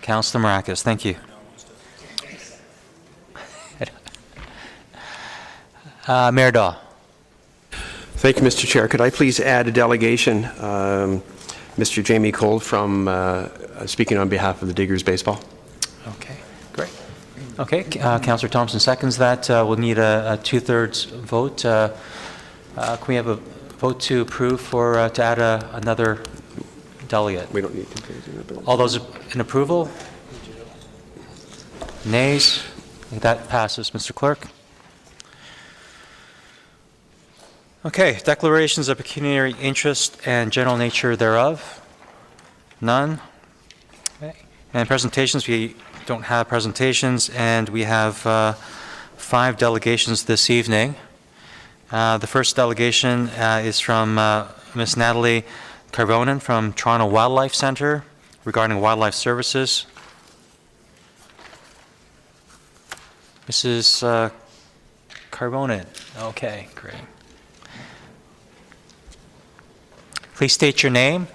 Councillor Marakis, thank you. Mayor Daw. Thank you, Mr. Chair. Could I please add a delegation? Mr. Jamie Cole from speaking on behalf of the Diggers Baseball. Okay, great. Okay, Councillor Thompson seconds that. We'll need a 2/3 vote. Can we have a vote to approve to add another delegate? We don't need to. All those in approval? Nays? That passes, Mr. Clerk. Okay, declarations of pecuniary interest and general nature thereof. None. Okay. And presentations, we don't have presentations, and we have 5 delegations this evening. The first delegation is from Ms. Natalie Carbonen from Toronto Wildlife Centre regarding wildlife services. Mrs. Carbonen. Okay, great. Please state your name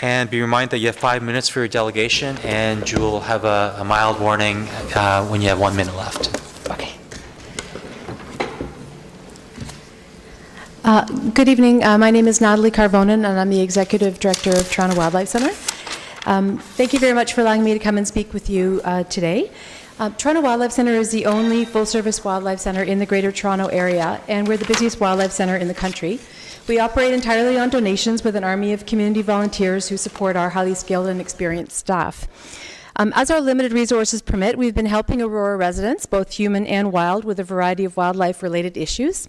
and be reminded that you have 5 minutes for your delegation, and you will have a mild warning when you have 1 minute left. Okay. Good evening. My name is Natalie Carbonen, and I'm the Executive Director of Toronto Wildlife Centre. Thank you very much for allowing me to come and speak with you today. Toronto Wildlife Centre is the only full-service wildlife centre in the Greater Toronto Area, and we're the busiest wildlife centre in the country. We operate entirely on donations with an army of community volunteers who support our highly skilled and experienced staff. As our limited resources permit, we've been helping Aurora residents, both human and wild, with a variety of wildlife-related issues.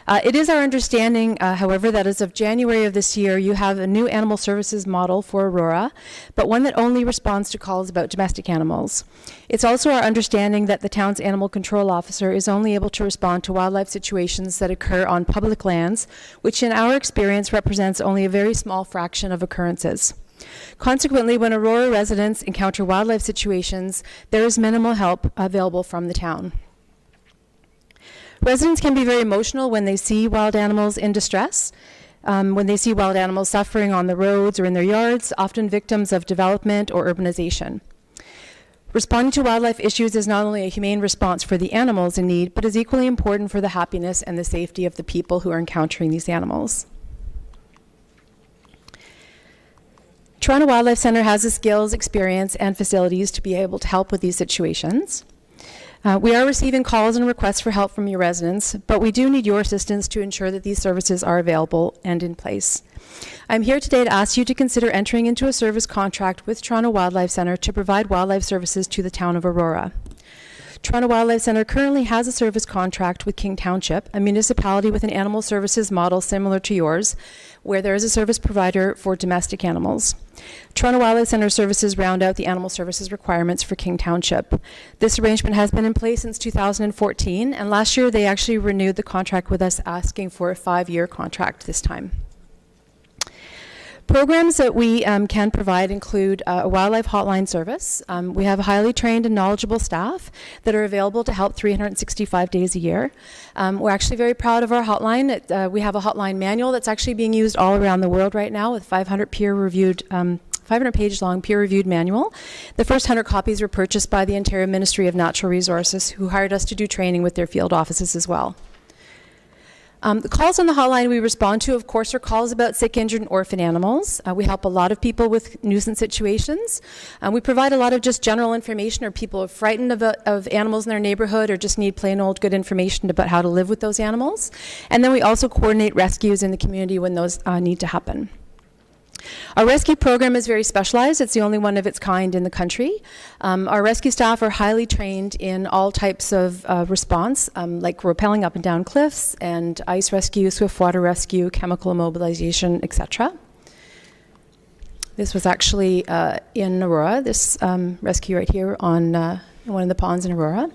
It is our understanding, however, that as of January of this year, you have a new animal services model for Aurora, but one that only responds to calls about domestic animals. It's also our understanding that the town's animal control officer is only able to respond to wildlife situations that occur on public lands, which in our experience represents only a very small fraction of occurrences. Consequently, when Aurora residents encounter wildlife situations, there is minimal help available from the town. Residents can be very emotional when they see wild animals in distress, when they see wild animals suffering on the roads or in their yards, often victims of development or urbanization. Responding to wildlife issues is not only a humane response for the animals in need, but is equally important for the happiness and the safety of the people who are encountering these animals. Toronto Wildlife Centre has the skills, experience, and facilities to be able to help with these situations. We are receiving calls and requests for help from your residents, but we do need your assistance to ensure that these services are available and in place. I'm here today to ask you to consider entering into a service contract with Toronto Wildlife Centre to provide wildlife services to the town of Aurora. Toronto Wildlife Centre currently has a service contract with King Township, a municipality with an animal services model similar to yours, where there is a service provider for domestic animals. Toronto Wildlife Centre services round out the animal services requirements for King Township. This arrangement has been in place since 2014, and last year they actually renewed the contract with us, asking for a 5-year contract this time. Programs that we can provide include a wildlife hotline service. We have highly trained and knowledgeable staff that are available to help 365 days a year. We're actually very proud of our hotline. We have a hotline manual that's actually being used all around the world right now with 500 500-page long peer-reviewed manual. The first 100 copies were purchased by the Ontario Ministry of Natural Resources, who hired us to do training with their field offices as well. The calls on the hotline we respond to, of course, are calls about sick, injured, and orphan animals. We help a lot of people with nuisance situations. We provide a lot of just general information, or people are frightened of animals in their neighborhood or just need plain old good information about how to live with those animals. And then we also coordinate rescues in the community when those need to happen. Our rescue program is very specialized. It's the only one of its kind in the country. Our rescue staff are highly trained in all types of response, like rappelling up and down cliffs, and ice rescue, swift water rescue, chemical immobilization, etc. This was actually in Aurora, this rescue right here on one of the ponds in Aurora.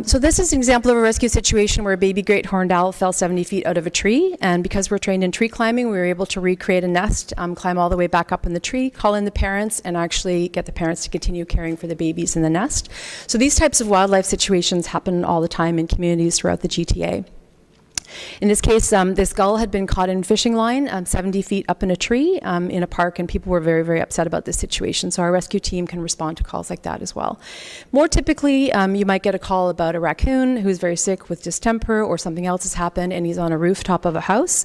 So this is an example of a rescue situation where a baby great horned owl fell 70 feet out of a tree, and because we're trained in tree climbing, we were able to recreate a nest, climb all the way back up in the tree, call in the parents, and actually get the parents to continue caring for the babies in the nest. So these types of wildlife situations happen all the time in communities throughout the GTA. In this case, this gull had been caught in fishing line 70 feet up in a tree in a park, and people were very, very upset about this situation. So our rescue team can respond to calls like that as well. More typically, you might get a call about a raccoon who's very sick with distemper or something else has happened and he's on a rooftop of a house.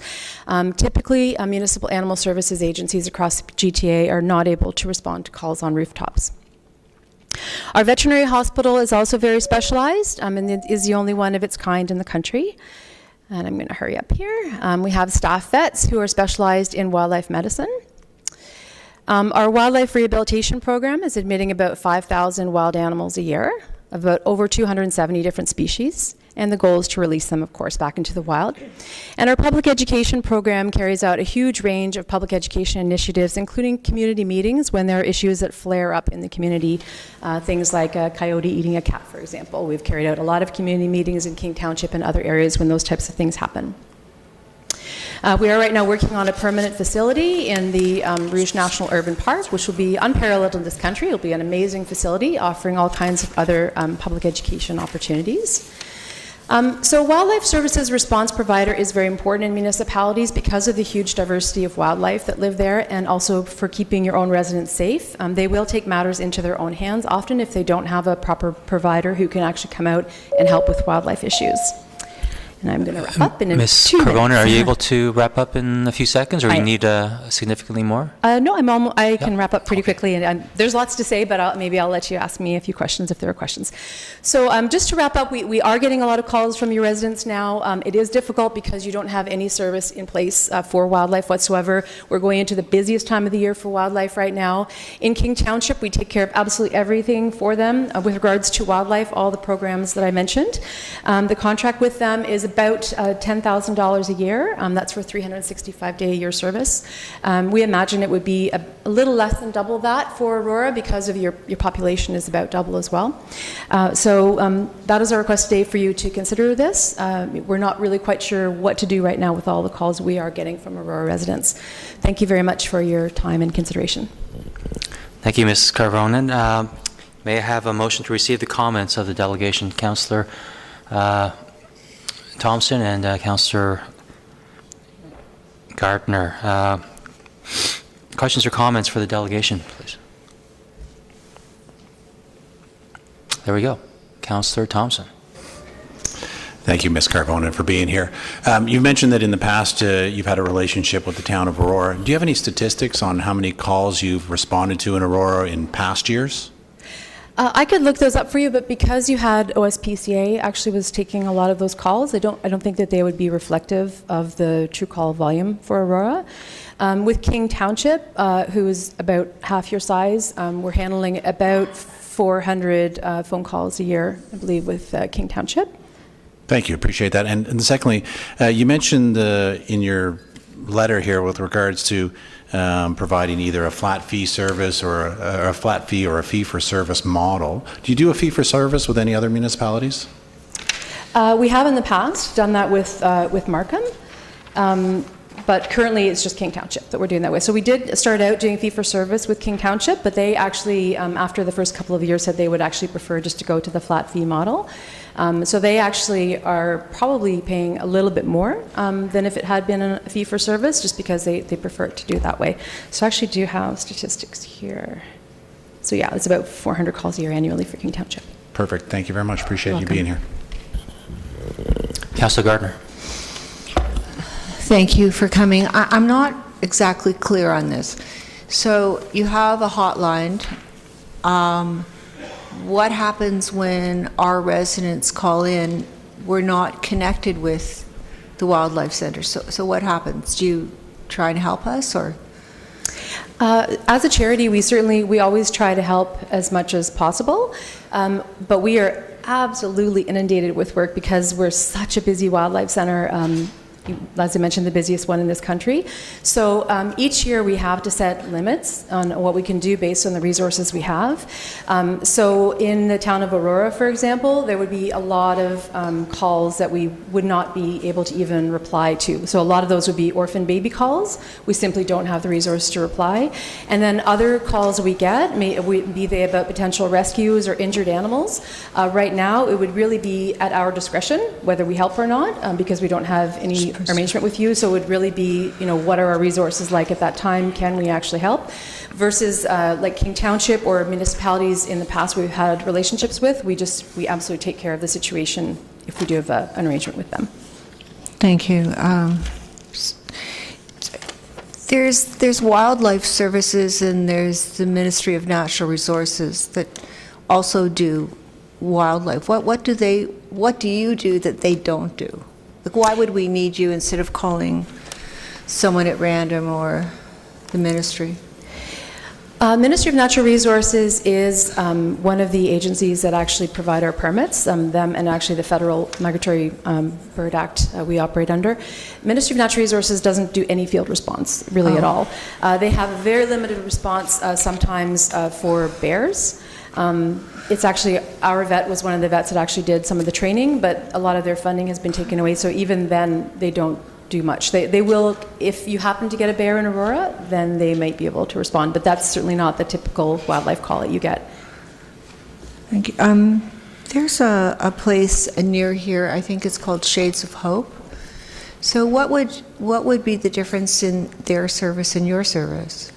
Typically, municipal animal services agencies across the GTA are not able to respond to calls on rooftops. Our veterinary hospital is also very specialized and it is the only one of its kind in the country. And I'm going to hurry up here. We have staff vets who are specialized in wildlife medicine. Our wildlife rehabilitation program is admitting about 5,000 wild animals a year, about over 270 different species. And the goal is to release them, of course, back into the wild. And our public education program carries out a huge range of public education initiatives, including community meetings when there are issues that flare up in the community. Things like a coyote eating a cat, for example. We've carried out a lot of community meetings in King Township and other areas when those types of things happen. We are right now working on a permanent facility in the Rouge National Urban Park, which will be unparalleled in this country. It'll be an amazing facility offering all kinds of other public education opportunities. So wildlife services response provider is very important in municipalities because of the huge diversity of wildlife that live there and also for keeping your own residents safe. They will take matters into their own hands, often if they don't have a proper provider who can actually come out and help with wildlife issues. And I'm going to wrap up in a Ms. 2 minutes. Carbone, are you able to wrap up in a few seconds, or you I- need significantly more? No, I can wrap up pretty quickly, and there's lots to say, but maybe I'll let you ask me a few questions if there are questions. So just to wrap up, we are getting a lot of calls from your residents now. It is difficult because you don't have any service in place for wildlife whatsoever. We're going into the busiest time of the year for wildlife right now. In King Township, we take care of absolutely everything for them with regards to wildlife, all the programs that I mentioned. The contract with them is about $10,000 a year. That's for 365-day-a-year service. We imagine it would be a little less than double that for Aurora because of your population is about double as well. So that is our request today for you to consider this. We're not really quite sure what to do right now with all the calls we are getting from Aurora residents. Thank you very much for your time and consideration. Thank you, Ms. Carvonen. May I have a motion to receive the comments of the delegation, Councillor Thompson and Councillor Gardner. Questions or comments for the delegation, please? There we go. Councillor Thompson. Thank you, Ms. Carvonen, for being here. You mentioned that in the past you've had a relationship with the town of Aurora. Do you have any statistics on how many calls you've responded to in Aurora in past years? I could look those up for you, but because you had OSPCA actually was taking a lot of those calls, I don't think that they would be reflective of the true call volume for Aurora. With King Township, who is about half your size, we're handling about 400 phone calls a year, I believe, with King Township. Thank you, appreciate that. And secondly, you mentioned in your letter here with regards to providing either a flat fee service or a flat fee or a fee for service model. Do you do a fee for service with any other municipalities? We have in the past done that with Markham, but currently it's just King Township that we're doing that with. So we did start out doing fee for service with King Township, but they actually, after the first couple of years, said they would actually prefer just to go to the flat fee model. So they actually are probably paying a little bit more than if it had been a fee for service, just because they prefer to do it that way. So I actually do have statistics here. So yeah, it's about 400 calls a year annually for King Township. Perfect. Thank you very much. Appreciate you Welcome. being here. Councillor Gardner. Thank you for coming. I'm not exactly clear on this. So you have a hotline. What happens when our residents call in? We're not connected with the Wildlife Center. So what happens? Do you try and help us, or? As a charity, we always try to help as much as possible, but we are absolutely inundated with work because we're such a busy wildlife center. as I mentioned, the busiest one in this country. So each year we have to set limits on what we can do based on the resources we have. So in the town of Aurora, for example, there would be a lot of calls that we would not be able to even reply to. So a lot of those would be orphan baby calls. We simply don't have the resource to reply. And then other calls we get, be they about potential rescues or injured animals. Right now, it would really be at our discretion whether we help or not, because we don't have any arrangement with you. So it would really be, what are our resources like at that time? Can we actually help? Versus like King Township or municipalities in the past we've had relationships with, we absolutely take care of the situation if we do have an arrangement with them. Thank you. There's wildlife services and there's the Ministry of Natural Resources that also do wildlife. What do you do that they don't do? Like, why would we need you instead of calling someone at random or the ministry? Ministry of Natural Resources is one of the agencies that actually provide our permits, them and actually the Federal Migratory Bird Act we operate under. Ministry of Natural Resources doesn't do any field response, really, at all. They have a very limited response sometimes for bears. It's actually, our vet was one of the vets that actually did some of the training, but a lot of their funding has been taken away, so even then they don't do much. They will, if you happen to get a bear in Aurora, then they might be able to respond, but that's certainly not the typical wildlife call that you get. Thank you. There's a place near here, I think it's called Shades of Hope. So what would be the difference in their service and your service?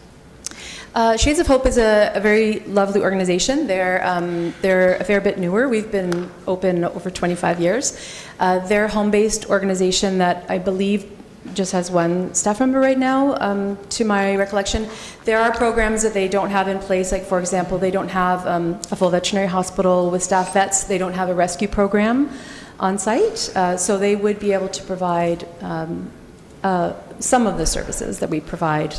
Shades of Hope is a very lovely organization. They're a fair bit newer. We've been open over 25 years. They're a home-based organization that I believe just has one staff member right now, to my recollection. There are programs that they don't have in place, like for example, they don't have a full veterinary hospital with staff vets. They don't have a rescue program on site. So they would be able to provide some of the services that we provide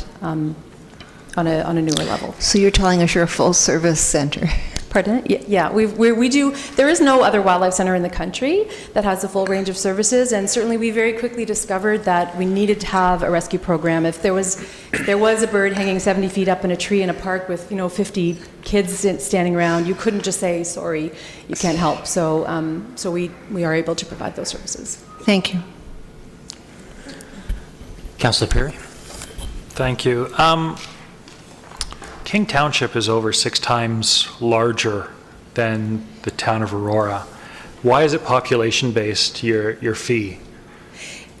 on a newer level. So you're telling us you're a full-service center? Pardon? Yeah, we do. There is no other wildlife center in the country that has a full range of services, and certainly we very quickly discovered that we needed to have a rescue program. If there was a bird hanging 70 feet up in a tree in a park with 50 kids standing around, you couldn't just say, sorry, you can't help. So we are able to provide those services. Thank you. Councillor Perry? Thank you. King Township is over 6 times larger than the town of Aurora. Why is it population-based, your fee?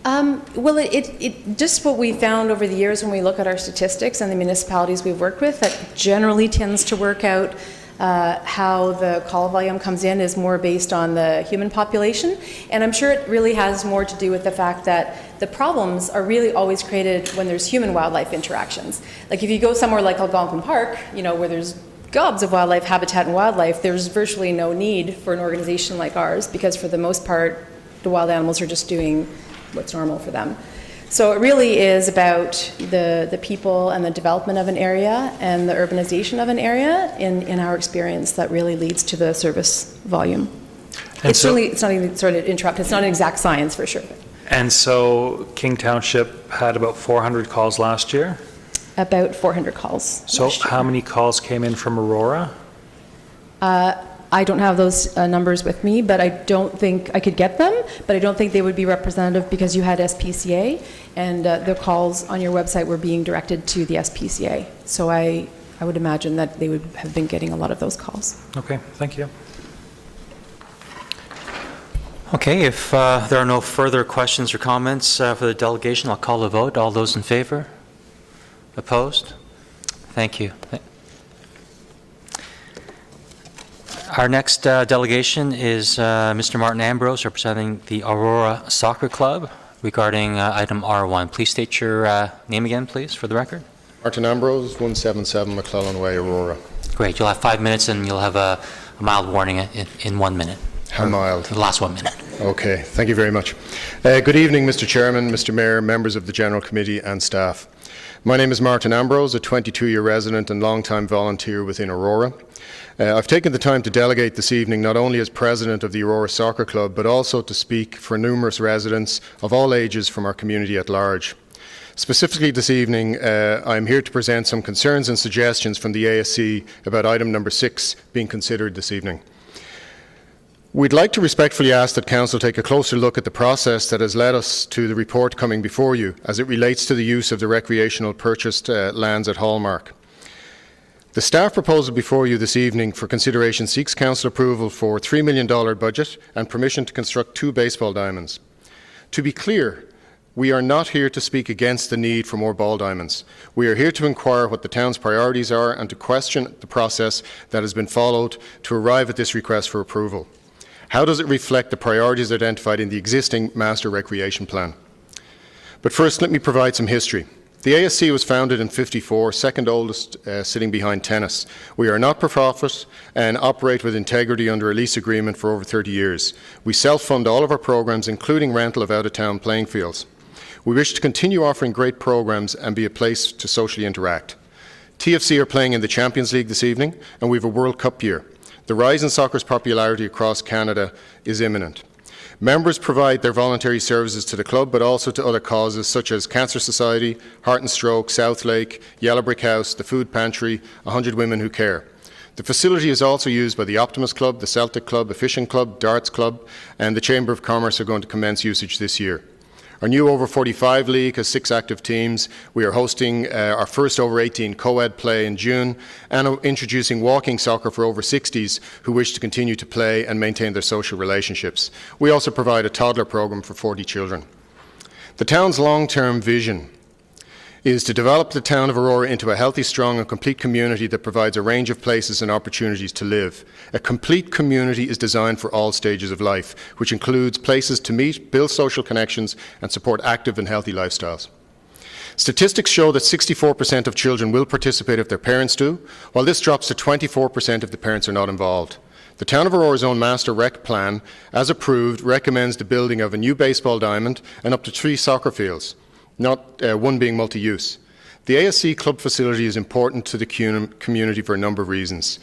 Well, it just what we found over the years when we look at our statistics and the municipalities we've worked with, that generally tends to work out how the call volume comes in is more based on the human population. And I'm sure it really has more to do with the fact that the problems are really always created when there's human-wildlife interactions. Like if you go somewhere like Algonquin Park, where there's gobs of wildlife, habitat and wildlife, there's virtually no need for an organization like ours, because for the most part, the wild animals are just doing what's normal for them. So it really is about the people and the development of an area and the urbanization of an area in our experience that really leads to the service volume. And It's not even sort of interrupt, it's not an exact science for sure. And so King Township had about 400 calls last year? About 400 calls. So last year. how many calls came in from Aurora? I don't have those numbers with me, but I don't think I could get them, but I don't think they would be representative because you had SPCA and the calls on your website were being directed to the SPCA. So I would imagine that they would have been getting a lot of those calls. Okay, thank you. Okay, if there are no further questions or comments for the delegation, I'll call a vote. All those in favor? Opposed? Thank you. Our next delegation is Mr. Martin Ambrose, representing the Aurora Soccer Club, regarding item R1. Please state your name again, please, for the record. Martin Ambrose, 177 McClellan Way, Aurora. Great. You'll have 5 minutes, and you'll have a mild warning in 1 minute. How mild? The last 1 minute. Okay, thank you very much. Good evening, Mr. Chairman, Mr. Mayor, members of the General Committee and staff. My name is Martin Ambrose, a 22-year resident and long-time volunteer within Aurora. I've taken the time to delegate this evening not only as president of the Aurora Soccer Club, but also to speak for numerous residents of all ages from our community at large. Specifically this evening, I'm here to present some concerns and suggestions from the ASC about item number 6 being considered this evening. We'd like to respectfully ask that Council take a closer look at the process that has led us to the report coming before you as it relates to the use of the recreational purchased lands at Hallmark. The staff proposal before you this evening for consideration seeks Council approval for $3 million budget and permission to construct 2 baseball diamonds. To be clear, we are not here to speak against the need for more ball diamonds. We are here to inquire what the town's priorities are and to question the process that has been followed to arrive at this request for approval. How does it reflect the priorities identified in the existing Master Recreation Plan? But first, let me provide some history. The ASC was founded in '54, second oldest sitting behind tennis. We are not-for-profit and operate with integrity under a lease agreement for over 30 years. We self-fund all of our programs, including rental of out-of-town playing fields. We wish to continue offering great programs and be a place to socially interact. TFC are playing in the Champions League this evening, and we have a World Cup year. The rise in soccer's popularity across Canada is imminent. Members provide their voluntary services to the club, but also to other causes such as Cancer Society, Heart and Stroke, South Lake, Yellow Brick House, the Food Pantry, 100 Women Who Care. The facility is also used by the Optimist Club, the Celtic Club, a Fishing Club, Darts Club, and the Chamber of Commerce are going to commence usage this year. Our new Over 45 League has 6 active teams. We are hosting our first Over 18 co-ed play in June and introducing walking soccer for over 60s who wish to continue to play and maintain their social relationships. We also provide a toddler program for 40 children. The town's long-term vision is to develop the town of Aurora into a healthy, strong and complete community that provides a range of places and opportunities to live. A complete community is designed for all stages of life, which includes places to meet, build social connections and support active and healthy lifestyles. Statistics show that 64% of children will participate if their parents do, while this drops to 24% if the parents are not involved. The Town of Aurora's own Master Rec Plan, as approved, recommends the building of a new baseball diamond and up to 3 soccer fields, not one being multi-use. The ASC club facility is important to the community for a number of reasons.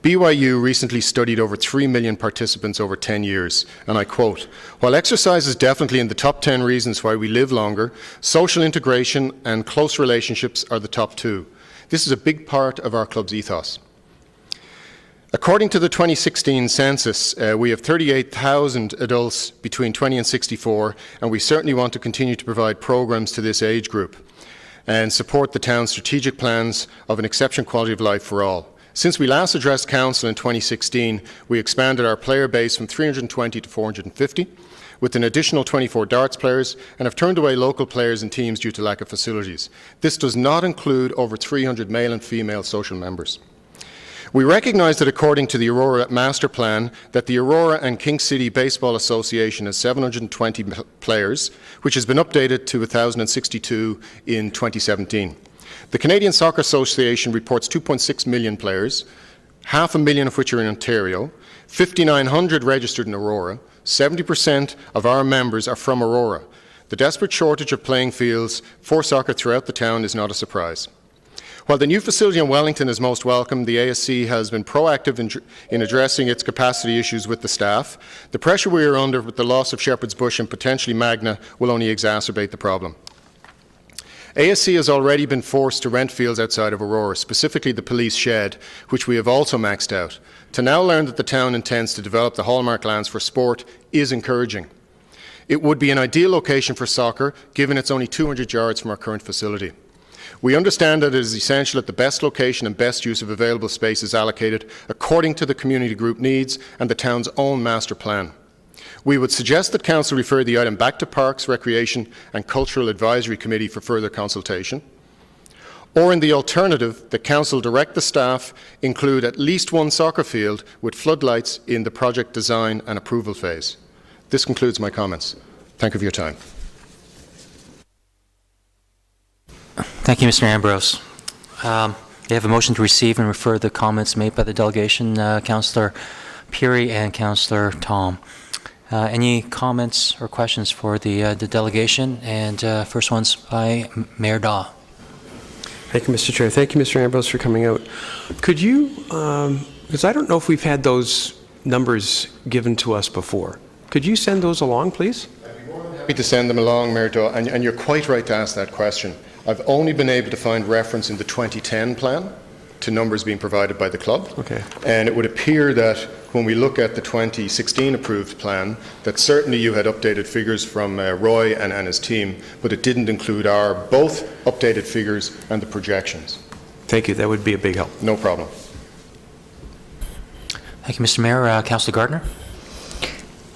BYU recently studied over 3 million participants over 10 years, and I quote, "While exercise is definitely in the top 10 reasons why we live longer, social integration and close relationships are the top 2. This is a big part of our club's ethos." According to the 2016 census, we have 38,000 adults between 20 and 64, and we certainly want to continue to provide programs to this age group and support the town's strategic plans of an exceptional quality of life for all. Since we last addressed Council in 2016, we expanded our player base from 320 to 450, with an additional 24 darts players, and have turned away local players and teams due to lack of facilities. This does not include over 300 male and female social members. We recognise that according to the Aurora Master Plan, that the Aurora and King City Baseball Association has 720 players, which has been updated to 1,062 in 2017. The Canadian Soccer Association reports 2.6 million players, 500,000 of which are in Ontario, 5,900 registered in Aurora, 70% of our members are from Aurora. The desperate shortage of playing fields for soccer throughout the town is not a surprise. While the new facility in Wellington is most welcome, the ASC has been proactive in addressing its capacity issues with the staff. The pressure we are under with the loss of Shepherd's Bush and potentially Magna will only exacerbate the problem. ASC has already been forced to rent fields outside of Aurora, specifically the police shed, which we have also maxed out. To now learn that the town intends to develop the Hallmark lands for sport is encouraging. It would be an ideal location for soccer, given it's only 200 yards from our current facility. We understand that it is essential that the best location and best use of available space is allocated according to the community group needs and the town's own master plan. We would suggest that Council refer the item back to Parks, Recreation and Cultural Advisory Committee for further consultation, or in the alternative, that Council direct the staff include at least 1 soccer field with floodlights in the project design and approval phase. This concludes my comments. Thank you for your time. Thank you, Mr. Ambrose. We have a motion to receive and refer the comments made by the delegation, Councillor Peary and Councillor Tom. Any comments or questions for the delegation? And first one's by Mayor Daw. Thank you, Mr. Chair. Thank you, Mr. Ambrose, for coming out. Could you, because I don't know if we've had those numbers given to us before, could you send those along, please? Happy to send them along, Mayor Daw, and you're quite right to ask that question. I've only been able to find reference in the 2010 plan to numbers being provided by the club. Okay. And it would appear that when we look at the 2016 approved plan, that certainly you had updated figures from Roy and his team, but it didn't include our both updated figures and the projections. Thank you. That would be a big help. No problem. Thank you, Mr. Mayor. Councillor Gardner?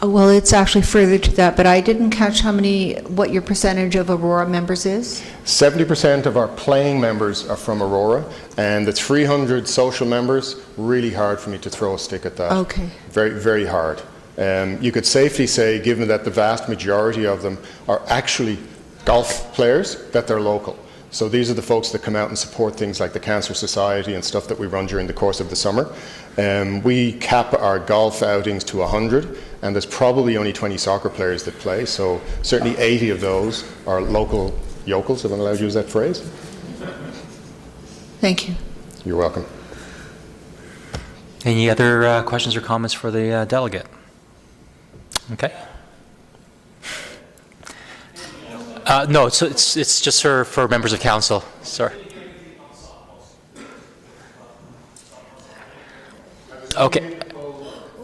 Well, it's actually further to that, but I didn't catch what your percentage of Aurora members is? 70% of our playing members are from Aurora, and the 300 social members, really hard for me to throw a stick at that. Okay. Very, very hard. You could safely say, given that the vast majority of them are actually golf players, that they're local. So these are the folks that come out and support things like the Cancer Society and stuff that we run during the course of the summer. We cap our golf outings to 100, and there's probably only 20 soccer players that play, so certainly 80 of those are local yokels, if I'm allowed to use that phrase. Thank you. You're welcome. Any other questions or comments for the delegate? Okay. No, it's just for members of council. Sorry. Okay.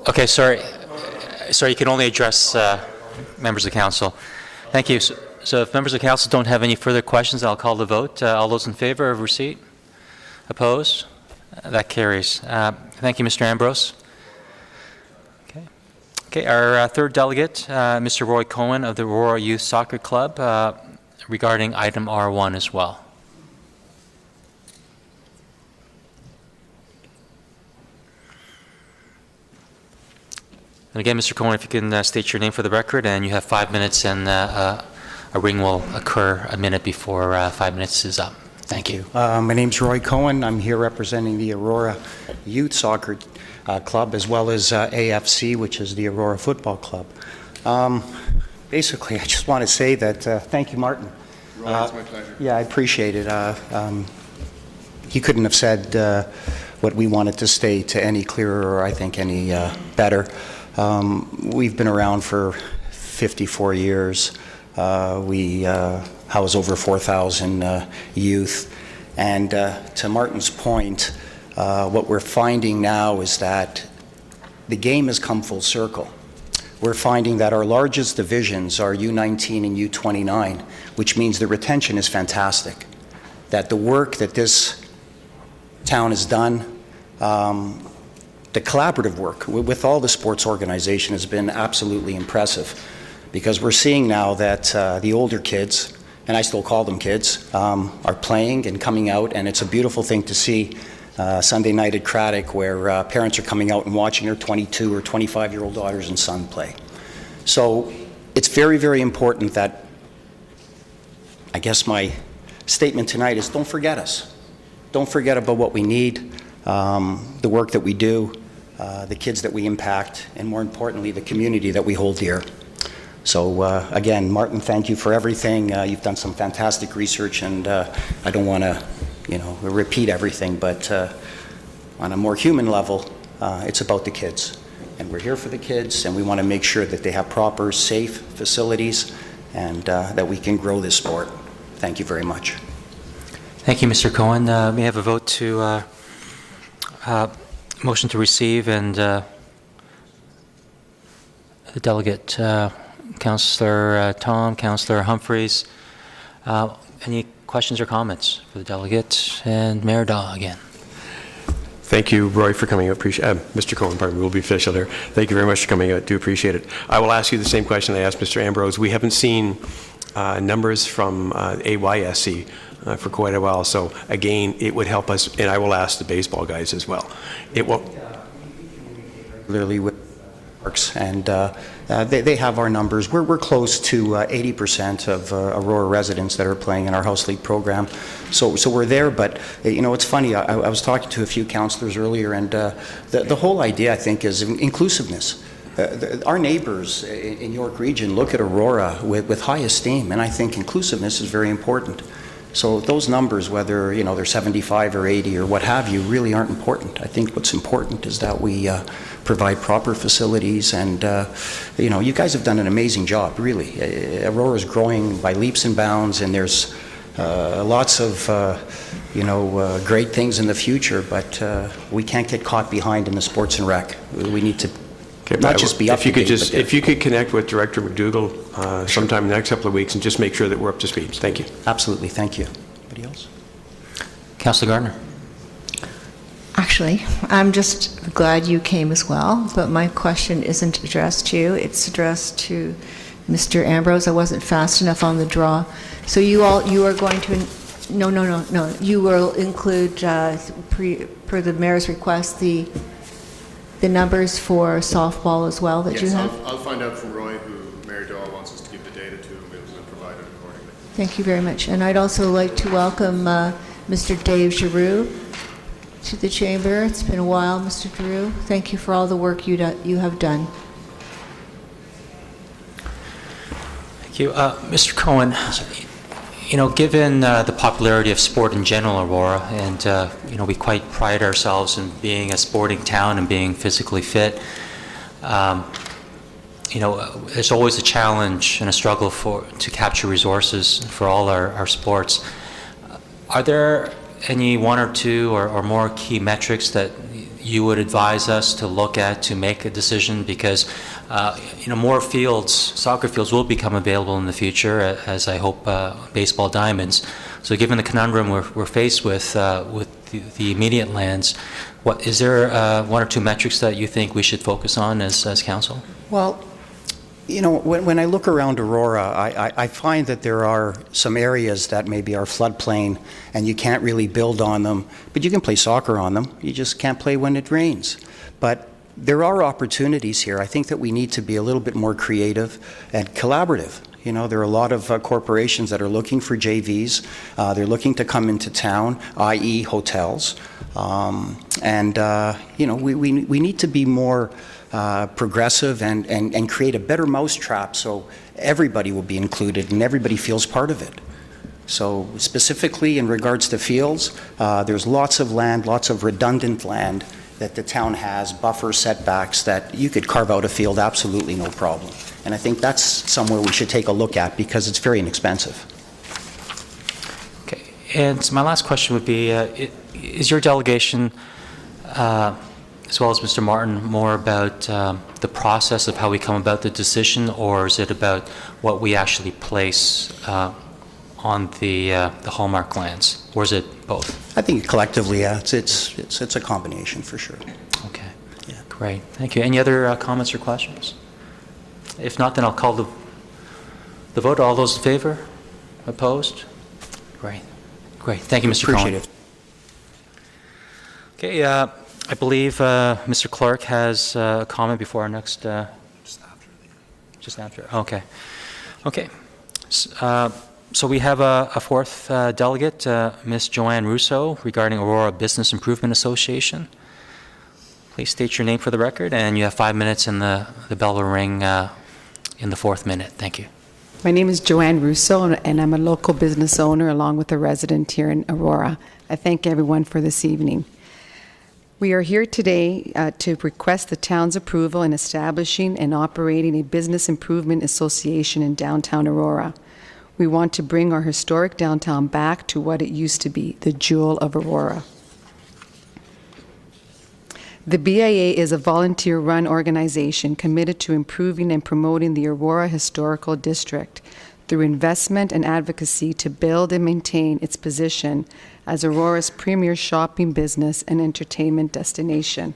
Okay, sorry. Sorry, you can only address members of council. Thank you. So if members of council don't have any further questions, I'll call the vote. All those in favor of receipt? Opposed? That carries. Thank you, Mr. Ambrose. Okay, our third delegate, Mr. Roy Cohen of the Aurora Youth Soccer Club, regarding item R1 as well. And again, Mr. Cohen, if you can state your name for the record, and you have 5 minutes, and a ring will occur a minute before 5 minutes is up. Thank you. My name's Roy Cohen. I'm here representing the Aurora Youth Soccer Club, as well as AFC, which is the Aurora Football Club. Basically, I just want to say that thank you, Martin. Roy, it's my pleasure. Yeah, I appreciate it. He couldn't have said what we wanted to state any clearer, or I think any better. We've been around for 54 years. We house over 4,000 youth. And to Martin's point, what we're finding now is that the game has come full circle. We're finding that our largest divisions are U19 and U29, which means the retention is fantastic. That the work that this town has done, the collaborative work with all the sports organization has been absolutely impressive, because we're seeing now that the older kids, and I still call them kids, are playing and coming out, and it's a beautiful thing to see Sunday night at Craddock, where parents are coming out and watching their 22 or 25-year-old daughters and son play. So it's very, very important that, I guess my statement tonight is, don't forget us. Don't forget about what we need, the work that we do, the kids that we impact, and more importantly, the community that we hold dear. So again, Martin, thank you for everything. You've done some fantastic research, and I don't want to, repeat everything, but on a more human level, it's about the kids. And we're here for the kids, and we want to make sure that they have proper, safe facilities, and that we can grow this sport. Thank you very much. Thank you, Mr. Cohen. May I have a vote to motion to receive, and the delegate, Councillor Tom, Councillor Humphreys. Any questions or comments for the delegate? And Mayor Daw again. Thank you, Roy, for coming out. Mr. Cohen, pardon me, we'll be official there. Thank you very much for coming out. Do appreciate it. I will ask you the same question I asked Mr. Ambrose. We haven't seen numbers from AYSC for quite a while, so again, it would help us, and I will ask the baseball guys as well. It will. Regularly with parks, and they have our numbers. We're close to 80% of Aurora residents that are playing in our House League program. So we're there, but it's funny, I was talking to a few councillors earlier, and the whole idea, I think, is inclusiveness. Our neighbors in York Region look at Aurora with high esteem, and I think inclusiveness is very important. So those numbers, whether, they're 75 or 80 or what have you, really aren't important. I think what's important is that we provide proper facilities, and, you guys have done an amazing job, really. Aurora's growing by leaps and bounds, and there's lots of, great things in the future, but we can't get caught behind in the sports and rec. We need to not just be up to date. If you could connect with Director McDougall sometime in the next couple of weeks and just make sure that we're up to speed. Thank you. Absolutely, thank you. Anybody else? Councillor Gardner. Actually, I'm just glad you came as well, but my question isn't addressed to you. It's addressed to Mr. Ambrose. I wasn't fast enough on the draw. So you are going to, no. You will include, per the mayor's request, the numbers for softball as well that you have? I'll find out from Roy who Mayor Dahl wants us to give the data to, and we'll provide it accordingly. Thank you very much. And I'd also like to welcome Mr. Dave Giroux to the chamber. It's been a while, Mr. Giroux. Thank you for all the work you have done. Thank you. Mr. Cohen, given the popularity of sport in general, Aurora, and, we quite pride ourselves in being a sporting town and being physically fit, there's always a challenge and a struggle to capture resources for all our sports. Are there any one or two or more key metrics that you would advise us to look at to make a decision? Because more fields, soccer fields, will become available in the future, as I hope baseball diamonds. So given the conundrum we're faced with the immediate lands, is there one or two metrics that you think we should focus on as council? Well, when I look around Aurora, I find that there are some areas that maybe are floodplain and you can't really build on them, but you can play soccer on them. You just can't play when it rains. But there are opportunities here. I think that we need to be a little bit more creative and collaborative. There are a lot of corporations that are looking for JVs. They're looking to come into town, i.e. hotels. We need to be more progressive and create a better mousetrap so everybody will be included and everybody feels part of it. So specifically in regards to fields, there's lots of land, lots of redundant land that the town has, buffer setbacks, that you could carve out a field absolutely no problem. And I think that's somewhere we should take a look at because it's very inexpensive. Okay, and my last question would be, is your delegation, as well as Mr. Martin, more about the process of how we come about the decision, or is it about what we actually place on the hallmark lands, or is it both? I think collectively, yeah, it's a combination for sure. Okay, yeah, great, thank you. Any other comments or questions? If not, then I'll call the vote. All those in favor? Opposed? Great, thank you, Mr. Cohen. Appreciate it. Okay, I believe Mr. Clark has a comment before our next... Just after. Okay. So we have a fourth delegate, Ms. Joanne Russo, regarding Aurora Business Improvement Association. Please state your name for the record, and you have 5 minutes, and the bell will ring in the fourth minute. Thank you. My name is Joanne Russo, and I'm a local business owner along with a resident here in Aurora. I thank everyone for this evening. We are here today to request the town's approval in establishing and operating a business improvement association in downtown Aurora. We want to bring our historic downtown back to what it used to be, the jewel of Aurora. The BIA is a volunteer-run organization committed to improving and promoting the Aurora Historical District through investment and advocacy to build and maintain its position as Aurora's premier shopping, business, and entertainment destination.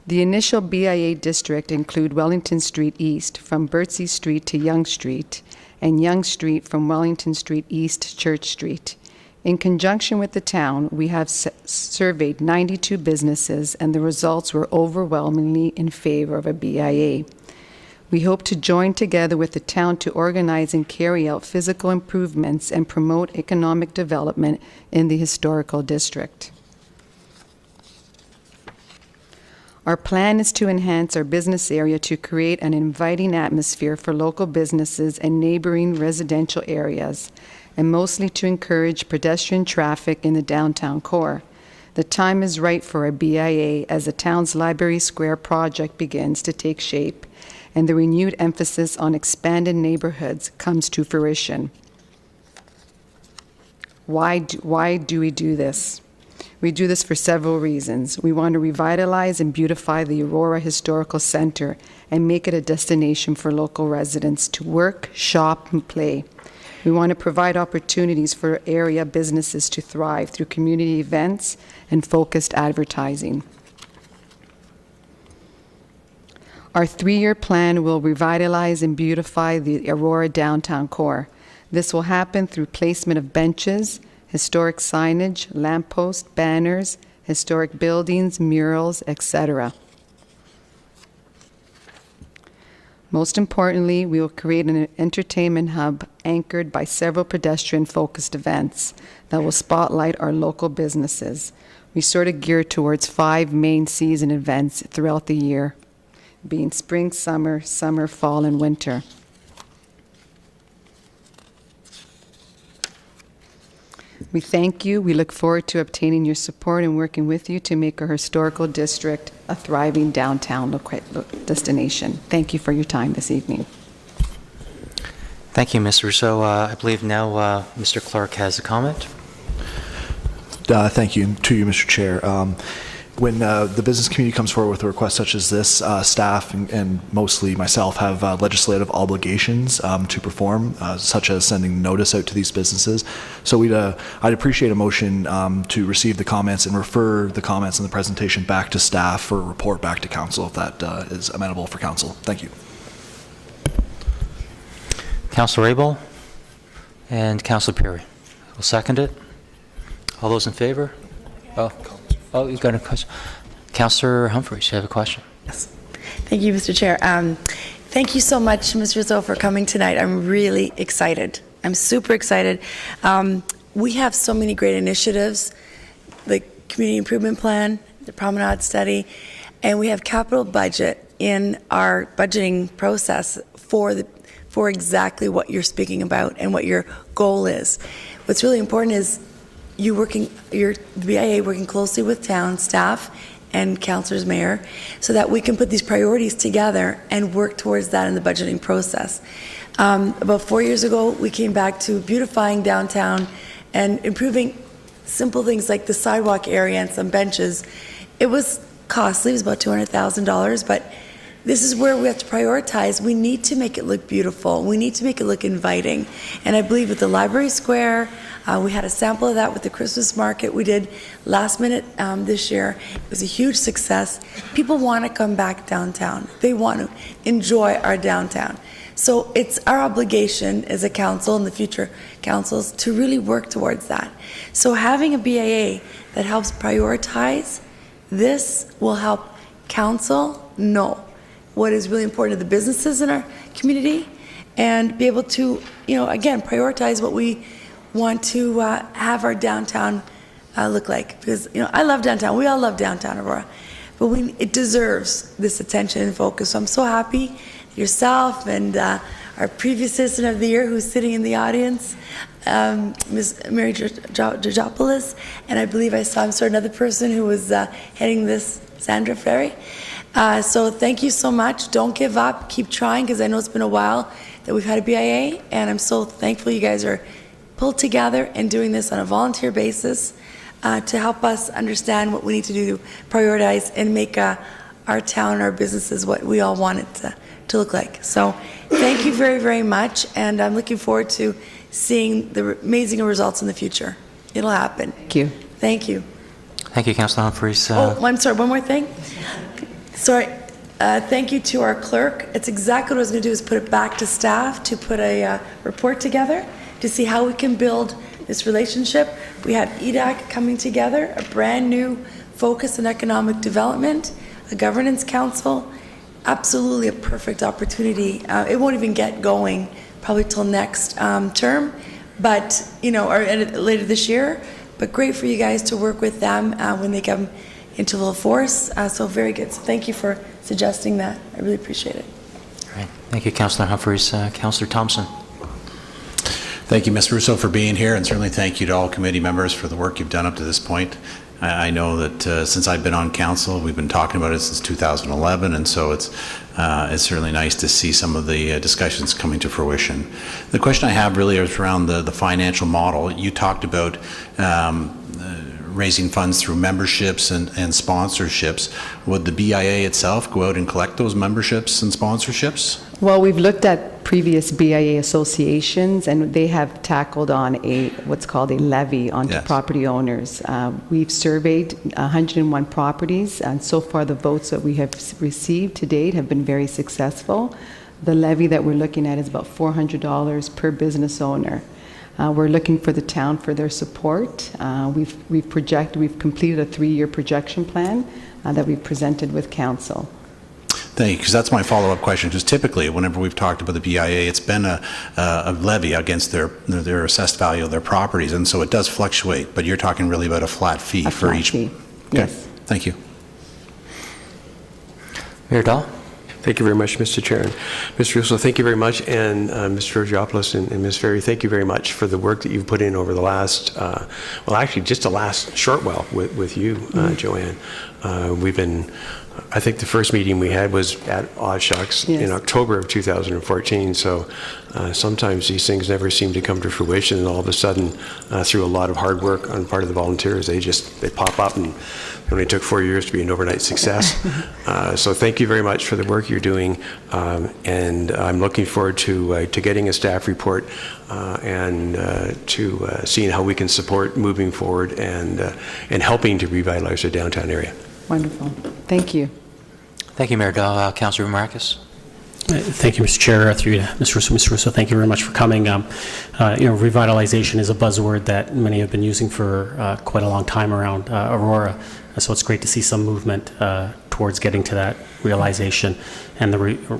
The initial BIA district include Wellington Street East from Birdsey Street to Yonge Street, and Yonge Street from Wellington Street East to Church Street. In conjunction with the town, we have surveyed 92 businesses, and the results were overwhelmingly in favor of a BIA. We hope to join together with the town to organize and carry out physical improvements and promote economic development in the historical district. Our plan is to enhance our business area to create an inviting atmosphere for local businesses and neighboring residential areas, and mostly to encourage pedestrian traffic in the downtown core. The time is right for a BIA as the town's Library Square project begins to take shape and the renewed emphasis on expanded neighborhoods comes to fruition. Why do we do this? We do this for several reasons. We want to revitalize and beautify the Aurora Historical Center and make it a destination for local residents to work, shop, and play. We want to provide opportunities for area businesses to thrive through community events and focused advertising. Our 3-year plan will revitalize and beautify the Aurora downtown core. This will happen through placement of benches, historic signage, lampposts, banners, historic buildings, murals, etc. Most importantly, we will create an entertainment hub anchored by several pedestrian-focused events that will spotlight our local businesses. We sort of gear towards 5 main season events throughout the year, being spring, summer, fall, and winter. We thank you. We look forward to obtaining your support and working with you to make our historical district a thriving downtown destination. Thank you for your time this evening. Thank you, Ms. Rousseau. I believe now Mr. Clark has a comment. Thank you to you, Mr. Chair. When the business community comes forward with a request such as this, staff and mostly myself have legislative obligations to perform, such as sending notice out to these businesses. So I'd appreciate a motion to receive the comments and refer the comments in the presentation back to staff for a report back to council, if that is amenable for council. Thank you. Councilor Abel and Councilor Perry will second it. All those in favor? Oh, you've got a question. Councillor Humphreys, you have a question? Yes. Thank you, Mr. Chair. Thank you so much, Mr. Rousseau, for coming tonight. I'm really excited. I'm super excited. We have so many great initiatives, the Community Improvement Plan, the Promenade Study, and we have capital budget in our budgeting process for exactly what you're speaking about and what your goal is. What's really important is the BIA working closely with town staff and councillors, mayor, so that we can put these priorities together and work towards that in the budgeting process. About 4 years ago, we came back to beautifying downtown and improving simple things like the sidewalk area and some benches. It was costly, it was about $200,000, but this is where we have to prioritize. We need to make it look beautiful. We need to make it look inviting. And I believe with the Library Square, we had a sample of that with the Christmas market we did last minute this year. It was a huge success. People want to come back downtown. They want to enjoy our downtown. So it's our obligation as a council and the future councils to really work towards that. So having a BIA that helps prioritize this will help council know what is really important to the businesses in our community and be able to, again, prioritize what we want to have our downtown look like. Because, I love downtown. We all love downtown Aurora. But it deserves this attention and focus. So I'm so happy yourself and our previous Citizen of the Year who's sitting in the audience, Ms. Mary Georgopoulos, and I believe I saw another person who was heading this, Sandra Ferry. So thank you so much. Don't give up. Keep trying, because I know it's been a while that we've had a BIA, and I'm so thankful you guys are pulled together and doing this on a volunteer basis to help us understand what we need to do to prioritize and make our town, our businesses, what we all want it to look like. So thank you very, very much, and I'm looking forward to seeing the amazing results in the future. It'll happen. Thank you. Thank you. Thank you, Councilor Humphreys. I'm sorry, one more thing. Sorry. Thank you to our clerk. It's exactly what I was going to do, is put it back to staff to put a report together to see how we can build this relationship. We have EDAC coming together, a brand new focus on economic development, a governance council, absolutely a perfect opportunity. It won't even get going probably till next term, but, or later this year, but great for you guys to work with them when they come into full force. So very good. So thank you for suggesting that. I really appreciate it. All right. Thank you, Councilor Humphreys. Councilor Thompson. Thank you, Ms. Russo, for being here, and certainly thank you to all committee members for the work you've done up to this point. I know that since I've been on council, we've been talking about it since 2011, and so it's certainly nice to see some of the discussions coming to fruition. The question I have really is around the financial model. You talked about raising funds through memberships and sponsorships. Would the BIA itself go out and collect those memberships and sponsorships? Well, we've looked at previous BIA associations, and they have tackled on what's called a levy onto Yes. property owners. We've surveyed 101 properties, and so far the votes that we have received to date have been very successful. The levy that we're looking at is about $400 per business owner. We're looking for the town for their support. We've completed a 3-year projection plan that we've presented with council. Thank you, because that's my follow-up question. Because typically, whenever we've talked about the BIA, it's been a levy against their assessed value of their properties, and so it does fluctuate. But you're talking really about a flat fee A for flat each. fee, Okay. yes. Thank you. Mayor Dahl? Thank you very much, Mr. Chair. And Mr. Russo, thank you very much. And Mr. Georgiopoulos and Ms. Ferry, thank you very much for the work that you've put in over the last, well, actually, just the last short while with you, Joanne. We've been, I think the first meeting we had was at Shucks Yes. in October of 2014. So sometimes these things never seem to come to fruition, and all of a sudden, through a lot of hard work on part of the volunteers, they pop up, and it only took 4 years to be an overnight success. So thank you very much for the work you're doing, and I'm looking forward to getting a staff report and to seeing how we can support moving forward and helping to revitalize the downtown area. Wonderful. Thank you. Thank you, Mayor Dahl. Councilor Marcus? Thank you, Mr. Chair. Through you, Mr. Russo. Mr. Russo, thank you very much for coming. Revitalization is a buzzword that many have been using for quite a long time around Aurora. So it's great to see some movement towards getting to that realization and the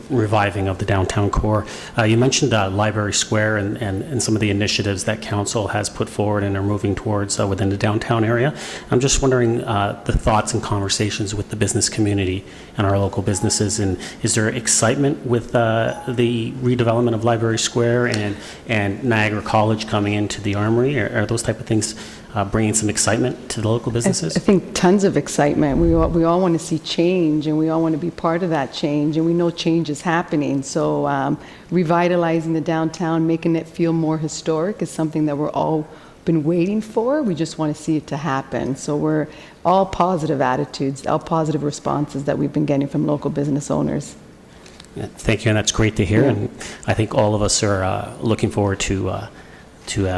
reviving of the downtown core. You mentioned Library Square and some of the initiatives that council has put forward and are moving towards within the downtown area. I'm just wondering the thoughts and conversations with the business community and our local businesses, and is there excitement with the redevelopment of Library Square and Niagara College coming into the Armory? Are those type of things bringing some excitement to the local businesses? I think tons of excitement. We all want to see change, and we all want to be part of that change, and we know change is happening. So revitalizing the downtown, making it feel more historic is something that we're all been waiting for. We just want to see it to happen. So we're all positive attitudes, all positive responses that we've been getting from local business owners. Yeah, thank you, and that's great to hear. Yeah. And I think all of us are looking forward to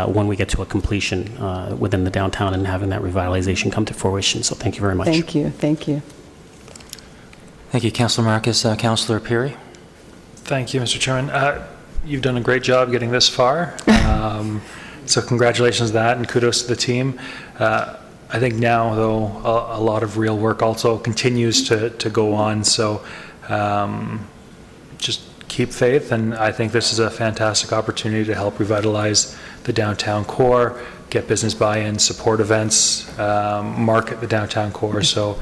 when we get to a completion within the downtown and having that revitalization come to fruition. So thank you very much. Thank you. Thank you. Thank you, Councilor Marcus. Councilor Perry? Thank you, Mr. Chairman. You've done a great job getting this far. So congratulations to that, and kudos to the team. I think now, though, a lot of real work also continues to go on. So just keep faith, and I think this is a fantastic opportunity to help revitalize the downtown core, get business buy-in, support events, market the downtown core. So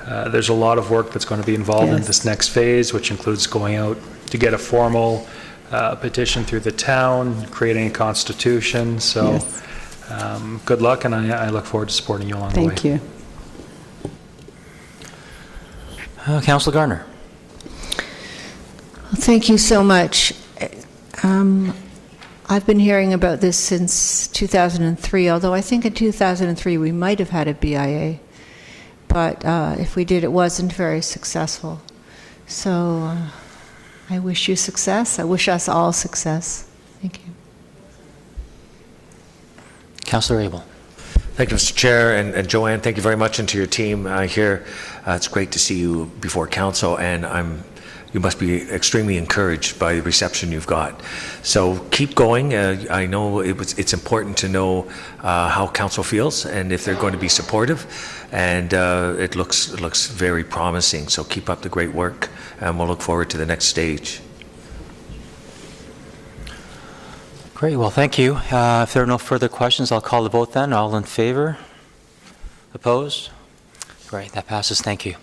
there's a lot of work that's going to be involved in this next phase, which includes going out to get a formal petition through the town, creating a constitution. So good luck, and I look forward to supporting you along the way. Thank you. Councilor Garner? Well, thank you so much. I've been hearing about this since 2003, although I think in 2003 we might have had a BIA, but if we did, it wasn't very successful. So I wish you success. I wish us all success. Thank you. Councilor Abel? Thank you, Mr. Chair, and Joanne, thank you very much, and to your team here. It's great to see you before council, and you must be extremely encouraged by the reception you've got. So keep going. I know it's important to know how council feels and if they're going to be supportive, and it looks very promising. So keep up the great work, and we'll look forward to the next stage. Great, well, thank you. If there are no further questions, I'll call the vote then. All in favor? Opposed? Great, that passes. Thank you.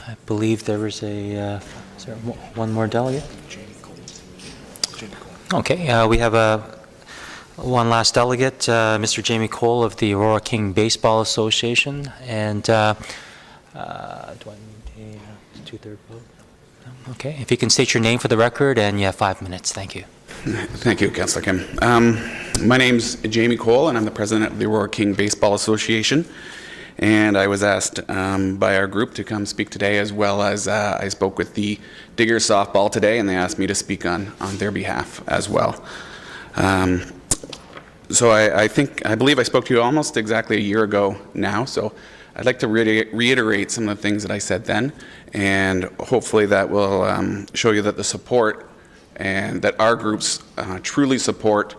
I believe there was is there one more delegate? Okay, we have one last delegate, Mr. Jamie Cole of the Aurora King Baseball Association. And do I need a two-thirds vote? No? Okay, if you can state your name for the record, and you have 5 minutes. Thank you. Thank you, Councillor Kim. My name's Jamie Cole, and I'm the president of the Aurora King Baseball Association. And I was asked by our group to come speak today, as well as I spoke with the Diggers softball today, and they asked me to speak on their behalf as well. So I believe I spoke to you almost exactly a year ago now, so I'd like to reiterate some of the things that I said then, and hopefully that will show you that the support and that our groups truly support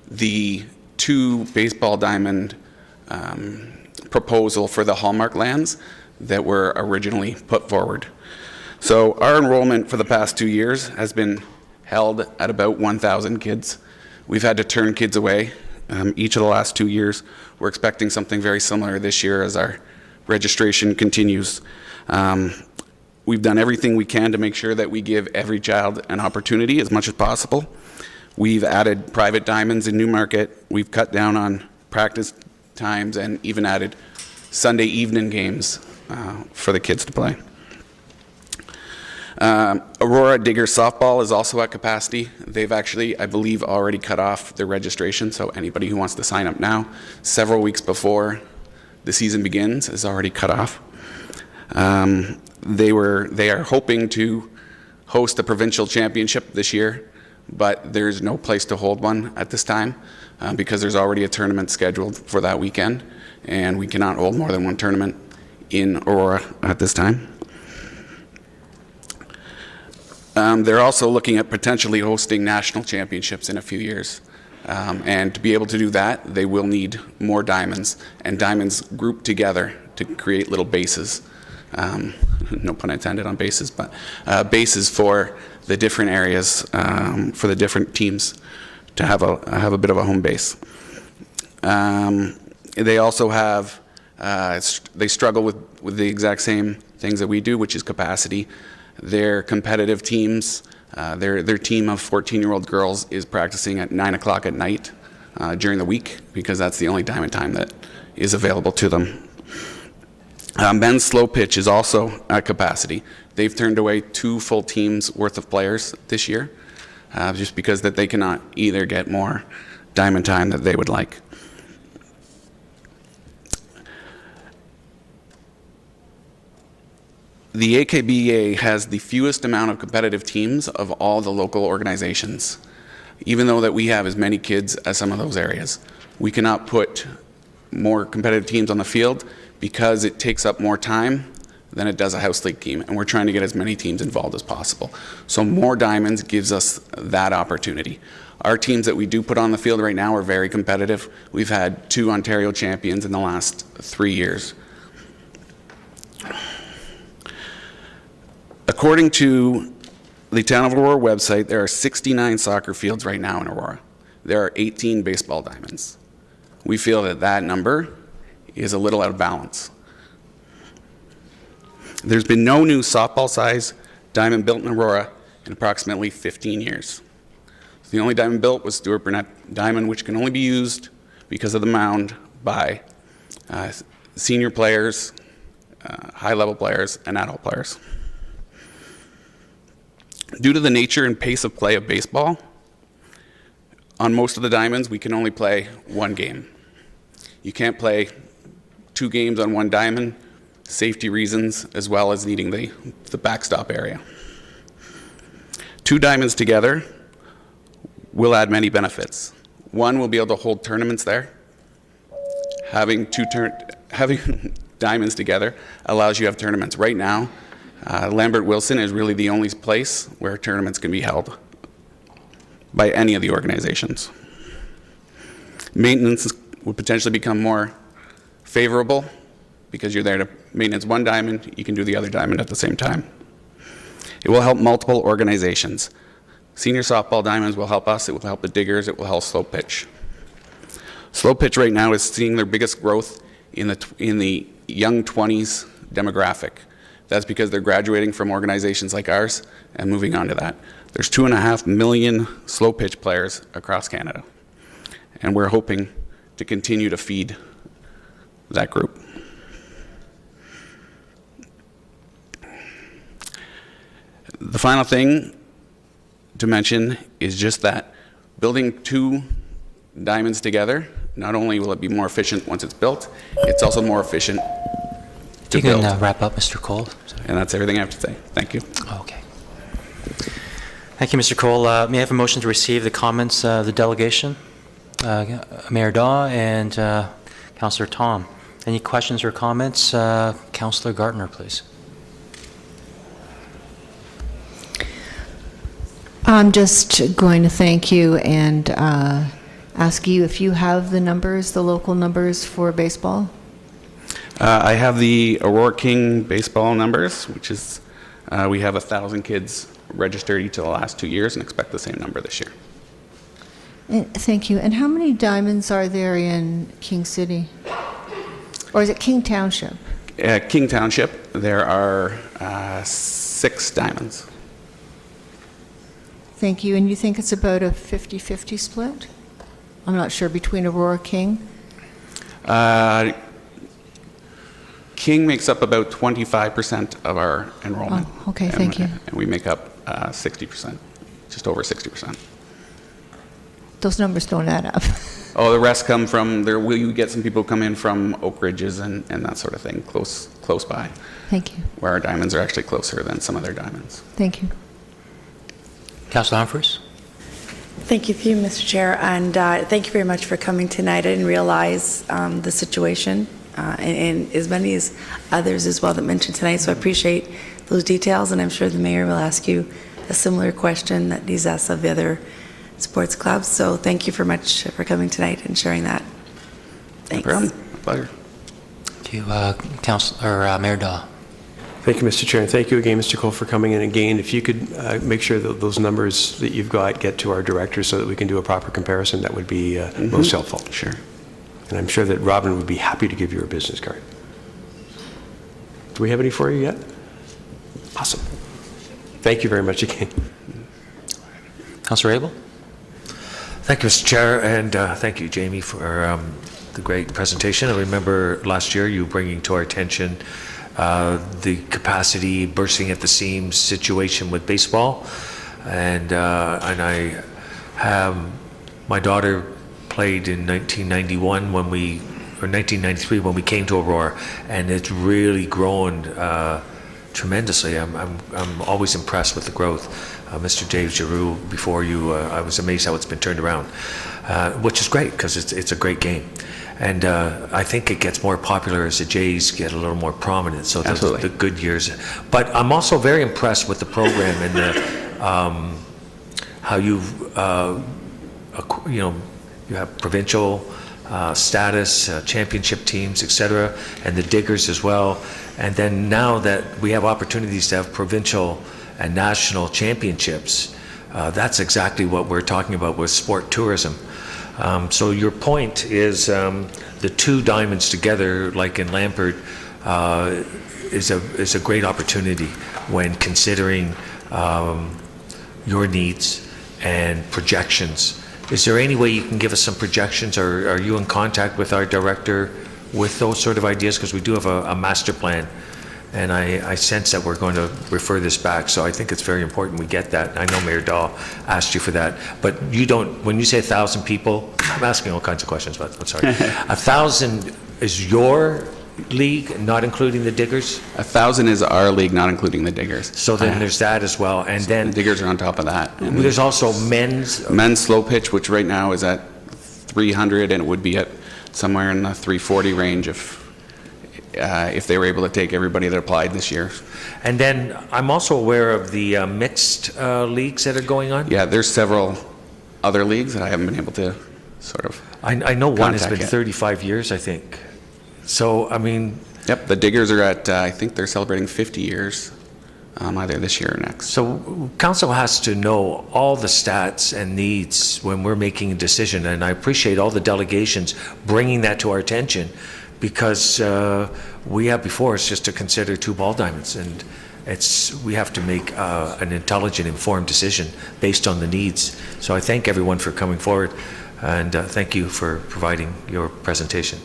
the 2 baseball diamond proposal for the Hallmark lands that were originally put forward. So our enrollment for the past 2 years has been held at about 1,000 kids. We've had to turn kids away each of the last 2 years. We're expecting something very similar this year as our registration continues. We've done everything we can to make sure that we give every child an opportunity as much as possible. We've added private diamonds in Newmarket. We've cut down on practice times and even added Sunday evening games for the kids to play. Aurora Diggers softball is also at capacity. They've actually, I believe, already cut off their registration, so anybody who wants to sign up now, several weeks before the season begins, is already cut off. They are hoping to host a provincial championship this year, but there's no place to hold one at this time because there's already a tournament scheduled for that weekend, and we cannot hold more than one tournament in Aurora at this time. They're also looking at potentially hosting national championships in a few years. And to be able to do that, they will need more diamonds, and diamonds grouped together to create little bases. No pun intended on bases, but bases for the different areas, for the different teams to have a bit of a home base. They also have, they struggle with the exact same things that we do, which is capacity. Their competitive teams, their team of 14-year-old girls is practicing at 9 o'clock at night during the week because that's the only diamond time that is available to them. Men's slow pitch is also at capacity. They've turned away 2 full teams worth of players this year just because that they cannot either get more diamond time that they would like. The AKBA has the fewest amount of competitive teams of all the local organizations, even though that we have as many kids as some of those areas. We cannot put more competitive teams on the field because it takes up more time than it does a house league team, and we're trying to get as many teams involved as possible. So more diamonds gives us that opportunity. Our teams that we do put on the field right now are very competitive. We've had 2 Ontario champions in the last 3 years. According to the Town of Aurora website, there are 69 soccer fields right now in Aurora. There are 18 baseball diamonds. We feel that that number is a little out of balance. There's been no new softball size diamond built in Aurora in approximately 15 years. The only diamond built was Stuart Burnett diamond, which can only be used because of the mound by senior players, high-level players, and adult players. Due to the nature and pace of play of baseball, on most of the diamonds, we can only play 1 game. You can't play 2 games on 1 diamond, safety reasons, as well as needing the backstop area. 2 diamonds together will add many benefits. 1, we'll be able to hold tournaments there. Having diamonds together allows you to have tournaments. Right now, Lambert Wilson is really the only place where tournaments can be held by any of the organizations. Maintenance would potentially become more favorable because you're there to maintenance 1 diamond, you can do the other diamond at the same time. It will help multiple organizations. Senior softball diamonds will help us, it will help the Diggers, it will help slow pitch. Slow pitch right now is seeing their biggest growth in the young 20s demographic. That's because they're graduating from organizations like ours and moving on to that. There's 2.5 million slow pitch players across Canada, and we're hoping to continue to feed that group. The final thing to mention is just that building 2 diamonds together, not only will it be more efficient once it's built, it's also more efficient to You build. can wrap up, Mr. Cole. And that's everything I have to say. Thank you. Okay. Thank you, Mr. Cole. May I have a motion to receive the comments of the delegation? Mayor Daw and Councillor Tom. Any questions or comments? Councillor Gartner, please. I'm just going to thank you and ask you if you have the numbers, the local numbers for baseball. I have the Aurora King baseball numbers, which is we have 1,000 kids registered each of the last 2 years and expect the same number this year. Thank you. And how many diamonds are there in King City? Or is it King Township? King Township, there are 6 diamonds. Thank you. And you think it's about a 50-50 split? I'm not sure, between Aurora King? King makes up about 25% of our enrollment. Oh, okay, thank you. And we make up 60%, just over 60%. Those numbers don't add up. Oh, the rest come from, we get some people come in from Oak Ridges and that sort of thing, close by. Thank you. Where our diamonds are actually closer than some other diamonds. Thank you. Councillor Humphries? Thank you, Mr. Chair, and thank you very much for coming tonight. I didn't realize the situation, and as many as others as well that mentioned tonight, so I appreciate those details, and I'm sure the mayor will ask you a similar question that he's asked of the other sports clubs, so thank you very much for coming tonight and sharing that. Thanks. No problem. My pleasure. To Councillor Mayor Daw. Thank you, Mr. Chair, and thank you again, Mr. Cole, for coming in. Again, if you could make sure that those numbers that you've got get to our director so that we can do a proper comparison, that would be most helpful. Sure. And I'm sure that Robin would be happy to give you a business card. Do we have any for you yet? Awesome. Thank you very much again. Councillor Abel? Thank you, Mr. Chair, and thank you, Jamie, for the great presentation. I remember last year you bringing to our attention the capacity bursting at the seams situation with baseball, and I have my daughter played in 1991 or 1993 when we came to Aurora, and it's really grown tremendously. I'm always impressed with the growth. Mr. Dave Giroux, before you, I was amazed how it's been turned around, which is great because it's a great game. And I think it gets more popular as the Jays get a little more prominent, so the good years. But I'm also very impressed with the program and the, how you've, you have provincial status, championship teams, etc., and the Diggers as well. And then now that we have opportunities to have provincial and national championships, that's exactly what we're talking about with sport tourism. So your point is the 2 diamonds together, like in Lampert, is a great opportunity when considering your needs and projections. Is there any way you can give us some projections, or are you in contact with our director with those sort of ideas? Because we do have a master plan, and I sense that we're going to refer this back, so I think it's very important we get that. I know Mayor Dahl asked you for that, but you don't, when you say 1,000 people, I'm asking all kinds of questions, but I'm sorry. 1,000 is your league, not including the Diggers? 1,000 is our league, not including the Diggers. So then there's that as well, and then the Diggers are on top of that. And there's also men's slow pitch, which right now is at 300, and it would be at somewhere in the 340 range if they were able to take everybody that applied this year. And then I'm also aware of the mixed leagues that are going on. Yeah, there's several other leagues that I haven't been able to sort of I know one has been yet. 35 years, I think. So, I mean... Yep, the Diggers are at, I think they're celebrating 50 years, either this year or next. So council has to know all the stats and needs when we're making a decision, and I appreciate all the delegations bringing that to our attention, because we have before us just to consider 2 ball diamonds, we have to make an intelligent, informed decision based on the needs. So I thank everyone for coming forward, and thank you for providing your presentation.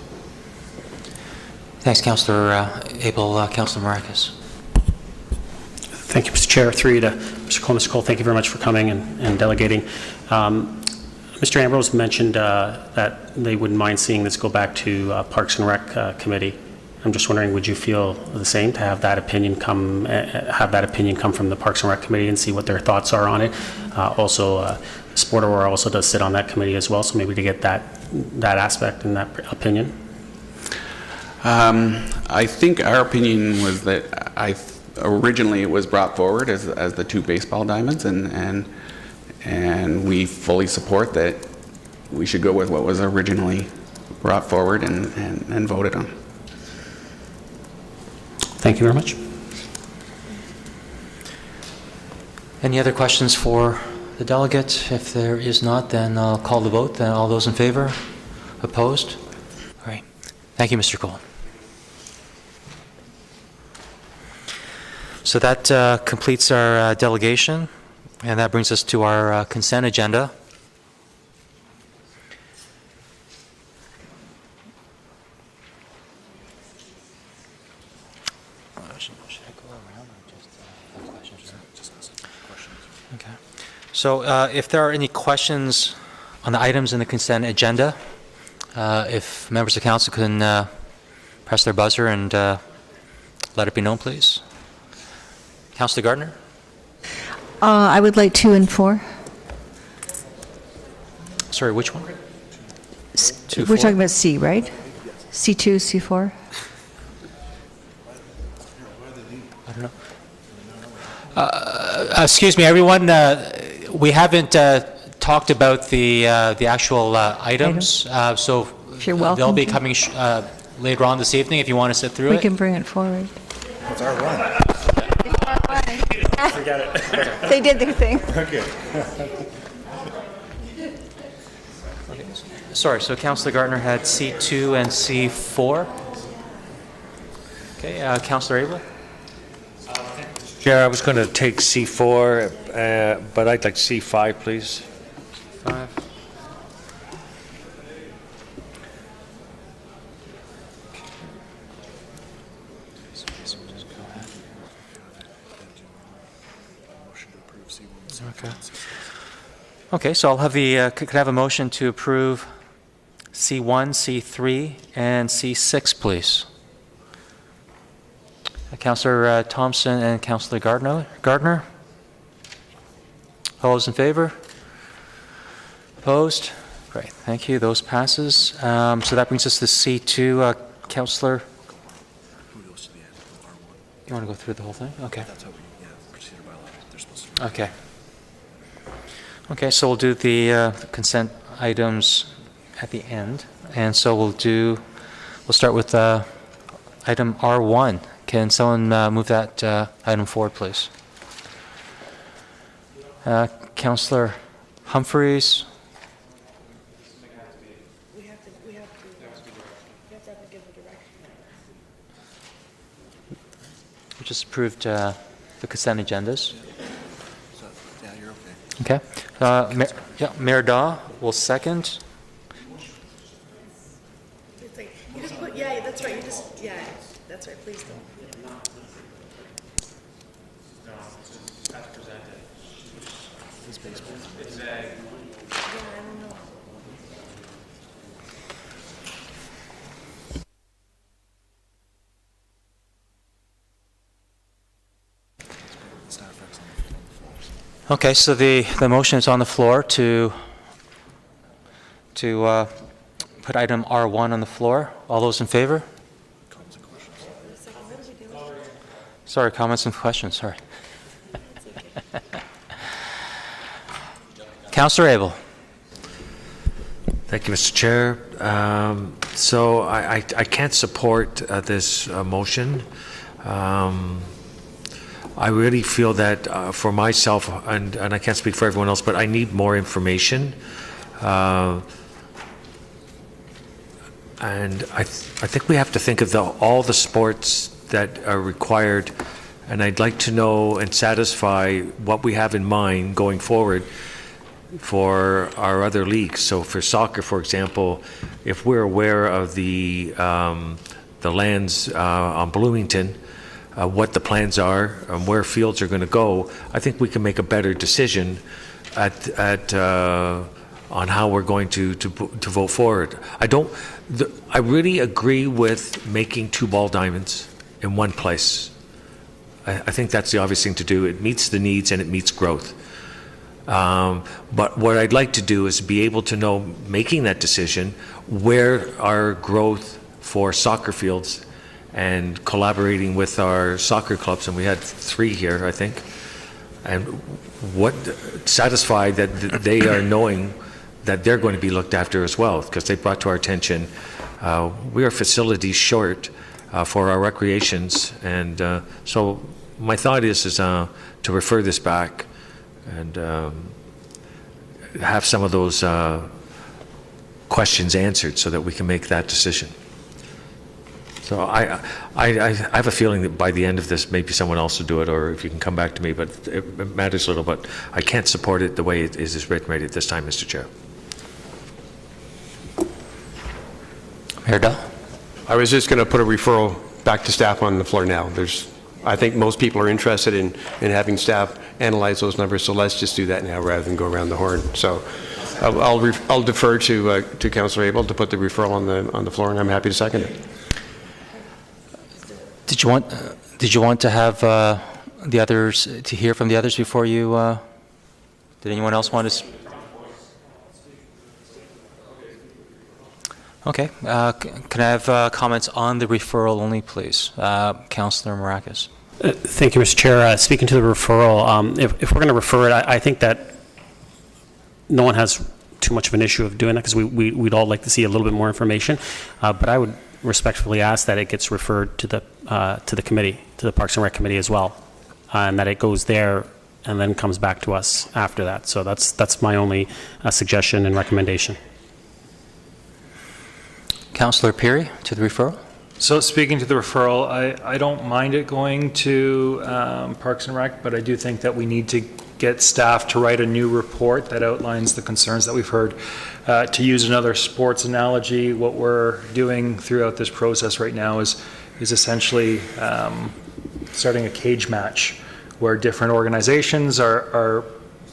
Thanks, Councillor Abel. Councillor Marcus. Thank you, Mr. Chair. Through you to Mr. Cole. Mr. Cole, thank you very much for coming and delegating. Mr. Ambrose mentioned that they wouldn't mind seeing this go back to Parks and Rec Committee. I'm just wondering, would you feel the same to have that opinion come from the Parks and Rec Committee and see what their thoughts are on it? Also, Sport Aurora also does sit on that committee as well, so maybe to get that aspect and that opinion. I think our opinion was that originally it was brought forward as the 2 baseball diamonds, and we fully support that we should go with what was originally brought forward and voted on. Thank you very much. Any other questions for the delegate? If there is not, then I'll call the vote. Then all those in favor? Opposed? All right. Thank you, Mr. Cole. So that completes our delegation, and that brings us to our consent agenda. Okay. So if there are any questions on the items in the consent agenda, if members of council can press their buzzer and let it be known, please. Councillor Gardner? I would like 2 and 4. Sorry, which one? We're talking about C, right? C2, C4? I don't know. Excuse me, everyone. We haven't talked about the actual items, so You're welcome they'll be to. coming later on this evening if you want to sit through We it. can bring it forward. It's our run. Forget it. They did their thing. Sorry, so Councillor Gardner had C2 and C4. Okay, Councillor Abel? Chair, I was going to take C4, but I'd like C5, please. 5. Okay. Okay, so I'll have could I have a motion to approve C1, C3, and C6, please? Councillor Thompson and Councillor Gardner? All those in favor? Opposed? Great, thank you. Those passes. So that brings us to C2. Councillor? You want to go through the whole thing? Okay. Okay. Okay, so we'll do the consent items at the end. And so we'll start with item R1. Can someone move that item forward, please? Councillor Humphreys? We just approved the consent agendas. Okay. Mayor Daw will second. You just put, yeah, that's right. That's right. Please don't. Okay, so the motion is on the floor to put item R1 on the floor. All those in favor? Sorry, comments and questions, sorry. Councillor Abel. Thank you, Mr. Chair. So I can't support this motion. I really feel that for myself, and I can't speak for everyone else, but I need more information. And I think we have to think of all the sports that are required and I'd like to know and satisfy what we have in mind going forward for our other leagues. So for soccer, for example, if we're aware of the lands on Bloomington, what the plans are, and where fields are going to go, I think we can make a better decision on how we're going to vote forward. I really agree with making 2 ball diamonds in one place. I think that's the obvious thing to do. It meets the needs and it meets growth. But what I'd like to do is be able to know, making that decision, where our growth for soccer fields and collaborating with our soccer clubs, and we had 3 here, I think, and what satisfied that they are knowing that they're going to be looked after as well, because they brought to our attention we are facilities short for our recreations, and so my thought is to refer this back and have some of those questions answered so that we can make that decision. So I have a feeling that by the end of this, maybe someone else will do it, or if you can come back to me, but it matters little, but I can't support it the way it is written right at this time, Mr. Chair. Mayor Dahl? I was just going to put a referral back to staff on the floor now. I think most people are interested in having staff analyze those numbers, so let's just do that now rather than go around the horn. So I'll defer to Councillor Abel to put the referral on the floor, and I'm happy to second it. Did you want to have the others, to hear from the others before you, did anyone else want to? Okay, can I have comments on the referral only, please? Councillor Marakis. Thank you, Mr. Chair. Speaking to the referral, if we're going to refer it, I think that no one has too much of an issue of doing that, because we'd all like to see a little bit more information. But I would respectfully ask that it gets referred to the committee, to the Parks and Rec committee as well, and that it goes there and then comes back to us after that. So that's my only suggestion and recommendation. Councillor Peary, to the referral. So speaking to the referral, I don't mind it going to Parks and Rec, but I do think that we need to get staff to write a new report that outlines the concerns that we've heard. To use another sports analogy, what we're doing throughout this process right now is essentially starting a cage match where different organizations are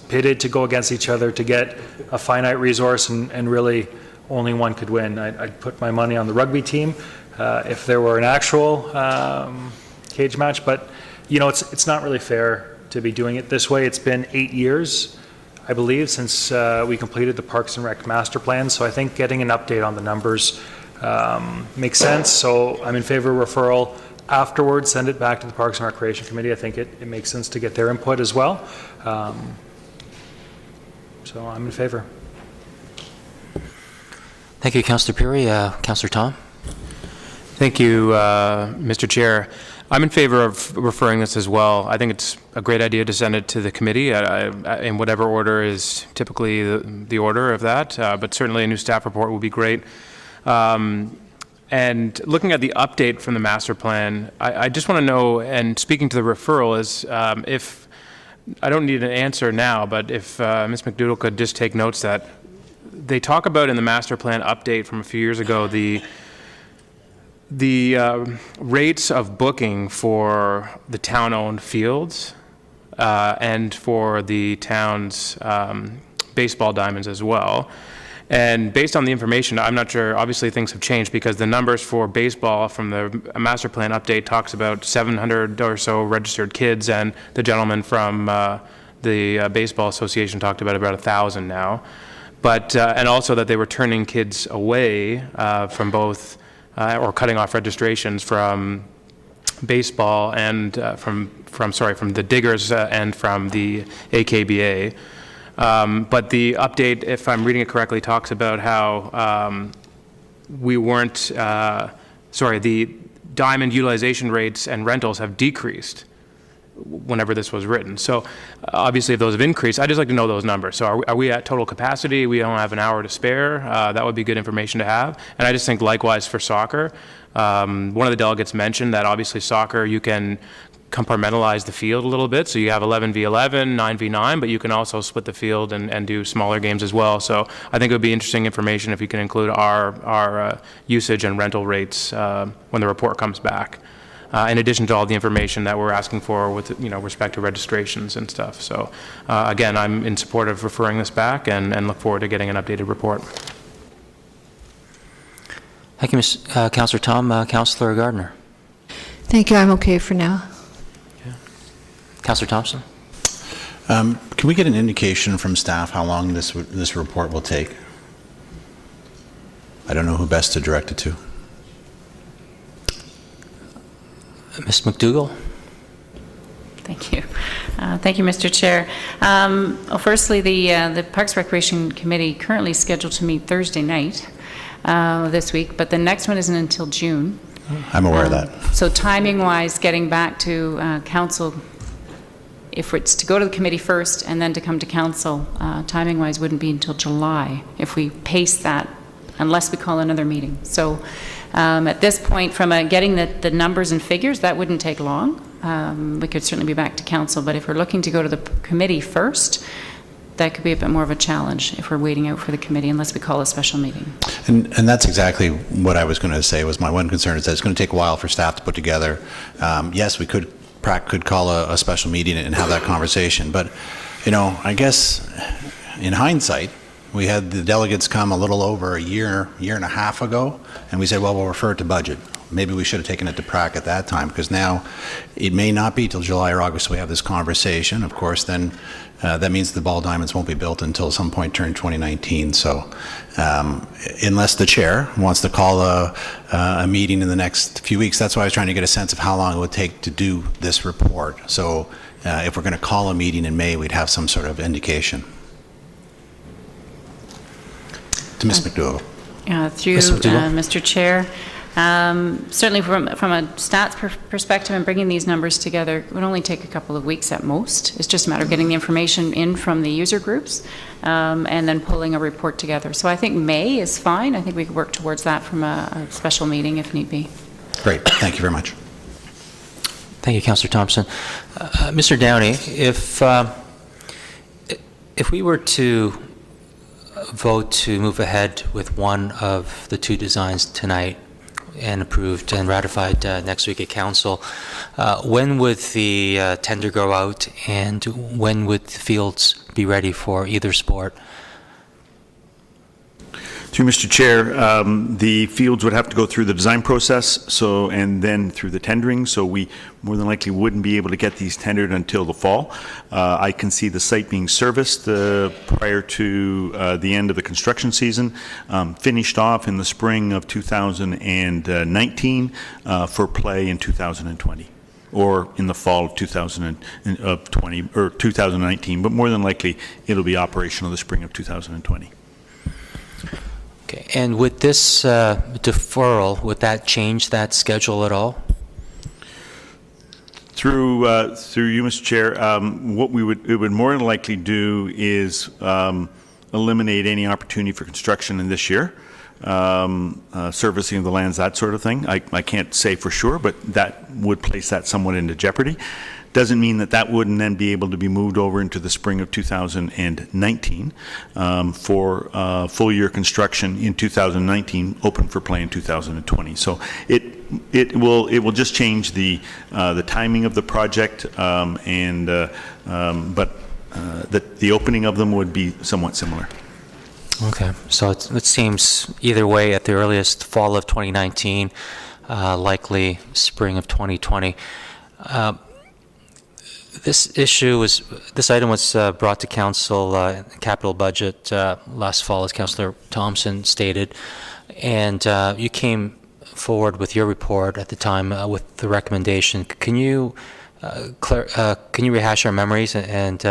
pitted to go against each other to get a finite resource, and really only one could win. I'd put my money on the rugby team if there were an actual cage match, but it's not really fair to be doing it this way. It's been 8 years, I believe, since we completed the Parks and Rec master plan, so I think getting an update on the numbers makes sense. So I'm in favor of referral. Afterwards, send it back to the Parks and Recreation Committee. I think it makes sense to get their input as well. So I'm in favor. Thank you, Councillor Peary. Councillor Tom? Thank you, Mr. Chair. I'm in favor of referring this as well. I think it's a great idea to send it to the committee in whatever order is typically the order of that, but certainly a new staff report would be great. And looking at the update from the master plan, I just want to know, and speaking to the referral, is if, I don't need an answer now, but if Ms. McDougall could just take notes that they talk about in the master plan update from a few years ago the rates of booking for the town-owned fields and for the town's baseball diamonds as well. And based on the information, I'm not sure, obviously things have changed, because the numbers for baseball from the master plan update talks about 700 or so registered kids, and the gentleman from the Baseball Association talked about 1,000 now. But, and also that they were turning kids away from both, or cutting off registrations from baseball and from the Diggers and from the AKBA. But the update, if I'm reading it correctly, talks about how we weren't, the diamond utilization rates and rentals have decreased whenever this was written. So obviously if those have increased, I'd just like to know those numbers. So are we at total capacity? We don't have an hour to spare. That would be good information to have. And I just think likewise for soccer. One of the delegates mentioned that obviously soccer, you can compartmentalize the field a little bit. So you have 11v11, 9v9, but you can also split the field and do smaller games as well. So I think it would be interesting information if you can include our usage and rental rates when the report comes back. In addition to all the information that we're asking for with respect to registrations and stuff. So again, I'm in support of referring this back and look forward to getting an updated report. Thank you, Councillor Tom. Councillor Gardner. Thank you, I'm okay for now. Councillor Thompson. Can we get an indication from staff how long this report will take? I don't know who best to direct it to. Ms. McDougall. Thank you. Thank you, Mr. Chair. Well, firstly, the Parks Recreation Committee currently scheduled to meet Thursday night this week, but the next one isn't until June. I'm aware of that. So timing-wise, getting back to council, if it's to go to the committee first and then to come to council, timing-wise wouldn't be until July if we pace that, unless we call another meeting. So at this point, from getting the numbers and figures, that wouldn't take long. We could certainly be back to council, but if we're looking to go to the committee first, that could be a bit more of a challenge if we're waiting out for the committee, unless we call a special meeting. And that's exactly what I was going to say. Was my one concern is that it's going to take a while for staff to put together. Yes, we could call a special meeting and have that conversation, but I guess in hindsight, we had the delegates come a little over a year and a half ago, and we said, well, we'll refer it to budget. Maybe we should have taken it to PRAC at that time, because now it may not be till July or August we have this conversation. Of course, then that means the ball diamonds won't be built until some point during 2019. So unless the chair wants to call a meeting in the next few weeks, that's why I was trying to get a sense of how long it would take to do this report. So if we're going to call a meeting in May, we'd have some sort of indication. To Ms. McDougall. Through Mr. Chair, certainly from a stats perspective and bringing these numbers together, it would only take a couple of weeks at most. It's just a matter of getting the information in from the user groups and then pulling a report together. So I think May is fine. I think we could work towards that from a special meeting if need be. Great. Thank you very much. Thank you, Councillor Thompson. Mr. Downey, if we were to vote to move ahead with one of the two designs tonight and approved and ratified next week at council, when would the tender go out, and when would the fields be ready for either sport? Through Mr. Chair, the fields would have to go through the design process, and then through the tendering, so we more than likely wouldn't be able to get these tendered until the fall. I can see the site being serviced prior to the end of the construction season, finished off in the spring of 2019 for play in 2020. Or in the fall of 2020 or 2019, but more than likely it'll be operational the spring of 2020. Okay, and with this deferral, would that change that schedule at all? Through you, Mr. Chair, what it would more than likely do is eliminate any opportunity for construction in this year, servicing of the lands, that sort of thing. I can't say for sure, but that would place that somewhat into jeopardy. Doesn't mean that wouldn't then be able to be moved over into the spring of 2019 for full year construction in 2019, open for play in 2020. So it will just change the timing of the project, but the opening of them would be somewhat similar. Okay, so it seems either way at the earliest fall of 2019, likely spring of 2020. This item was brought to council capital budget last fall, as Councillor Thompson stated, and you came forward with your report at the time with the recommendation. Can you rehash our memories and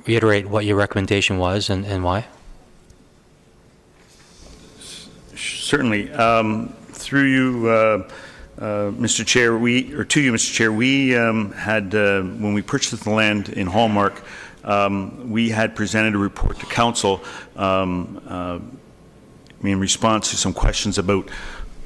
reiterate what your recommendation was and why? Certainly. Through you, Mr. Chair, Mr. Chair, we had, when we purchased the land in Hallmark, we had presented a report to council in response to some questions about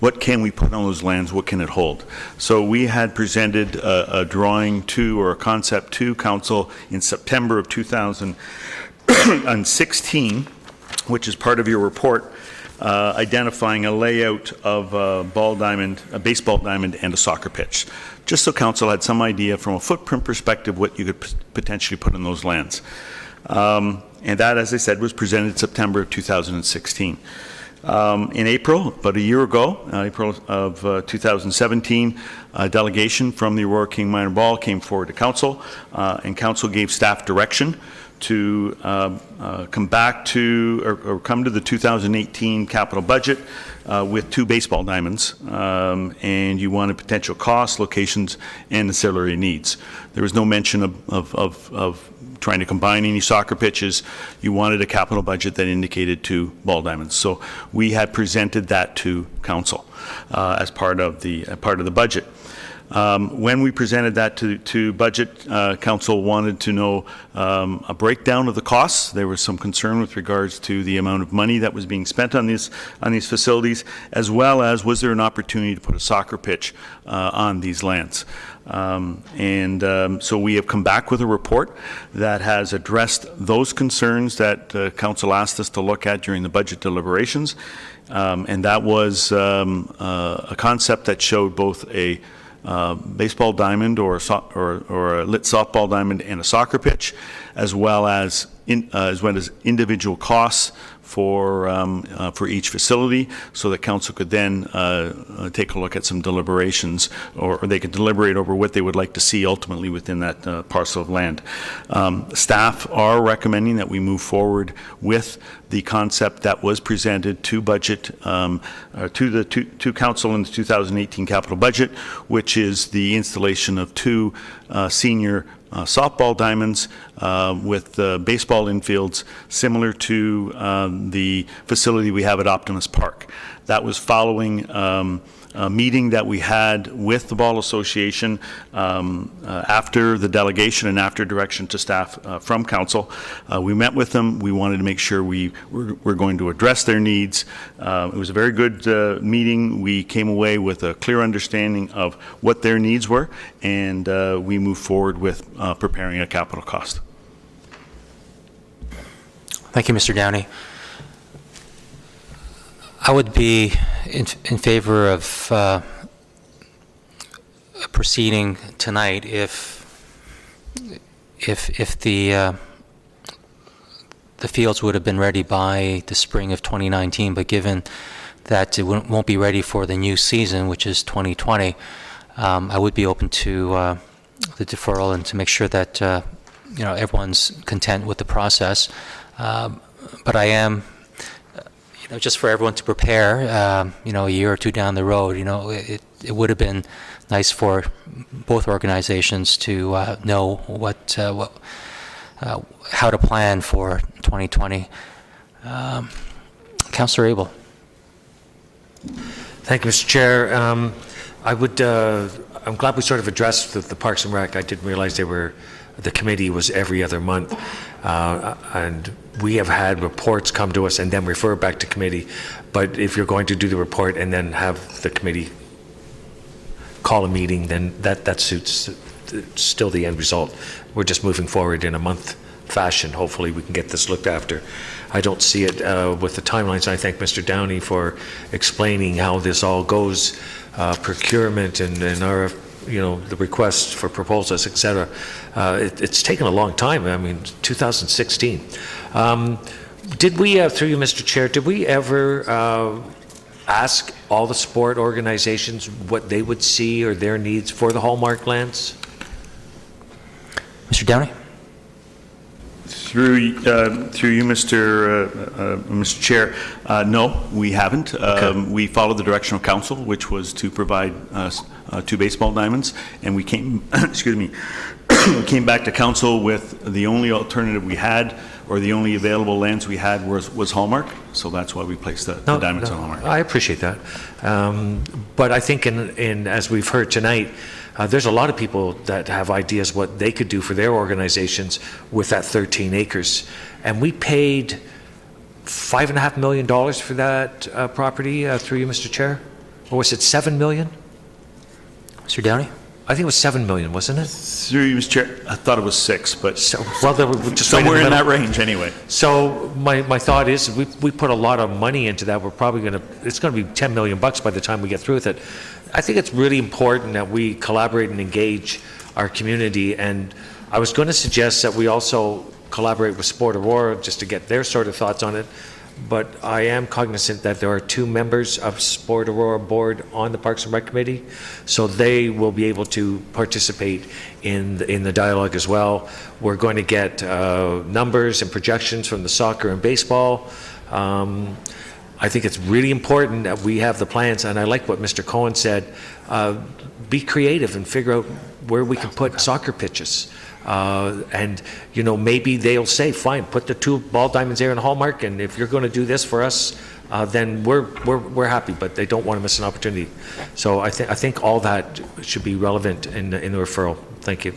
what can we put on those lands, what can it hold? So we had presented a drawing to, or a concept to council in September of 2016, which is part of your report, identifying a layout of a baseball diamond and a soccer pitch, just so council had some idea from a footprint perspective what you could potentially put in those lands. And that, as I said, was presented in September of 2016. In April, about a year ago, April of 2017, a delegation from the Aurora King Minor Ball came forward to council, and council gave staff direction to come back to, or come to the 2018 capital budget with 2 baseball diamonds, and you wanted potential costs, locations, and ancillary needs. There was no mention of trying to combine any soccer pitches. You wanted a capital budget that indicated 2 ball diamonds. So we had presented that to council as part of the budget. When we presented that to budget, council wanted to know a breakdown of the costs. There was some concern with regards to the amount of money that was being spent on these facilities, as well as was there an opportunity to put a soccer pitch on these lands. So we have come back with a report that has addressed those concerns that council asked us to look at during the budget deliberations, and that was a concept that showed both a baseball diamond or a lit softball diamond and a soccer pitch, as well as individual costs for each facility, so that council could then take a look at some deliberations, or they could deliberate over what they would like to see ultimately within that parcel of land. Staff are recommending that we move forward with the concept that was presented to budget, to council in the 2018 capital budget, which is the installation of 2 senior softball diamonds with baseball infields, similar to the facility we have at Optimus Park. That was following a meeting that we had with the Ball Association after the delegation and after direction to staff from council. We met with them. We wanted to make sure we were going to address their needs. It was a very good meeting. We came away with a clear understanding of what their needs were, and we moved forward with preparing a capital cost. Thank you, Mr. Downey. I would be in favor of proceeding tonight if the fields would have been ready by the spring of 2019, but given that it won't be ready for the new season, which is 2020, I would be open to the deferral and to make sure that everyone's content with the process. But I am, just for everyone to prepare, a year or 2 down the road, it would have been nice for both organizations to know how to plan for 2020. Councillor Abel. Thank you, Mr. Chair. I'm glad we sort of addressed the Parks and Rec. I didn't realize the committee was every other month. And we have had reports come to us and then refer back to committee. But if you're going to do the report and then have the committee call a meeting, then that suits still the end result. We're just moving forward in a month fashion. Hopefully we can get this looked after. I don't see it with the timelines. I thank Mr. Downey for explaining how this all goes, procurement and our, the requests for proposals, etc. It's taken a long time. I mean, 2016. Did we, through you, Mr. Chair, did we ever ask all the sport organizations what they would see or their needs for the Hallmark lands? Mr. Downey? Through you, Mr. Chair, no, we haven't. Okay. We followed the direction of council, which was to provide 2 baseball diamonds, and we came, excuse me, came back to council with the only alternative we had, or the only available lands we had was Hallmark. So that's why we placed the diamonds on Hallmark. I appreciate that, but I think in as we've heard tonight. There's a lot of people that have ideas what they could do for their organizations with that 13 acres. And we paid $5.5 million for that property through you, Mr. Chair. Or was it 7 million? Mr. Downey? I think it was 7 million, wasn't it? Through you, Mr. Chair, I thought it was 6, but Well, they were just somewhere right in the that middle. range anyway. So my thought is, we put a lot of money into that. We're probably going to, it's going to be 10 million bucks by the time we get through with it. I think it's really important that we collaborate and engage our community. And I was going to suggest that we also collaborate with Sport Aurora just to get their sort of thoughts on it. But I am cognizant that there are 2 members of Sport Aurora board on the Parks and Rec Committee, so they will be able to participate in the dialogue as well. We're going to get numbers and projections from the soccer and baseball. I think it's really important that we have the plans, and I like what Mr. Cohen said, be creative and figure out where we can put soccer pitches. And, you know, maybe they'll say, fine, put the 2 ball diamonds there in Hallmark, and if you're going to do this for us, then we're happy, but they don't want to miss an opportunity. So I think all that should be relevant in the referral. Thank you.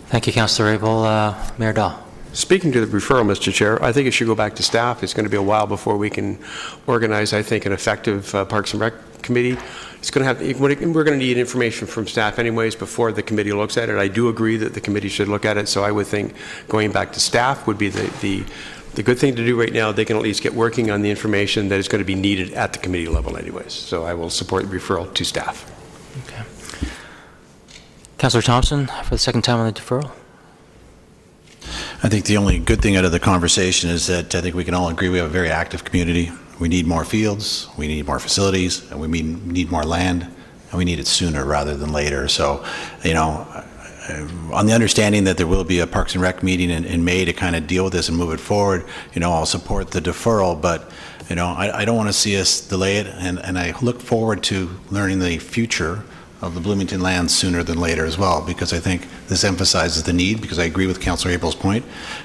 Thank you, Councillor Abel. Mayor Dahl. Speaking to the referral, Mr. Chair, I think it should go back to staff. It's going to be a while before we can organize, I think, an effective Parks and Rec Committee. It's going to have, we're going to need information from staff anyways before the committee looks at it. I do agree that the committee should look at it, so I would think going back to staff would be the good thing to do right now. They can at least get working on the information that is going to be needed at the committee level anyways. So I will support the referral to staff. Okay. Councillor Thompson, for the second time on the deferral. I think the only good thing out of the conversation is that I think we can all agree we have a very active community. We need more fields, we need more facilities, and we need more land, and we need it sooner rather than later. So, you know, on the understanding that there will be a Parks and Rec meeting in May to kind of deal with this and move it forward, you know, I'll support the deferral, but, you know, I don't want to see us delay it, and I look forward to learning the future of the Bloomington lands sooner than later as well, because I think this emphasizes the need, because I agree with Councillor Abel's point.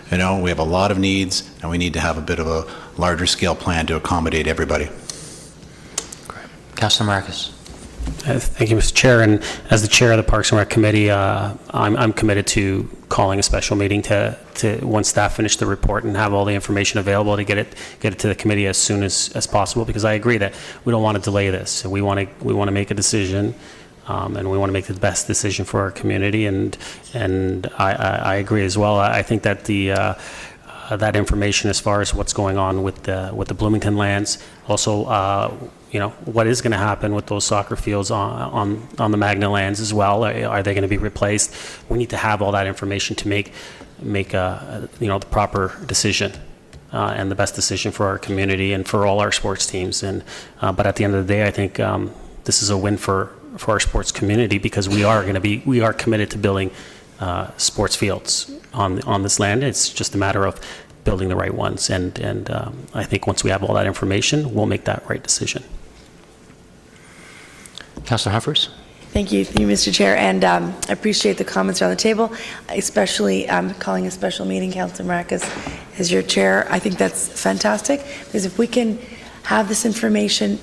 You know, we have a lot of needs, and we need to have a bit of a larger scale plan to accommodate everybody. Great. Councillor Marcus. Thank you, Mr. Chair. And as the chair of the Parks and Rec Committee, I'm committed to calling a special meeting to once staff finish the report and have all the information available to get it to the committee as soon as possible, because I agree that we don't want to delay this. We want to make a decision. And we want to make the best decision for our community, and I agree as well. I think that that information as far as what's going on with the Bloomington lands, also you know, what is going to happen with those soccer fields on the Magna lands as well? Are they going to be replaced? We need to have all that information to make you know, the proper decision. And the best decision for our community and for all our sports teams. And but at the end of the day, I think this is a win for our sports community, because we are committed to building sports fields on this land. It's just a matter of building the right ones, and I think once we have all that information, we'll make that right decision. Councillor Humphries. Thank you, Mr. Chair, and I appreciate the comments around the table, especially calling a special meeting, Councillor Marcus, as your chair. I think that's fantastic, because if we can have this information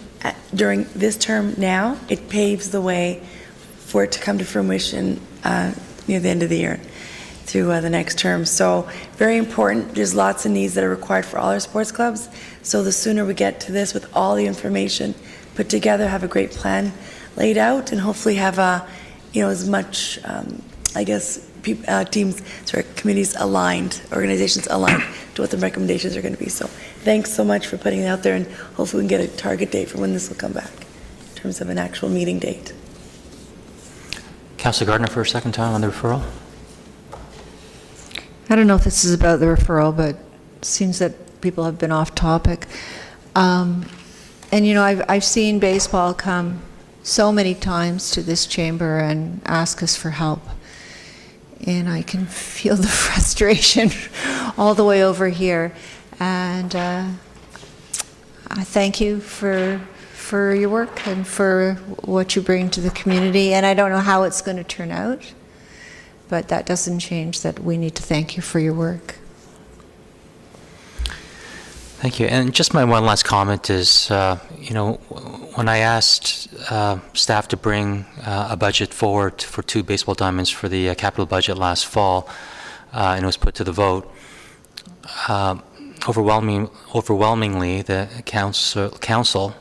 during this term now, it paves the way for it to come to fruition near the end of the year through the next term. So very important. There's lots of needs that are required for all our sports clubs. So the sooner we get to this with all the information put together, have a great plan laid out, and hopefully have as much, I guess, committees aligned, organizations aligned to what the recommendations are going to be. So thanks so much for putting it out there, and hopefully we can get a target date for when this will come back in terms of an actual meeting date. Councillor Gardner for a second time on the referral. I don't know if this is about the referral, but it seems that people have been off topic. And, you know, I've seen baseball come so many times to this chamber and ask us for help. And I can feel the frustration all the way over here. And I thank you for your work and for what you bring to the community. And I don't know how it's going to turn out, but that doesn't change that we need to thank you for your work. Thank you. And just my one last comment is, you know, when I asked staff to bring a budget forward for 2 baseball diamonds for the capital budget last fall, and it was put to the vote, overwhelmingly the council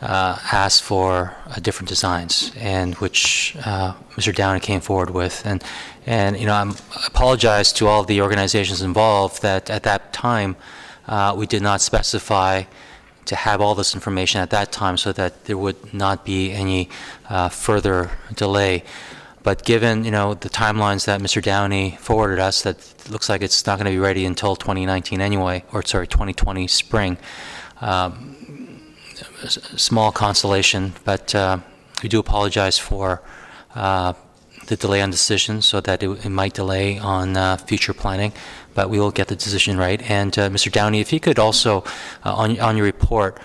asked for different designs, and which Mr. Downey came forward with. And I apologize to all of the organizations involved that at that time we did not specify to have all this information at that time so that there would not be any further delay. But given, the timelines that Mr. Downey forwarded us, that looks like it's not going to be ready until 2019 anyway, 2020 spring. Small consolation, but we do apologize for the delay on decision, so that it might delay on future planning, but we will get the decision right. And Mr. Downey, if you could also, on your report,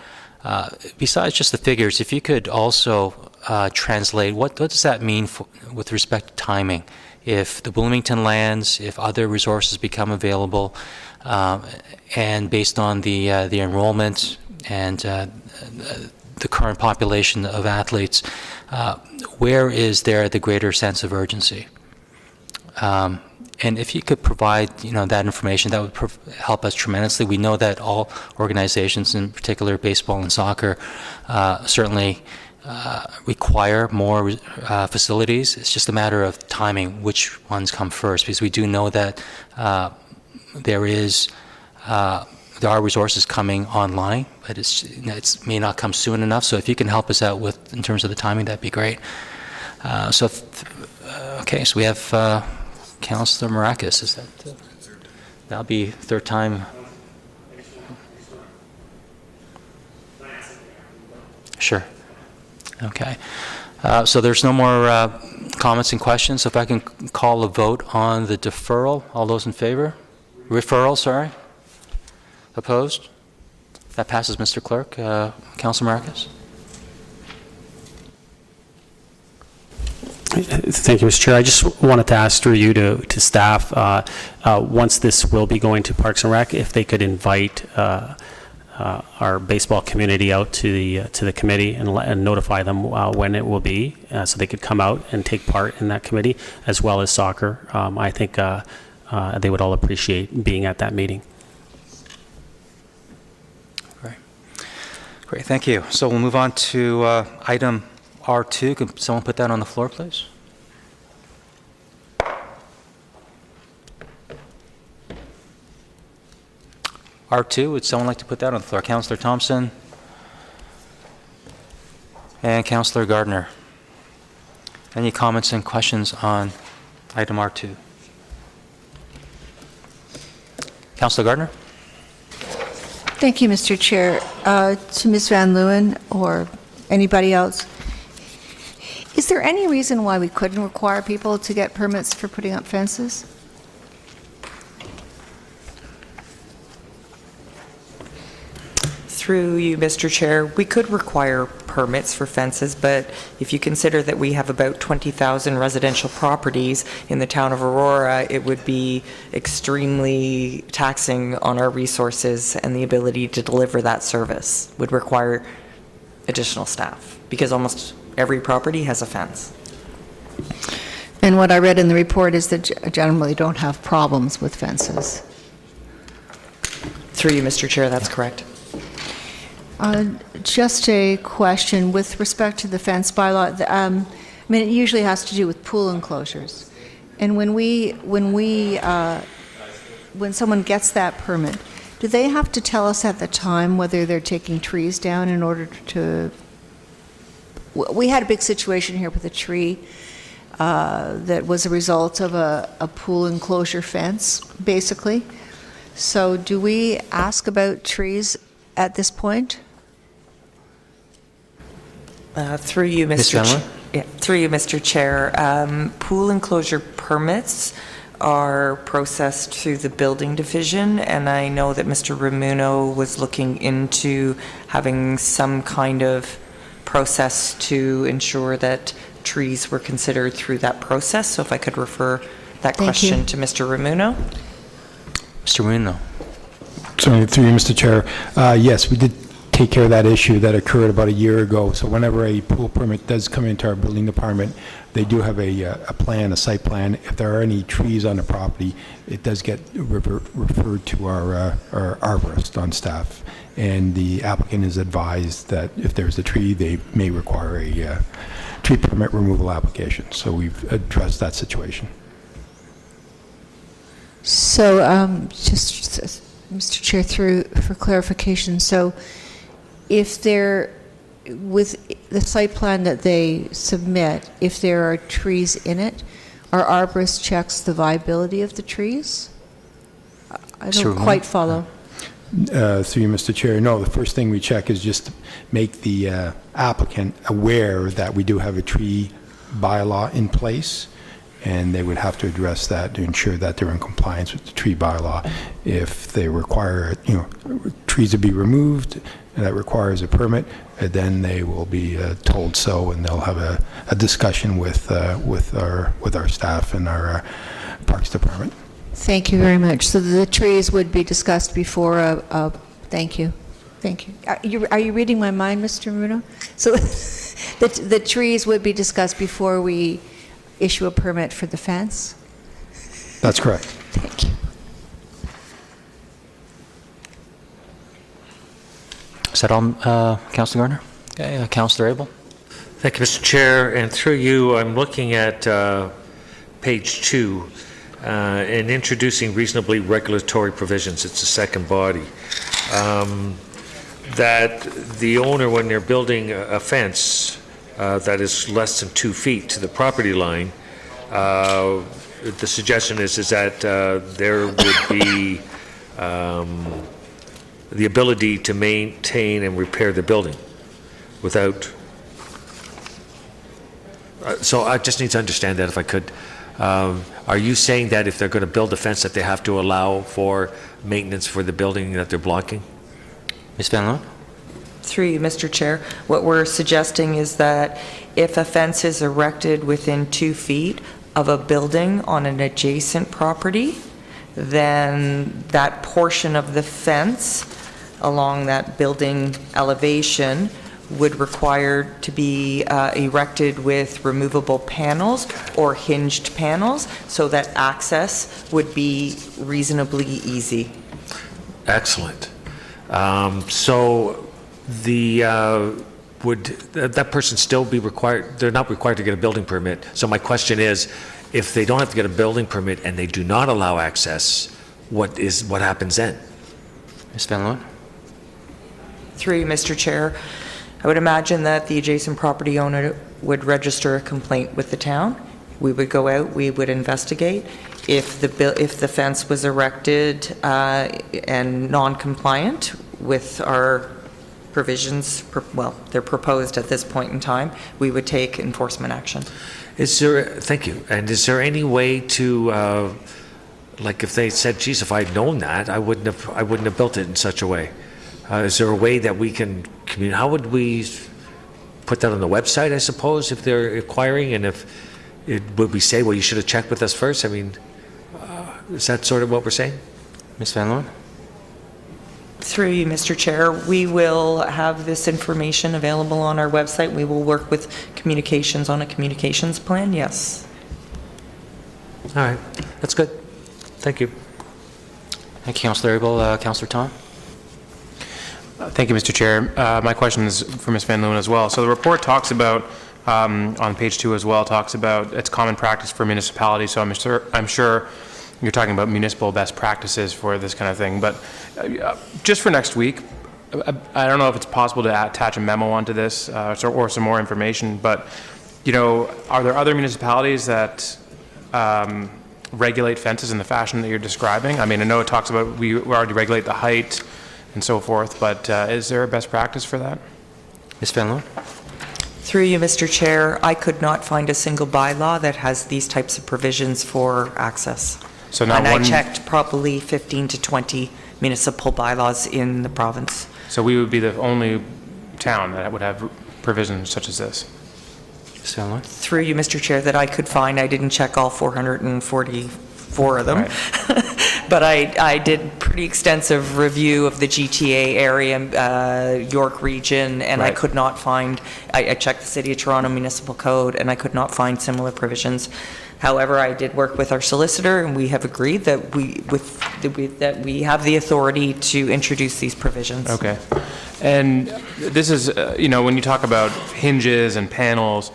besides just the figures, if you could also translate, what does that mean with respect to timing? If the Bloomington lands, if other resources become available, and based on the enrollment and the current population of athletes, where is there the greater sense of urgency? And if you could provide, that information, that would help us tremendously. We know that all organizations, in particular baseball and soccer, certainly require more facilities. It's just a matter of timing, which ones come first, because we do know that there are resources coming online, but it may not come soon enough. So if you can help us out in terms of the timing, that'd be great. So we have Councillor Marakis. Is that that'll be third time? Sure. Okay. So there's no more comments and questions. So if I can call a vote on the deferral, all those in favor? Referral, sorry. Opposed? That passes, Mr. Clerk. Councillor Marakis. Thank you, Mr. Chair. I just wanted to ask through you to staff, once this will be going to Parks and Rec, if they could invite our baseball community out to the committee and notify them when it will be, so they could come out and take part in that committee, as well as soccer. I think they would all appreciate being at that meeting. Great, thank you. So we'll move on to item R2. Could someone put that on the floor, please? R2, would someone like to put that on the floor? Councillor Thompson and Councillor Gardner. Any comments and questions on item R2? Councillor Gardner? Thank you, Mr. Chair. To Ms. Van Leeuwen or anybody else, is there any reason why we couldn't require people to get permits for putting up fences? Through you, Mr. Chair, we could require permits for fences, but if you consider that we have about 20,000 residential properties in the town of Aurora, it would be extremely taxing on our resources, and the ability to deliver that service would require additional staff, because almost every property has a fence. And what I read in the report is that generally don't have problems with fences. Through you, Mr. Chair, that's correct. Just a question with respect to the fence bylaw. It usually has to do with pool enclosures. And when someone gets that permit, do they have to tell us at the time whether they're taking trees down in order to... We had a big situation here with a tree that was a result of a pool enclosure fence, basically. So do we ask about trees at this point? Through you, Mr. Chair. Pool enclosure permits are processed through the building division, and I know that Mr. Ramuno was looking into having some kind of process to ensure that trees were considered through that process. So if I could refer that question to Mr. Ramuno. Mr. Ramuno. Sorry, through you, Mr. Chair. Yes, we did take care of that issue that occurred about a year ago. So whenever a pool permit does come into our building department, they do have a plan, a site plan. If there are any trees on the property, it does get referred to our arborist on staff. And the applicant is advised that if there's a tree, they may require a tree permit removal application. So we've addressed that situation. So, just, Mr. Chair, for clarification, so if there, with the site plan that they submit, if there are trees in it, our arborist checks the viability of the trees? I don't quite follow. Through you, Mr. Chair, no, the first thing we check is just to make the applicant aware that we do have a tree bylaw in place, and they would have to address that to ensure that they're in compliance with the tree bylaw. If they require, trees to be removed, and that requires a permit, then they will be told so, and they'll have a discussion with our staff and our Parks Department. Thank you very much. So the trees would be discussed before thank you. Thank you. Are you reading my mind, Mr. Muno? So the trees would be discussed before we issue a permit for the fence? That's correct. Thank you. Is that all, Councilor Gardner? Okay, Councilor Abel? Thank you, Mr. Chair. And through you, I'm looking at page 2 and introducing reasonably regulatory provisions. It's the second body. That the owner, when they're building a fence that is less than 2 feet to the property line, the suggestion is that there would be the ability to maintain and repair the building without. So I just need to understand that, if I could. Are you saying that if they're going to build a fence that they have to allow for maintenance for the building that they're blocking? Ms. Van Loon? Through you, Mr. Chair, what we're suggesting is that if a fence is erected within 2 feet of a building on an adjacent property, then that portion of the fence along that building elevation would require to be erected with removable panels or hinged panels so that access would be reasonably easy. Excellent. So would that person still be required? They're not required to get a building permit. So my question is, if they don't have to get a building permit and they do not allow access, what happens then? Ms. Van Loon? Through you, Mr. Chair, I would imagine that the adjacent property owner would register a complaint with the town. We would go out, we would investigate. If the fence was erected and non-compliant with our provisions, well, they're proposed at this point in time, we would take enforcement action. Thank you. And is there any way to, like if they said, geez, if I'd known that, I wouldn't have built it in such a way? Is there a way that we can communicate? How would we put that on the website, I suppose, if they're acquiring? And would we say, well, you should have checked with us first? I mean, is that sort of what we're saying? Ms. Van Loon? Through you, Mr. Chair, we will have this information available on our website. We will work with communications on a communications plan, yes. All right, that's good. Thank you. Thank you, Councilor Abel. Councilor Tom? Thank you, Mr. Chair. My question is for Ms. Van Loon as well. So the report talks about, on page 2 as well, talks about it's common practice for municipalities. So I'm sure you're talking about municipal best practices for this kind of thing. But just for next week, I don't know if it's possible to attach a memo onto this or some more information. But are there other municipalities that regulate fences in the fashion that you're describing? I mean, I know it talks about we already regulate the height and so forth, but is there a best practice for that? Ms. Van Loon? Through you, Mr. Chair, I could not find a single bylaw that has these types of provisions for access. So not and one... I checked probably 15 to 20 municipal bylaws in the province. So we would be the only town that would have provisions such as this? Ms. Van Loon? Through you, Mr. Chair, that I could find. I didn't check all 444 of them. Right. But I did pretty extensive review of the GTA area, York region, and I Right. could not find, I checked the City of Toronto Municipal Code, and I could not find similar provisions. However, I did work with our solicitor, and we have agreed that we have the authority to introduce these provisions. Okay. And this is, when you talk about hinges and panels,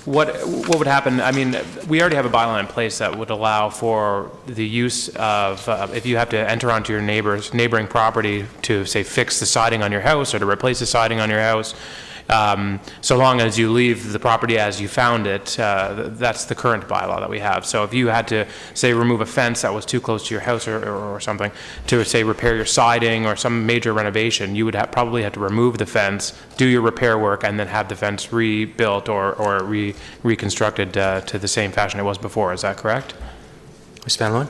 what would happen? I mean, we already have a bylaw in place that would allow for the use of, if you have to enter onto your neighboring property to, say, fix the siding on your house or to replace the siding on your house, so long as you leave the property as you found it, that's the current bylaw that we have. So if you had to, say, remove a fence that was too close to your house or something, to, say, repair your siding or some major renovation, you would probably have to remove the fence, do your repair work, and then have the fence rebuilt or reconstructed to the same fashion it was before. Is that correct? Ms. Van Loan?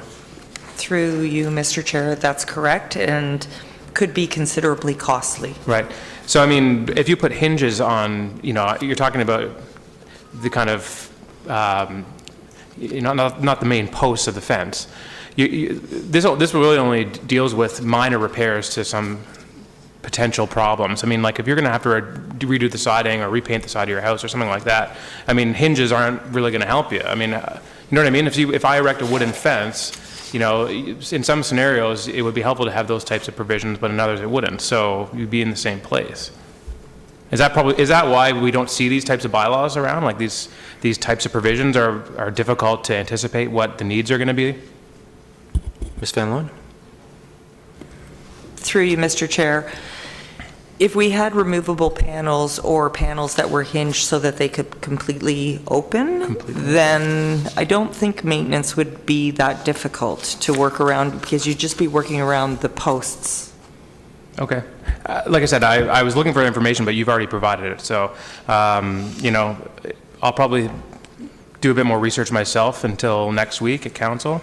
Through you, Mr. Chair, that's correct, and could be considerably costly. Right. So, I mean, if you put hinges on, you're talking about the kind of, not the main posts of the fence. This really only deals with minor repairs to some potential problems. I mean, like if you're going to have to redo the siding or repaint the side of your house or something like that, I mean, hinges aren't really going to help you. I mean, you know what I mean? If I erect a wooden fence, in some scenarios, it would be helpful to have those types of provisions, but in others it wouldn't. So you'd be in the same place. Is that why we don't see these types of bylaws around? Like these types of provisions are difficult to anticipate what the needs are going to be? Ms. Van Loan? Through you, Mr. Chair, if we had removable panels or panels that were hinged so that they could completely open, then I don't think maintenance would be that difficult to work around because you'd just be working around the posts. Okay. Like I said, I was looking for information, but you've already provided it. So, I'll probably do a bit more research myself until next week at council.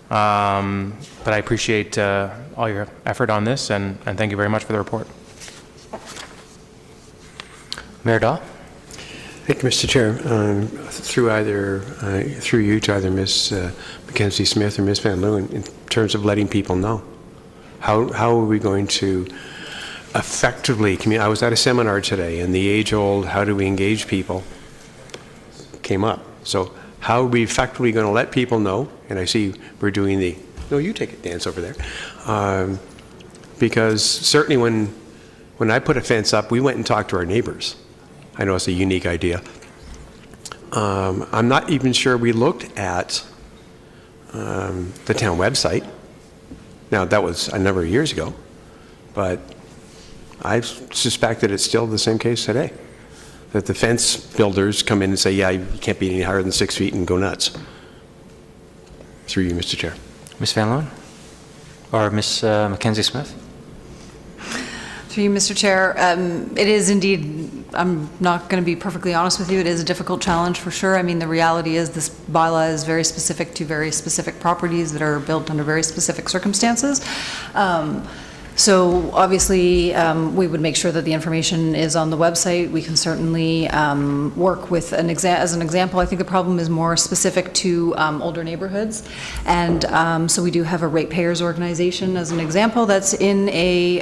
But I appreciate all your effort on this, and thank you very much for the report. Mayor Dahl? Thank you, Mr. Chair. Through you to either Ms. Mackenzie Smith or Ms. Van Leeuwen, in terms of letting people know, how are we going to effectively communicate? I was at a seminar today, and the age-old "how do we engage people" came up. So how are we effectively going to let people know? And I see we're doing the "no, you take it" dance over there, because certainly when I put a fence up, we went and talked to our neighbors. I know it's a unique idea. I'm not even sure we looked at the town website. Now, that was a number of years ago, but I suspect that it's still the same case today, that the fence builders come in and say, yeah, you can't be any higher than 6 feet, and go nuts. Through you, Mr. Chair. Ms. Van Loan? Or Ms. Mackenzie Smith? Through you, Mr. Chair, it is indeed, I'm not going to be perfectly honest with you, it is a difficult challenge for sure. I mean, the reality is this bylaw is very specific to very specific properties that are built under very specific circumstances. So obviously, we would make sure that the information is on the website. We can certainly work with as an example. I think the problem is more specific to older neighborhoods, and so we do have a ratepayers organization as an example that's in a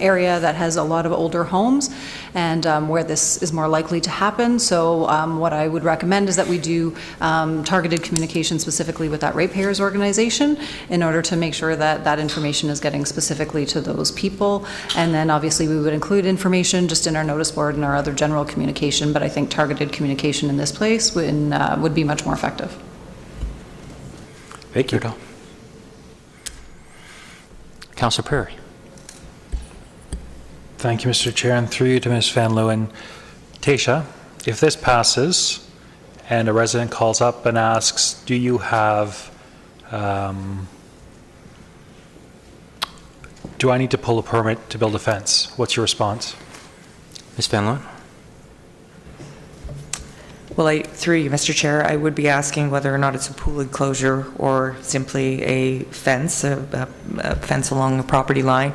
area that has a lot of older homes, and where this is more likely to happen. So what I would recommend is that we do targeted communication specifically with that ratepayers organization in order to make sure that that information is getting specifically to those people. And then obviously we would include information just in our notice board and our other general communication, but I think targeted communication in this place would be much more effective. Thank you. Councillor Perry. Thank you, Mr. Chair, and through you to Ms. Van Leeuwen. Tasha, if this passes and a resident calls up and asks, do you have, do I need to pull a permit to build a fence? What's your response? Ms. Van Loan? Well, through you, Mr. Chair, I would be asking whether or not it's a pool enclosure or simply a fence, a fence along the property line.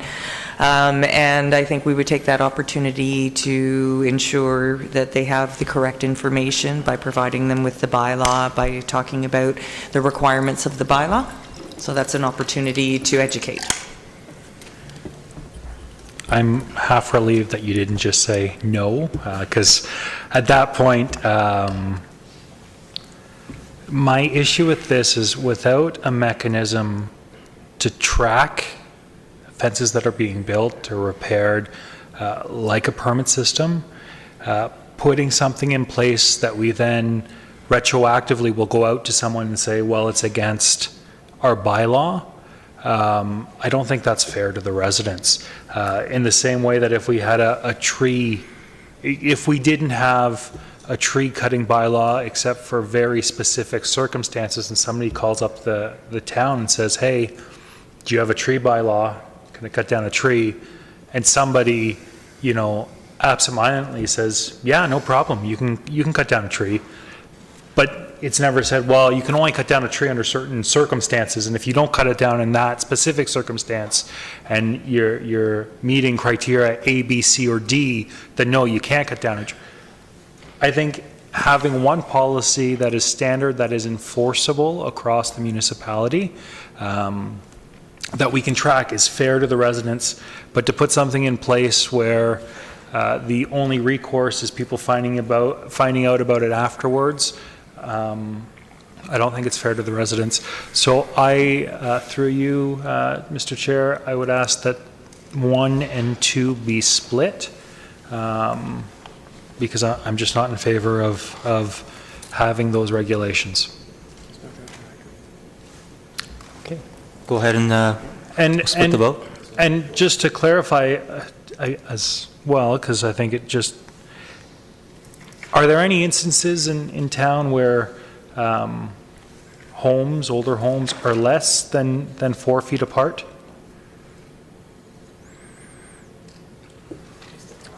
And I think we would take that opportunity to ensure that they have the correct information by providing them with the bylaw, by talking about the requirements of the bylaw. So that's an opportunity to educate. I'm half relieved that you didn't just say no, because at that point, my issue with this is without a mechanism to track fences that are being built or repaired, like a permit system, putting something in place that we then retroactively will go out to someone and say, well, it's against our bylaw. I don't think that's fair to the residents. In the same way that if we had a tree, if we didn't have a tree cutting bylaw except for very specific circumstances and somebody calls up the town and says, hey, do you have a tree bylaw? Can I cut down a tree? And somebody, you know, absentmindedly says, yeah, no problem, you can cut down a tree. But it's never said, well, you can only cut down a tree under certain circumstances, and if you don't cut it down in that specific circumstance and you're meeting criteria A, B, C, or D, then no, you can't cut down a tree. I think having one policy that is standard, that is enforceable across the municipality, that we can track is fair to the residents, but to put something in place where the only recourse is people finding out about it afterwards, I don't think it's fair to the residents. So I, through you, Mr. Chair, I would ask that 1 and 2 be split, because I'm just not in favor of having those regulations. Okay, go ahead and split the vote. And just to clarify as well, because I think it just, are there any instances in town where homes, older homes, are less than 4 feet apart?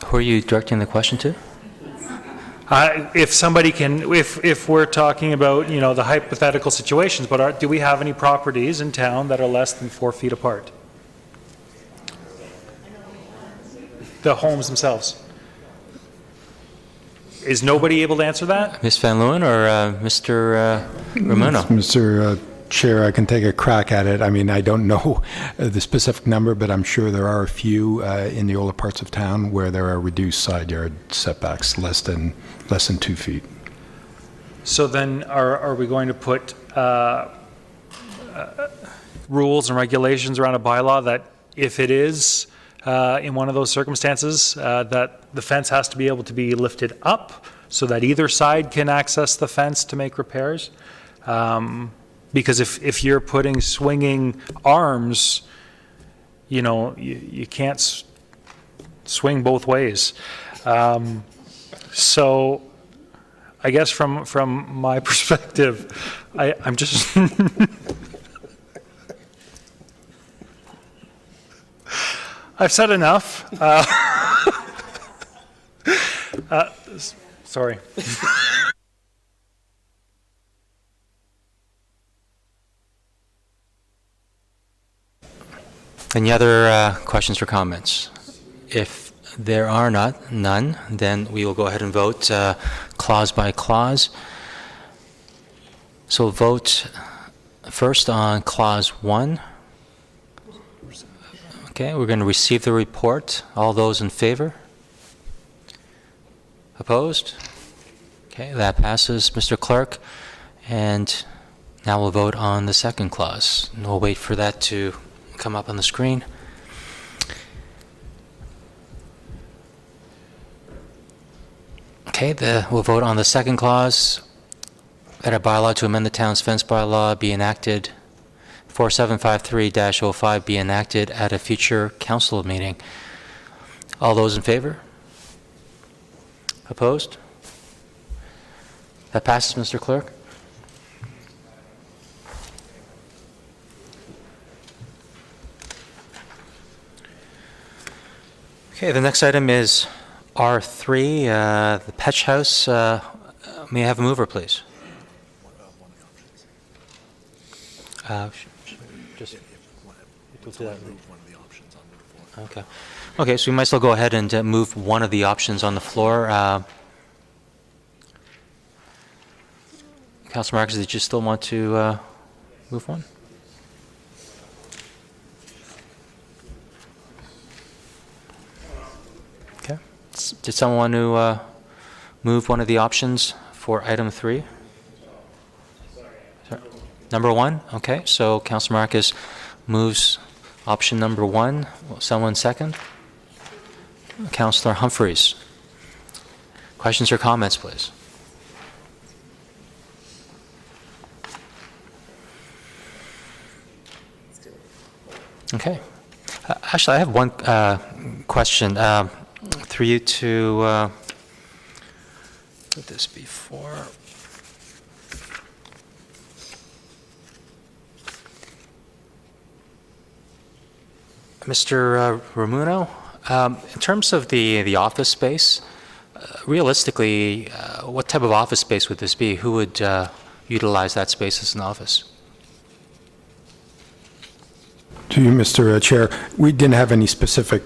Who are you directing the question to? If somebody can, if we're talking about, you know, the hypothetical situations, but do we have any properties in town that are less than 4 feet apart? The homes themselves. Is nobody able to answer that? Ms. Van Leeuwen or Mr. Ramuno? Mr. Chair, I can take a crack at it. I mean, I don't know the specific number, but I'm sure there are a few in the older parts of town where there are reduced side yard setbacks less than 2 feet. So then are we going to put rules and regulations around a bylaw that if it is in one of those circumstances, that the fence has to be able to be lifted up so that either side can access the fence to make repairs? Because if you're putting swinging arms, you know, you can't swing both ways. So I guess from my perspective, I'm just... I've said enough. Sorry. Any other questions or comments? If there are none, then we will go ahead and vote clause by clause. So vote first on clause 1. Okay, we're going to receive the report. All those in favor? Opposed? Okay, that passes, Mr. Clerk. And now we'll vote on the second clause. And we'll wait for that to come up on the screen. Okay, we'll vote on the second clause, that a bylaw to amend the town's fence bylaw be enacted, 4753-05 be enacted at a future council meeting. All those in favor? Opposed? That passes, Mr. Clerk. Okay, the next item is R3, the Petch House. May I have a mover, please? Just we'll do that. Okay. Okay, so we might as well go ahead and move one of the options on the floor. Councilor Marques, did you still want to move one? Did someone want to move one of the options for item 3? Sorry. Number 1? Okay, so Councillor Marcus moves option number 1. Will someone second? Councillor Humphreys. Questions or comments, please? Okay. Actually, I have one question for you to put this before. Mr. Ramuno, in terms of the office space, realistically, what type of office space would this be? Who would utilize that space as an office? To you, Mr. Chair, we didn't have any specific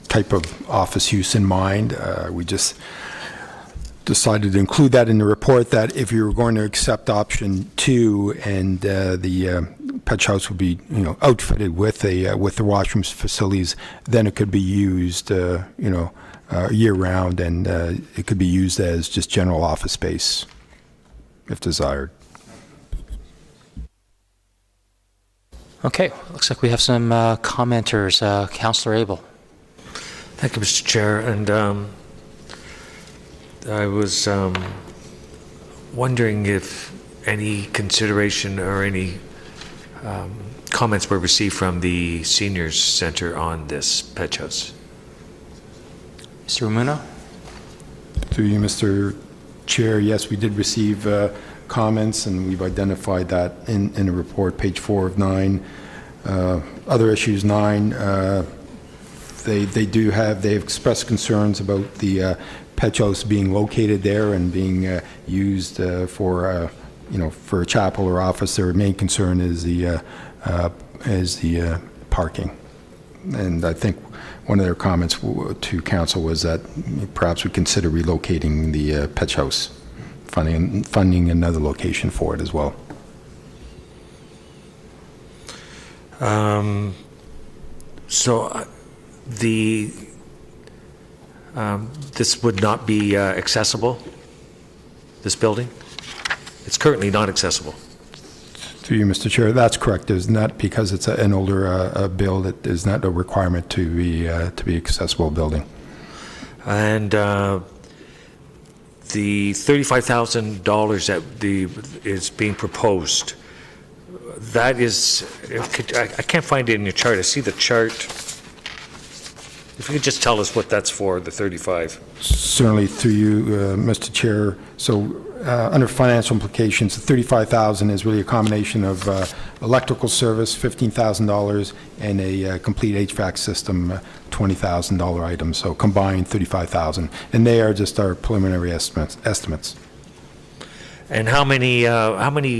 type of office use in mind. We just decided to include that in the report, that if you were going to accept option 2 and the Petch House would be, outfitted with the washrooms facilities, then it could be used, year round, and it could be used as just general office space if desired. Okay, looks like we have some commenters. Councillor Abel. Thank you, Mr. Chair. And I was wondering if any consideration or any comments were received from the Seniors Centre on this Petch House. Mr. Ramuno? To you, Mr. Chair, yes, we did receive comments, and we've identified that in the report, page 4 of 9. Other issues 9, they've expressed concerns about the Petch House being located there and being used for a chapel or office. Their main concern is the parking. And I think one of their comments to council was that perhaps we consider relocating the Petch House, funding another location for it as well. This would not be accessible, this building? It's currently not accessible. Through you, Mr. Chair, that's correct. There's not, because it's an older build, it is not a requirement to be accessible building. And the $35,000 that is being proposed, that is, I can't find it in your chart. I see the chart. If you could just tell us what that's for, the 35. Certainly, through you, Mr. Chair. So, under financial implications, the $35,000 is really a combination of electrical service, $15,000, and a complete HVAC system, $20,000 item. So combined, $35,000, and they are just our preliminary estimates. And how many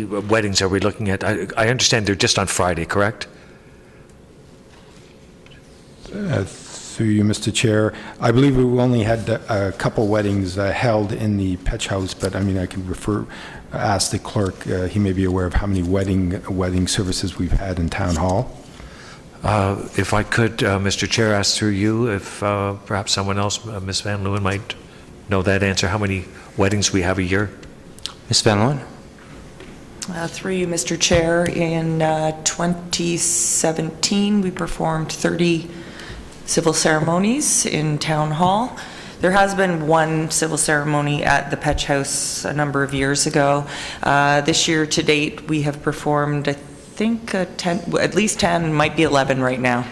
weddings are we looking at? I understand they're just on Friday, correct? Through you, Mr. Chair, I believe we only had a couple weddings held in the Petch House, but I mean, I can ask the clerk. He may be aware of how many wedding services we've had in Town Hall. If I could, Mr. Chair, ask through you if perhaps someone else, Ms. Van Leeuwen, might know that answer. How many weddings we have a year? Ms. Van Leeuwen? Through you, Mr. Chair, in 2017, we performed 30 civil ceremonies in Town Hall. There has been one civil ceremony at the Petch House a number of years ago. This year to date, we have performed, I think, 10, at least 10, might be 11 right now.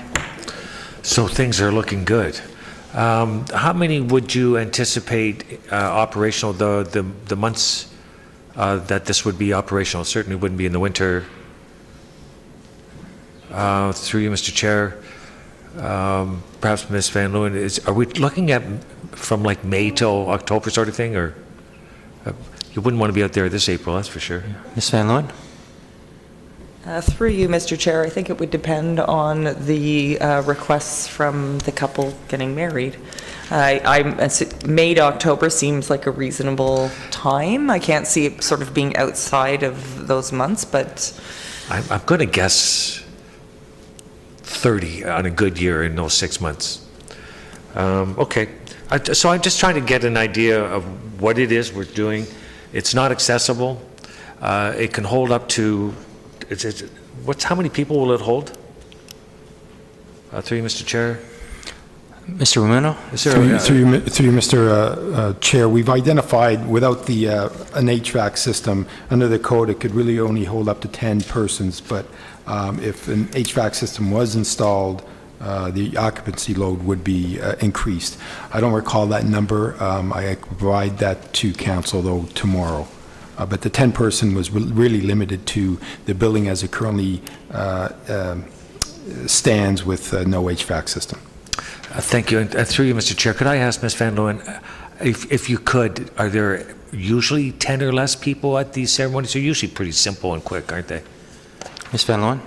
So things are looking good. How many would you anticipate operational, the months that this would be operational? It certainly wouldn't be in the winter. Through you, Mr. Chair, perhaps Ms. Van Leeuwen, are we looking at from like May till October sort of thing, or you wouldn't want to be out there this April, that's for sure. Ms. Van Leeuwen? Through you, Mr. Chair, I think it would depend on the requests from the couple getting married. May to October seems like a reasonable time. I can't see it sort of being outside of those months, but I'm going to guess 30 on a good year in those 6 months. Okay. So I'm just trying to get an idea of what it is we're doing. It's not accessible. It can hold up to, how many people will it hold? Through you, Mr. Chair. Mr. Ramuno? Through you, Mr. Chair, we've identified without the an HVAC system under the code, it could really only hold up to 10 persons. But if an HVAC system was installed, the occupancy load would be increased. I don't recall that number. I could provide that to council though tomorrow. But the 10-person was really limited to the building as it currently stands with no HVAC system. Thank you. And through you, Mr. Chair, could I ask Ms. Van Leeuwen, if you could, are there usually 10 or less people at these ceremonies? They're usually pretty simple and quick, aren't they? Ms. Van Leeuwen?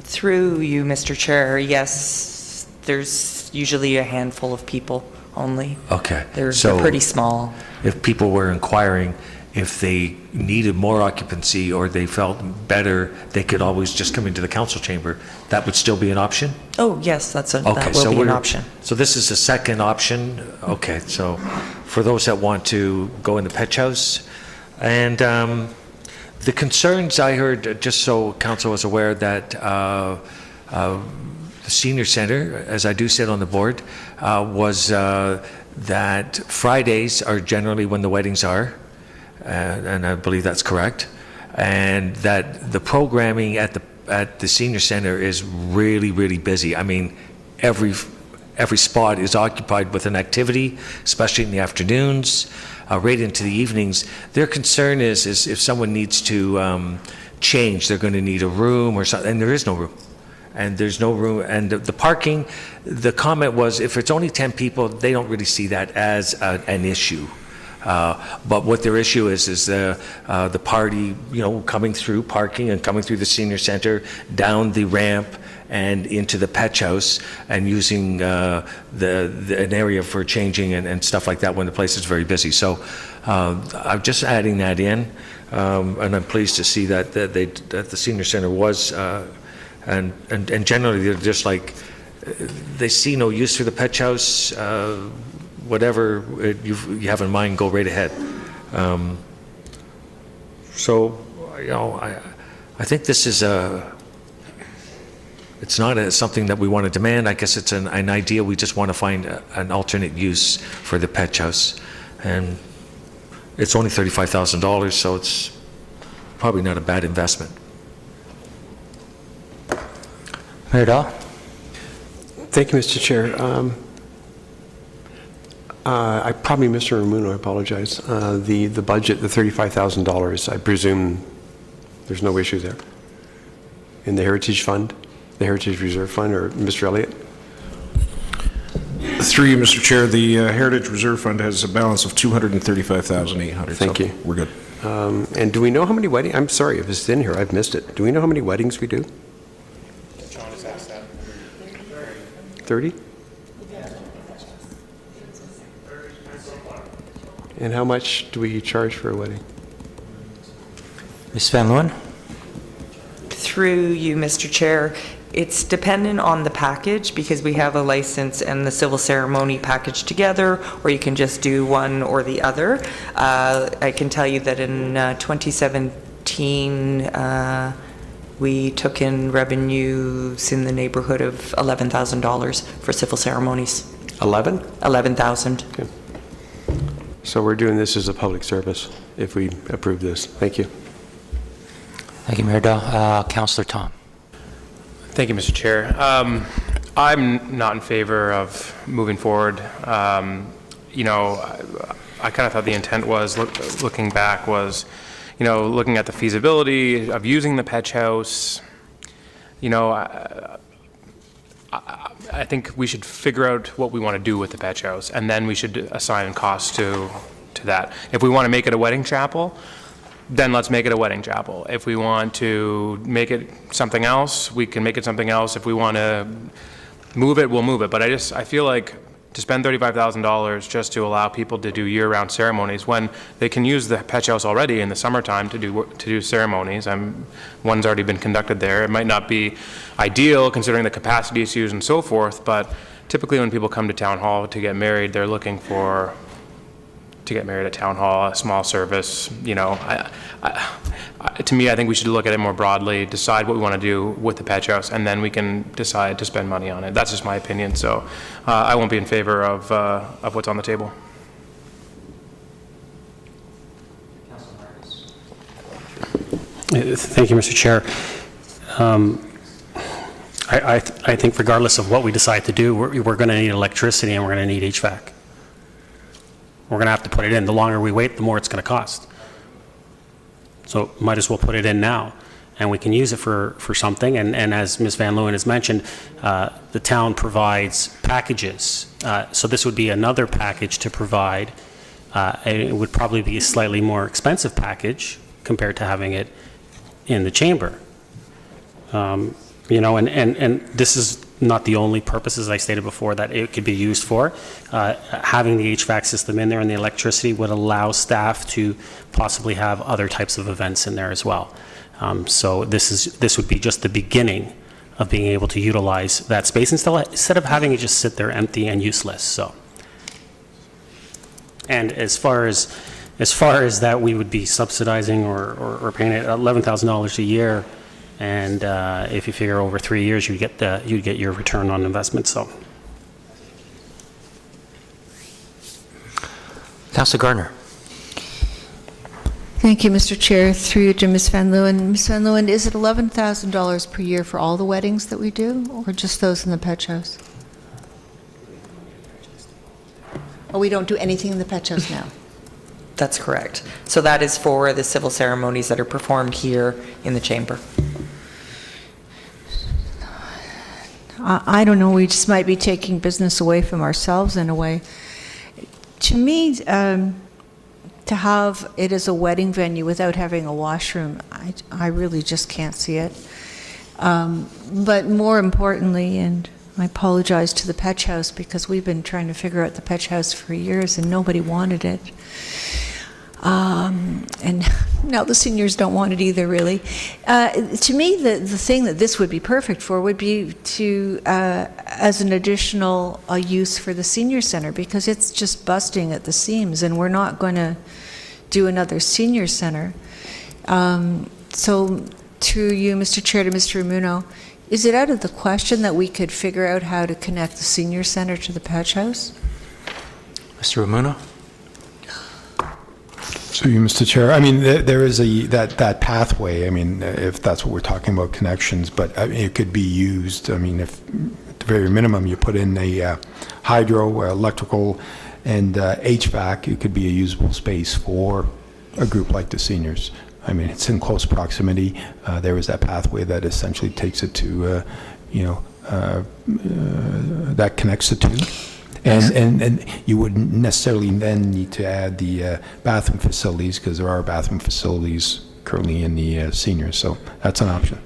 Through you, Mr. Chair, yes, there's usually a handful of people only. Okay. They're pretty small. If people were inquiring if they needed more occupancy or they felt better, they could always just come into the council chamber. That would still be an option? Oh, yes, that will be an option. So this is the second option. Okay, so for those that want to go in the Petch House. And the concerns I heard, just so council was aware, that the senior center, as I do sit on the board, was that Fridays are generally when the weddings are. And I believe that's correct, and that the programming at the senior center is really, really busy. I mean, every spot is occupied with an activity, especially in the afternoons, right into the evenings. Their concern is if someone needs to change, they're going to need a room or something, and there is no room. And there's no room, and the parking, the comment was if it's only 10 people, they don't really see that as an issue. But what their issue is the party, coming through, parking and coming through the senior center, down the ramp and into the Petch House, and using an area for changing and stuff like that when the place is very busy. So I'm just adding that in, and I'm pleased to see that the senior center was, and generally they're just like, they see no use for the Petch House. Whatever you have in mind, go right ahead. So, I think this is it's not something that we want to demand. I guess it's an idea. We just want to find an alternate use for the Petch House. And it's only $35,000, so it's probably not a bad investment. Mayor Dahl? Thank you, Mr. Chair. I probably, Mr. Ramuno, I apologize. The budget, the $35,000, I presume there's no issue there? In the Heritage Fund, the Heritage Reserve Fund, or Mr. Elliott? Through you, Mr. Chair, the Heritage Reserve Fund has a balance of $235,800. Thank you. We're good. And do we know how many weddings, I'm sorry if it's in here, I've missed it. Do we know how many weddings we do? John has asked that. 30? And how much do we charge for a wedding? Ms. Van Leeuwen? Through you, Mr. Chair, it's dependent on the package because we have a license and the civil ceremony package together, or you can just do one or the other. I can tell you that in 2017, we took in revenues in the neighborhood of $11,000 for civil ceremonies. 11? 11,000. Okay. So we're doing this as a public service if we approve this. Thank you. Thank you, Mayor Dahl. Councillor Tom? Thank you, Mr. Chair. I'm not in favor of moving forward. I kind of thought the intent was, looking back, was, looking at the feasibility of using the Petch House. I think we should figure out what we want to do with the Petch House, and then we should assign costs to that. If we want to make it a wedding chapel, then let's make it a wedding chapel. If we want to make it something else, we can make it something else. If we want to move it, we'll move it. But I feel like to spend $35,000 just to allow people to do year-round ceremonies when they can use the Petch House already in the summertime to do ceremonies. One's already been conducted there. It might not be ideal considering the capacity issues and so forth, but typically when people come to town hall to get married, they're looking for to get married at town hall, a small service. You know, to me, I think we should look at it more broadly, decide what we want to do with the Petch House, and then we can decide to spend money on it. That's just my opinion. So I won't be in favor of what's on the table. Thank you, Mr. Chair. I think regardless of what we decide to do, we're going to need electricity and we're going to need HVAC. We're going to have to put it in. The longer we wait, the more it's going to cost. So might as well put it in now, and we can use it for something. And as Ms. Van Leeuwen has mentioned, the town provides packages. So this would be another package to provide. It would probably be a slightly more expensive package compared to having it in the chamber. You know, and this is not the only purpose, as I stated before, that it could be used for. Having the HVAC system in there and the electricity would allow staff to possibly have other types of events in there as well. So this would be just the beginning of being able to utilize that space instead of having it just sit there empty and useless. So, and as far as that, we would be subsidizing or paying it $11,000 a year. And if you figure over 3 years, you'd get your return on investment. So, Councillor Gardner. Thank you, Mr. Chair. Through you to Ms. Van Leeuwen. Ms. Van Leeuwen, is it $11,000 per year for all the weddings that we do, or just those in the Petch House? Oh, we don't do anything in the Petch House now? That's correct. So that is for the civil ceremonies that are performed here in the chamber. I don't know, we just might be taking business away from ourselves in a way. To me, to have it as a wedding venue without having a washroom, I really just can't see it. But more importantly, and I apologize to the Petch House because we've been trying to figure out the Petch House for years and nobody wanted it. And now the seniors don't want it either, really. To me, the thing that this would be perfect for would be to, as an additional use for the senior center, because it's just busting at the seams, and we're not going to do another senior center. So, through you, Mr. Chair, to Mr. Ramuno, is it out of the question that we could figure out how to connect the senior center to the Petch House? Mr. Ramuno? So you, Mr. Chair, I mean, there is that pathway, I mean, if that's what we're talking about, connections, but it could be used, I mean, if at the very minimum you put in a hydro, electrical, and HVAC, it could be a usable space for a group like the seniors. I mean, it's in close proximity. There is that pathway that essentially takes it to, that connects the two. And you wouldn't necessarily then need to add the bathroom facilities, because there are bathroom facilities currently in the seniors, so that's an option.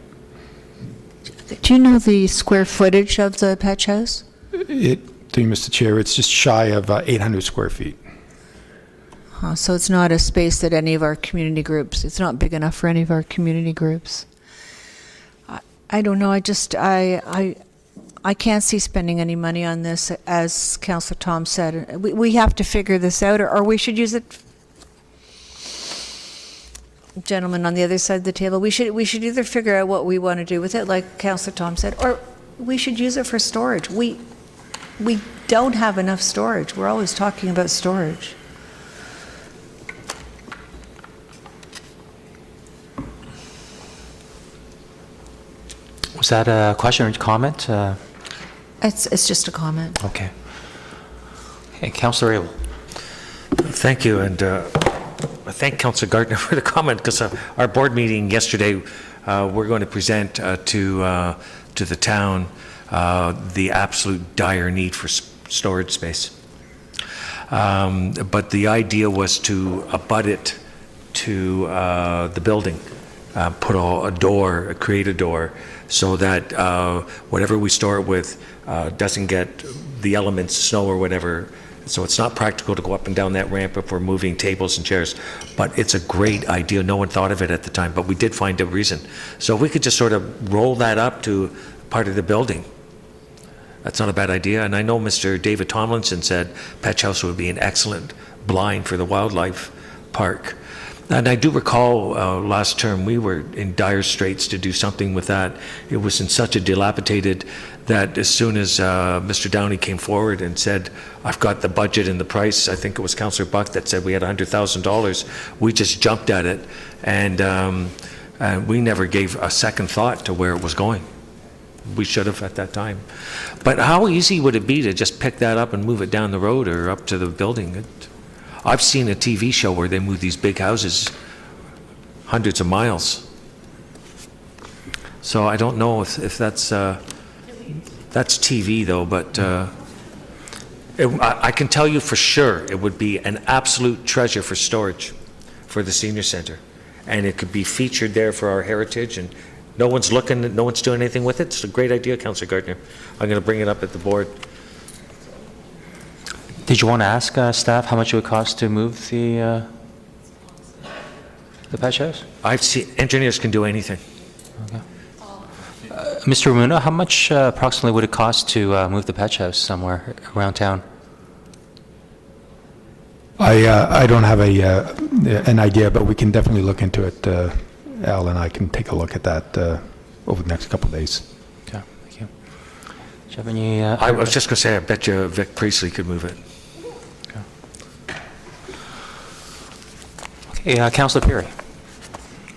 Do you know the square footage of the Petch House? To you, Mr. Chair, it's just shy of 800 square feet. So it's not a space that any of our community groups, it's not big enough for any of our community groups. I don't know, I can't see spending any money on this, as Councillor Tom said. We have to figure this out, or we should use it. Gentlemen on the other side of the table, we should either figure out what we want to do with it, like Councillor Tom said, or we should use it for storage. We don't have enough storage. We're always talking about storage. Was that a question or comment? It's just a comment. Okay. Hey, Councillor Abel. Thank you, and I thank Councillor Gardner for the comment, because our board meeting yesterday, we're going to present to the town the absolute dire need for storage space. But the idea was to abut it to the building, put create a door, so that whatever we store it with doesn't get the elements, snow or whatever. So it's not practical to go up and down that ramp if we're moving tables and chairs. But it's a great idea. No one thought of it at the time, but we did find a reason. So if we could just sort of roll that up to part of the building, That's not a bad idea. And I know Mr. David Tomlinson said Petch House would be an excellent blind for the wildlife park. And I do recall last term we were in dire straits to do something with that. It was in such a dilapidated that as soon as Mr. Downey came forward and said, I've got the budget and the price, I think it was Councillor Buck that said we had $100,000, we just jumped at it, and we never gave a second thought to where it was going. We should have at that time. But how easy would it be to just pick that up and move it down the road or up to the building? I've seen a TV show where they move these big houses hundreds of miles. So I don't know if that's TV though, but I can tell you for sure it would be an absolute treasure for storage for the senior center. And it could be featured there for our heritage, and no one's looking, no one's doing anything with it. It's a great idea, Councillor Gardner. I'm going to bring it up at the board. Did you want to ask staff how much it would cost to move the Petch House? I've seen, engineers can do anything. Okay. Mr. Ramuna, how much approximately would it cost to move the Petch House somewhere around town? I don't have an idea, but we can definitely look into it. Al and I can take a look at that over the next couple of days. Okay, thank you. Do you have any? I was just going to say, I bet you Vic Priestley could move it. Okay, Councillor Perry.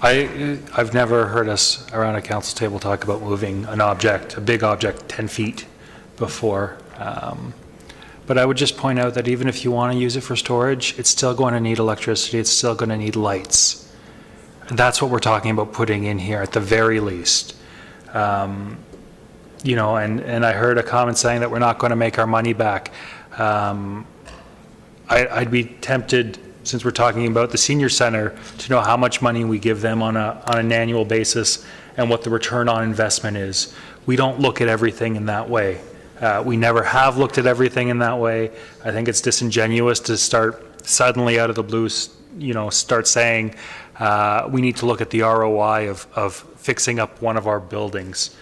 I've never heard us around a council table talk about moving an object, a big object, 10 feet before. But I would just point out that even if you want to use it for storage, it's still going to need electricity, it's still going to need lights. And that's what we're talking about putting in here at the very least. You know, and I heard a comment saying that we're not going to make our money back. I'd be tempted, since we're talking about the senior center, to know how much money we give them on an annual basis and what the return on investment is. We don't look at everything in that way. We never have looked at everything in that way. I think it's disingenuous to start suddenly out of the blue, you know, start saying we need to look at the ROI of fixing up one of our buildings.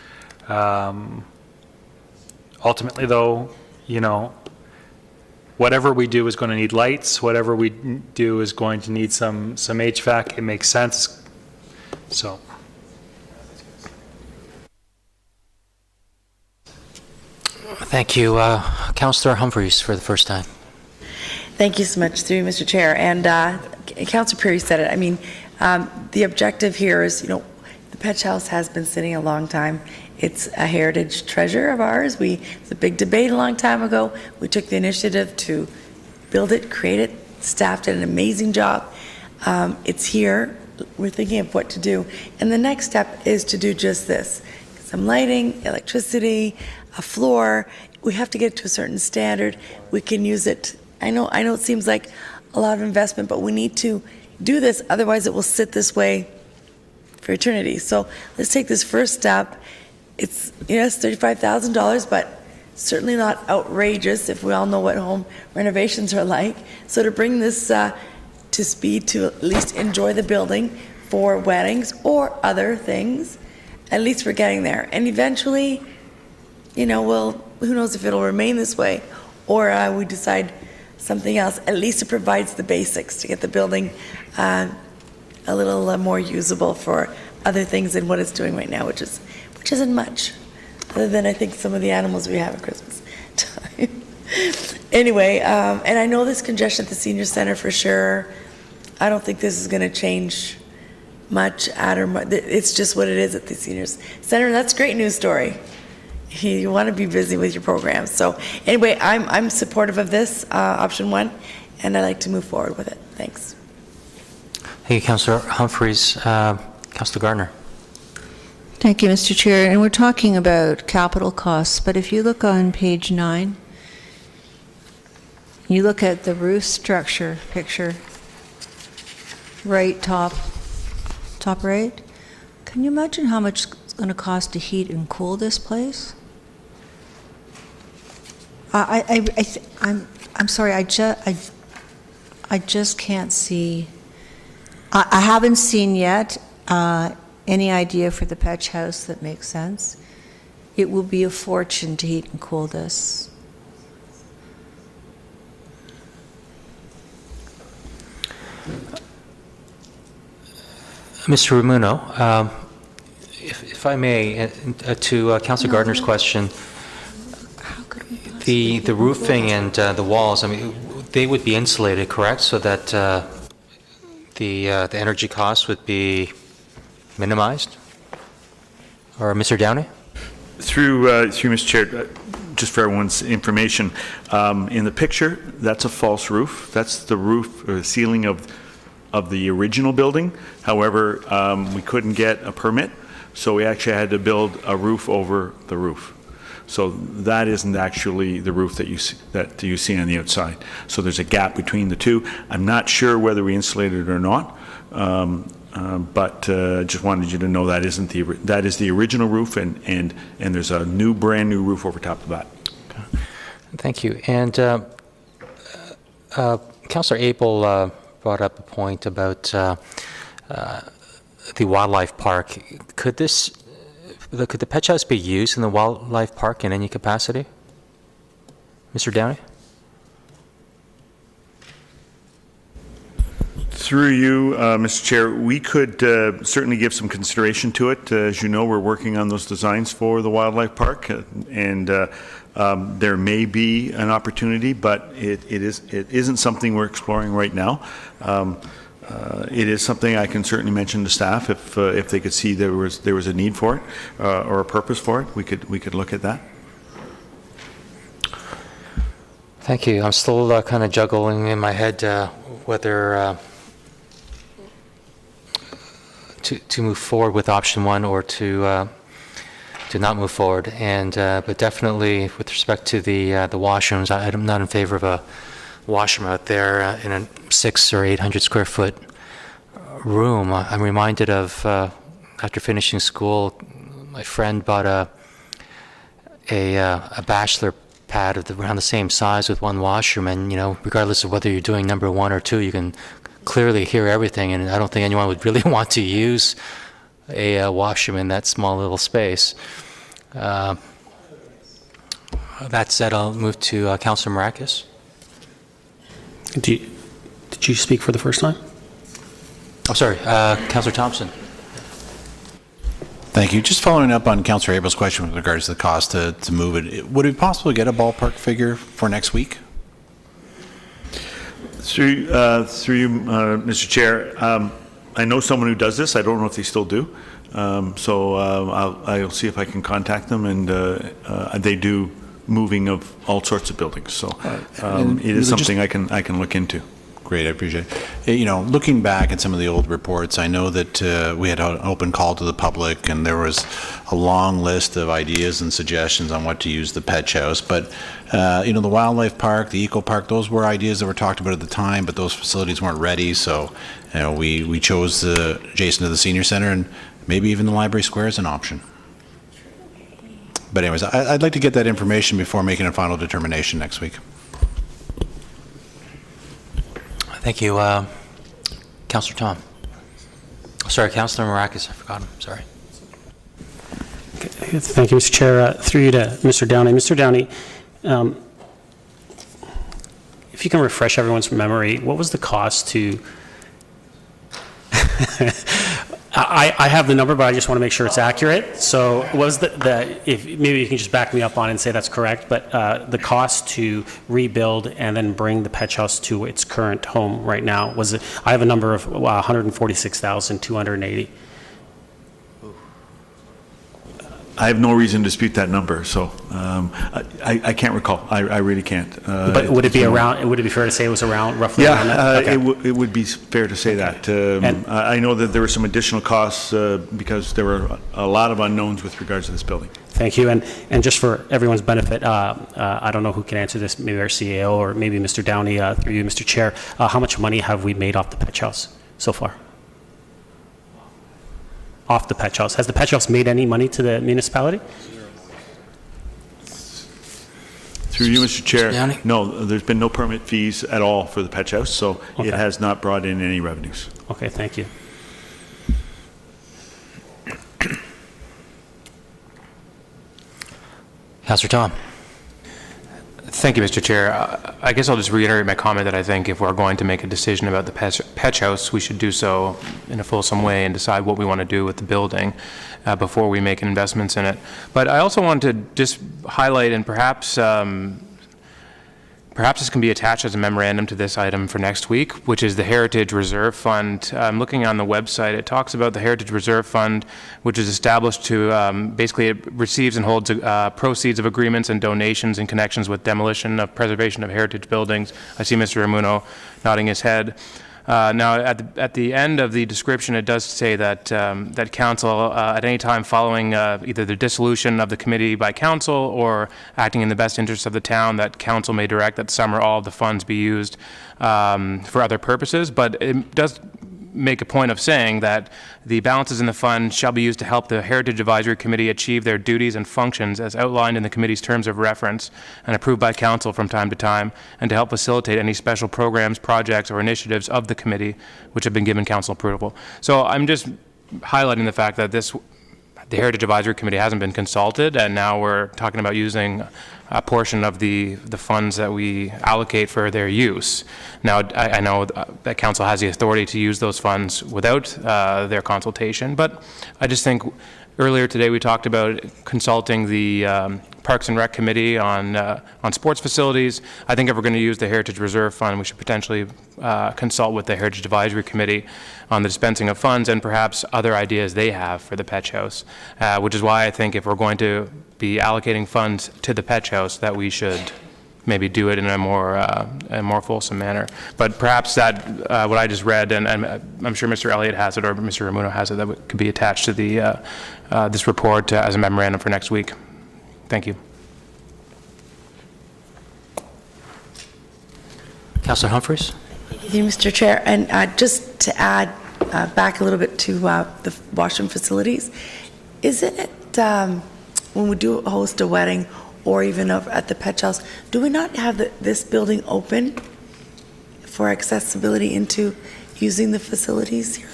Ultimately, though, you know, whatever we do is going to need lights. Whatever we do is going to need some HVAC. It makes sense. So. Thank you. Councillor Humphreys for the first time. Thank you so much, through you, Mr. Chair. And Councillor Perry said it. I mean, the objective here is, you know, the Petch House has been sitting a long time. It's a heritage treasure of ours. It's a big debate a long time ago. We took the initiative to build it, create it. Staff did an amazing job. It's here. We're thinking of what to do. And the next step is to do just this. Some lighting, electricity, a floor. We have to get to a certain standard. We can use it. I know it seems like a lot of investment, but we need to do this. Otherwise, it will sit this way for eternity. So let's take this first step. It's, yes, $35,000, but certainly not outrageous if we all know what home renovations are like. So to bring this to speed, to at least enjoy the building for weddings or other things, at least we're getting there. And eventually, you know, who knows if it'll remain this way, or we decide something else. At least it provides the basics to get the building a little more usable for other things than what it's doing right now, which isn't much, other than I think some of the animals we have at Christmas time. Anyway, and I know there's congestion at the senior center for sure. I don't think this is going to change much. It's just what it is at the senior center, and that's a great news story. You want to be busy with your programs. So anyway, I'm supportive of this, option one, and I'd like to move forward with it. Thanks. Thank you, Councillor Humphreys. Councillor Gardner. Thank you, Mr. Chair. And we're talking about capital costs, but if you look on page 9, you look at the roof structure picture, right top right. Can you imagine how much it's going to cost to heat and cool this place? I'm sorry. I just can't see. I haven't seen yet any idea for the Petch House that makes sense. It will be a fortune to heat and cool this. Mr. Ramuno, if I may, to Councillor Gardner's question, the roofing and the walls, I mean, they would be insulated, correct? So that the energy costs would be minimized? Or Mr. Downey? Through Mr. Chair, just for everyone's information, in the picture, that's a false roof. That's the roof or the ceiling of the original building. However, we couldn't get a permit, so we actually had to build a roof over the roof. So that isn't actually the roof that you see on the outside. So there's a gap between the two. I'm not sure whether we insulated it or not, but just wanted you to know that that is the original roof, and there's a brand new roof over top of that. Okay. Thank you. And Councillor Abel brought up a point about the wildlife park. Could the Pet House be used in the wildlife park in any capacity? Mr. Downey? Through you, Mr. Chair, we could certainly give some consideration to it. As you know, we're working on those designs for the wildlife park, and there may be an opportunity, but it isn't something we're exploring right now. It is something I can certainly mention to staff if they could see there was a need for it or a purpose for it. We could look at that. Thank you. I'm still kind of juggling in my head whether to move forward with option one or to not move forward. And but definitely with respect to the washrooms, I'm not in favor of a washroom out there in a 600 or 800 square foot room. I'm reminded of after finishing school, my friend bought a bachelor pad of around the same size with one washroom, and regardless of whether you're doing number one or two, you can clearly hear everything, and I don't think anyone would really want to use a washroom in that small little space. That said, I'll move to Councillor Marakis. Did you speak for the first time? Oh, sorry, Councillor Thompson. Thank you. Just following up on Councillor Abel's question with regards to the cost to move it, would it be possible to get a ballpark figure for next week? Through you, Mr. Chair, I know someone who does this. I don't know if they still do. So I'll see if I can contact them, and they do moving of all sorts of buildings. So it is something I can look into. Great, I appreciate it. Looking back at some of the old reports, I know that we had an open call to the public, and there was a long list of ideas and suggestions on what to use the Pet House. But the wildlife park, the eco park, those were ideas that were talked about at the time, but those facilities weren't ready. So we chose adjacent to the senior center, and maybe even the library square as an option. But anyways, I'd like to get that information before making a final determination next week. Thank you. Councillor Tom. Sorry, Councillor Marakis, I forgot him, sorry. Thank you, Mr. Chair. Through you to Mr. Downey. Mr. Downey, if you can refresh everyone's memory, what was the cost to... I have the number, but I just want to make sure it's accurate. So was if maybe you can just back me up on it and say that's correct, but the cost to rebuild and then bring the Pet House to its current home right now, was it? I have a number of $146,280. I have no reason to dispute that number, so I can't recall. I really can't. But would it be around? Would it be fair to say it was around roughly? Yeah, around that? Okay. it would be fair to say that. I know that there were some additional costs because there were a lot of unknowns with regards to this building. Thank you. And just for everyone's benefit, I don't know who can answer this, maybe our CAO or maybe Mr. Downey, through you, Mr. Chair. How much money have we made off the Pet House so far? Off the Pet House. Has the Pet House made any money to the municipality? Through you, Mr. Chair, no, there's been no permit fees at all for the Pet House, so it has not brought in any revenues. Okay, thank you. Councillor Tom. Thank you, Mr. Chair. I guess I'll just reiterate my comment that I think if we're going to make a decision about the Petch House, we should do so in a fulsome way and decide what we want to do with the building before we make investments in it. But I also want to just highlight, and perhaps this can be attached as a memorandum to this item for next week, which is the Heritage Reserve Fund. I'm looking on the website. It talks about the Heritage Reserve Fund, which is established to basically it receives and holds proceeds of agreements and donations in connections with demolition of preservation of heritage buildings. I see Mr. Ramuno nodding his head. Now, at the end of the description, it does say that that council, at any time following either the dissolution of the committee by council or acting in the best interest of the town, that council may direct that some or all of the funds be used for other purposes. But it does make a point of saying that the balances in the fund shall be used to help the Heritage Advisory Committee achieve their duties and functions as outlined in the committee's terms of reference and approved by council from time to time, and to help facilitate any special programs, projects, or initiatives of the committee which have been given council approval. So I'm just highlighting the fact that the Heritage Advisory Committee hasn't been consulted, and now we're talking about using a portion of the funds that we allocate for their use. Now, I know that council has the authority to use those funds without their consultation, but I just think earlier today we talked about consulting the Parks and Rec Committee on sports facilities. I think if we're going to use the Heritage Reserve Fund, we should potentially consult with the Heritage Advisory Committee on the dispensing of funds and perhaps other ideas they have for the Petch House, which is why I think if we're going to be allocating funds to the Petch House, that we should maybe do it in a more fulsome manner. But perhaps that what I just read, and I'm sure Mr. Elliott has it or Mr. Ramuno has it, that could be attached to the this report as a memorandum for next week. Thank you. Councillor Humphreys. Thank you, Mr. Chair. And just to add back a little bit to the washroom facilities, isn't it when we do host a wedding or even at the Petch House, do we not have this building open for accessibility into using the facilities here?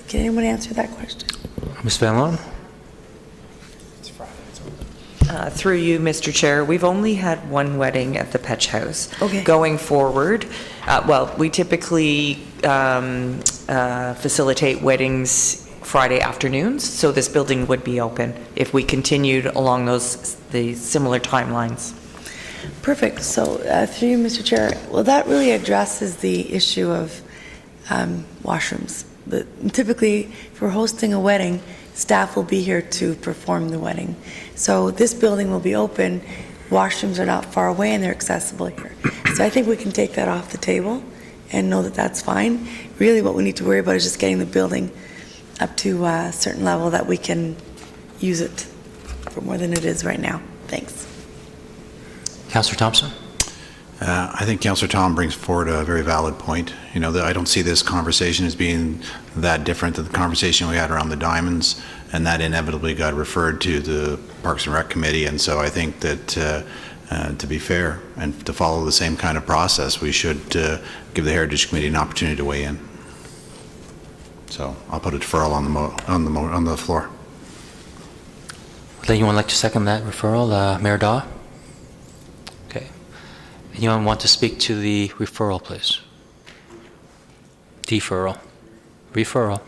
Can anyone answer that question? Ms. Van Loan. Through you, Mr. Chair, we've only had one wedding at the Petch House. Okay. Going forward, well, we typically facilitate weddings Friday afternoons, so this building would be open if we continued along the similar timelines. Perfect. So through you, Mr. Chair, well, that really addresses the issue of washrooms. Typically, if we're hosting a wedding, staff will be here to perform the wedding. So this building will be open. Washrooms are not far away and they're accessible here. So I think we can take that off the table and know that that's fine. Really what we need to worry about is just getting the building up to a certain level that we can use it for more than it is right now. Thanks. Councillor Thompson. I think Councillor Tom brings forward a very valid point. You know, I don't see this conversation as being that different than the conversation we had around the diamonds, and that inevitably got referred to the Parks and Rec Committee. And so I think that to be fair and to follow the same kind of process, we should give the Heritage Committee an opportunity to weigh in. So I'll put a deferral on the floor. Would anyone like to second that referral? Mayor Daw? Okay. Anyone want to speak to the referral, please? Deferral. Referral.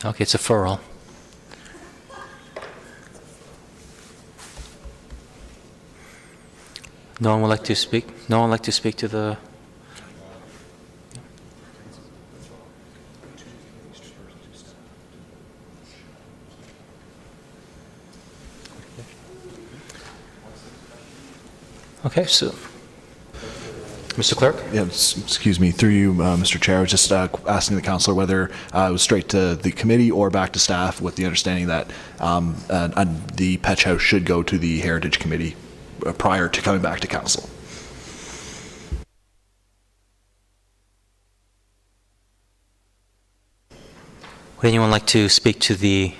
Okay, it's a referral. No one would like to speak? No one would like to speak to the... Okay, so, Mr. Clerk? Yeah, excuse me, through you, Mr. Chair, I was just asking the councillor whether it was straight to the committee or back to staff, with the understanding that the Petch House should go to the Heritage Committee prior to coming back to council. Would anyone like to speak to the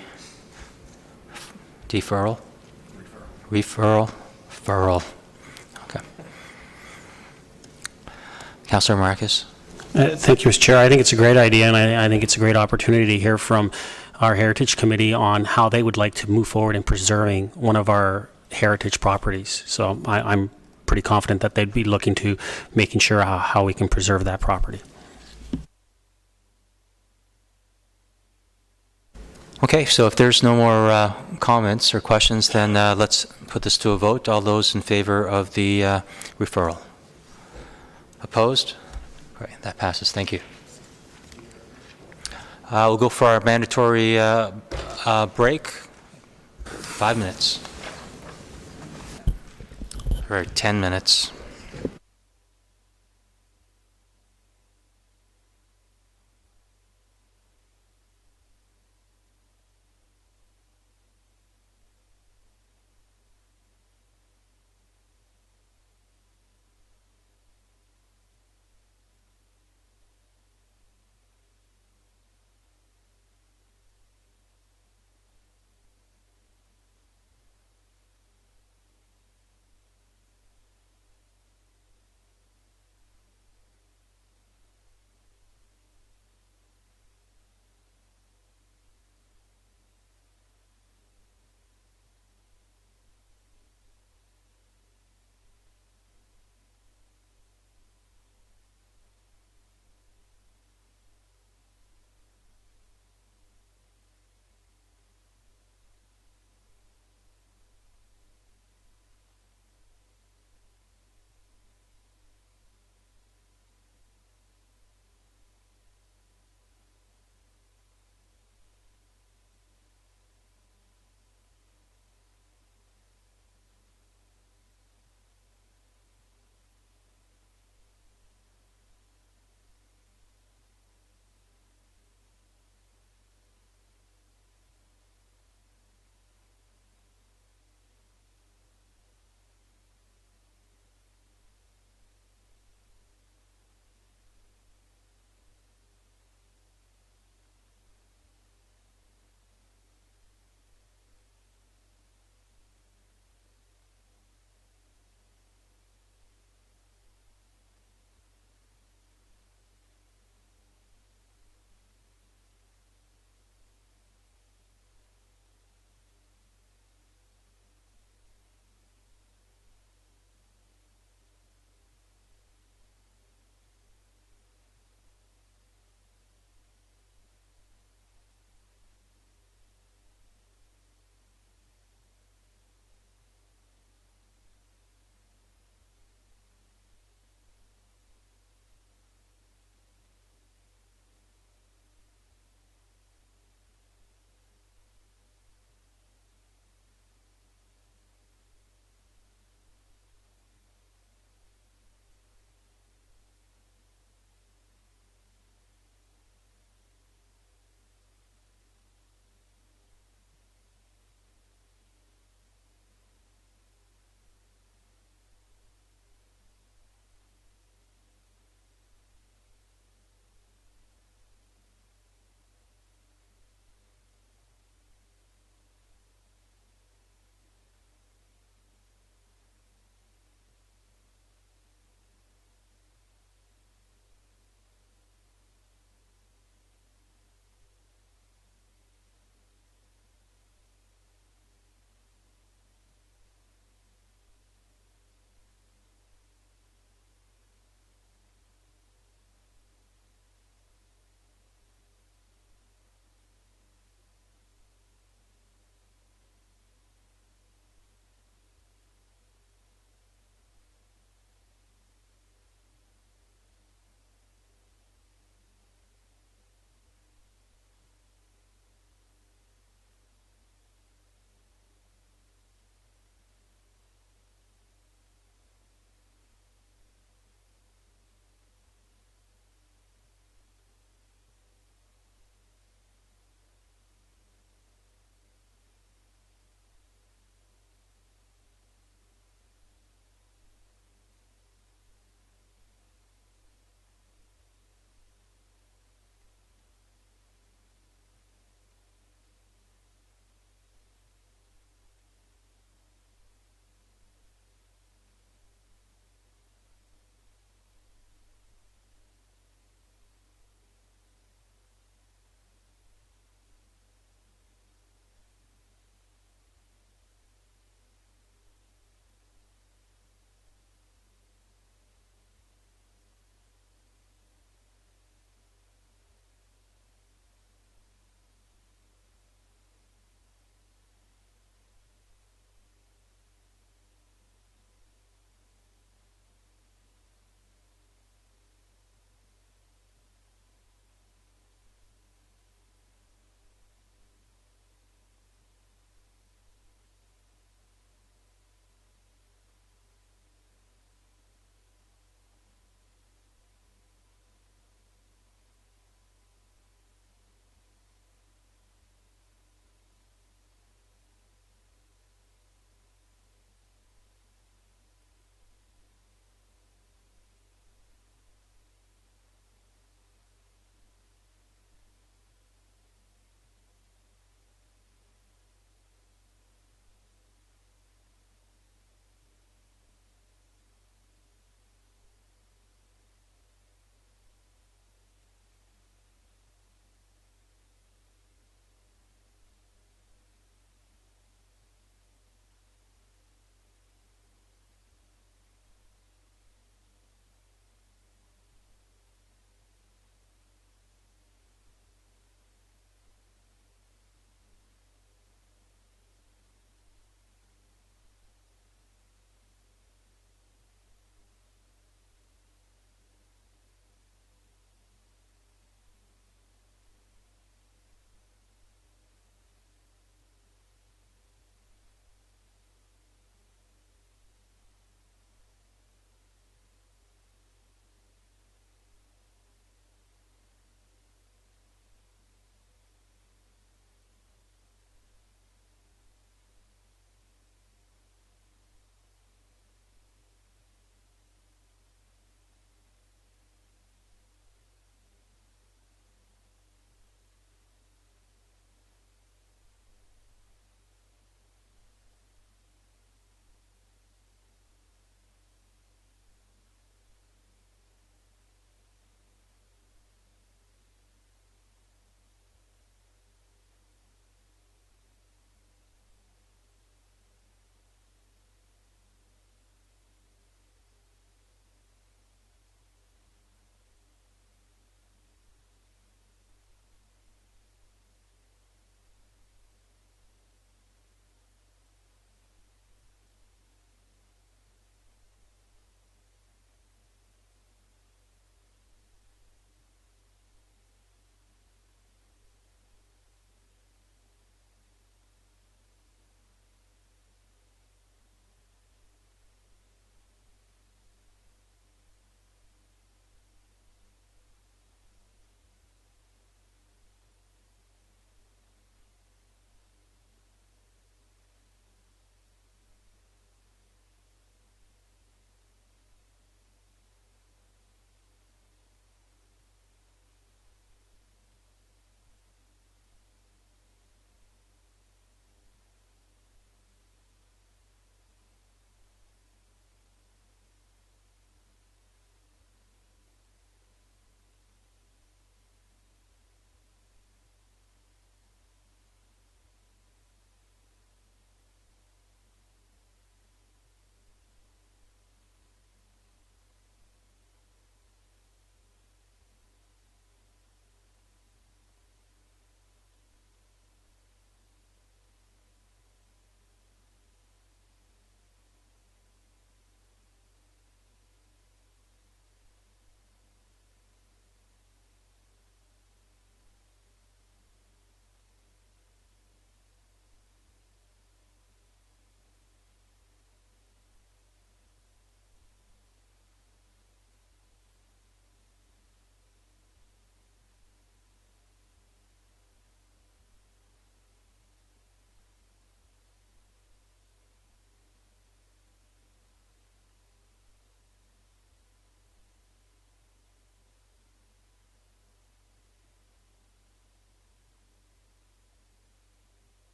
deferral? Referral? Referral. Okay. Councillor Marcus. Thank you, Mr. Chair. I think it's a great idea, and I think it's a great opportunity to hear from our Heritage Committee on how they would like to move forward in preserving one of our heritage properties. So I'm pretty confident that they'd be looking to making sure how we can preserve that property. Okay, so if there's no more comments or questions, then let's put this to a vote. All those in favor of the referral? Opposed? Great, that passes. Thank you. We'll go for our mandatory break. 5 minutes. Or 10 minutes.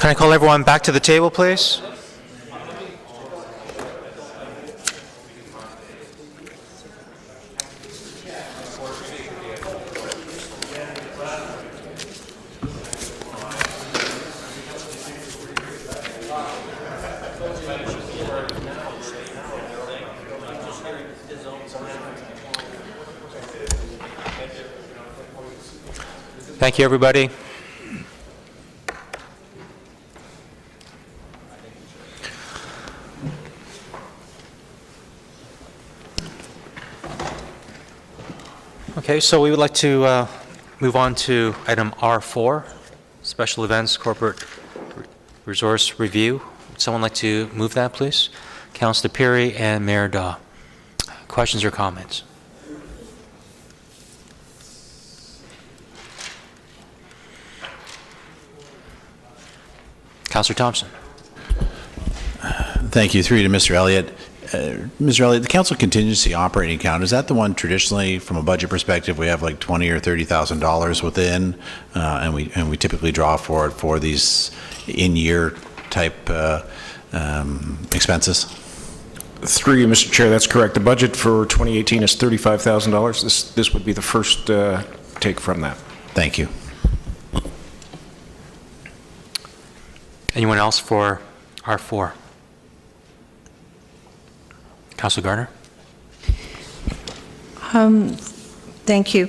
Can I call everyone back to the table, please? Thank you, everybody. Okay, so we would like to move on to item R4, Special Events Corporate Resource Review. Would someone like to move that, please? Councillor Perry and Mayor Daw. Questions or comments? Councillor Thompson. Thank you. Through you to Mr. Elliott. Mr. Elliott, the council contingency operating account, is that the one traditionally, from a budget perspective, we have like $20,000 or $30,000 within, and we typically draw for it for these in-year type expenses? Through you, Mr. Chair, that's correct. The budget for 2018 is $35,000. This would be the first take from that. Thank you. Anyone else for R4? Councillor Garner. Thank you.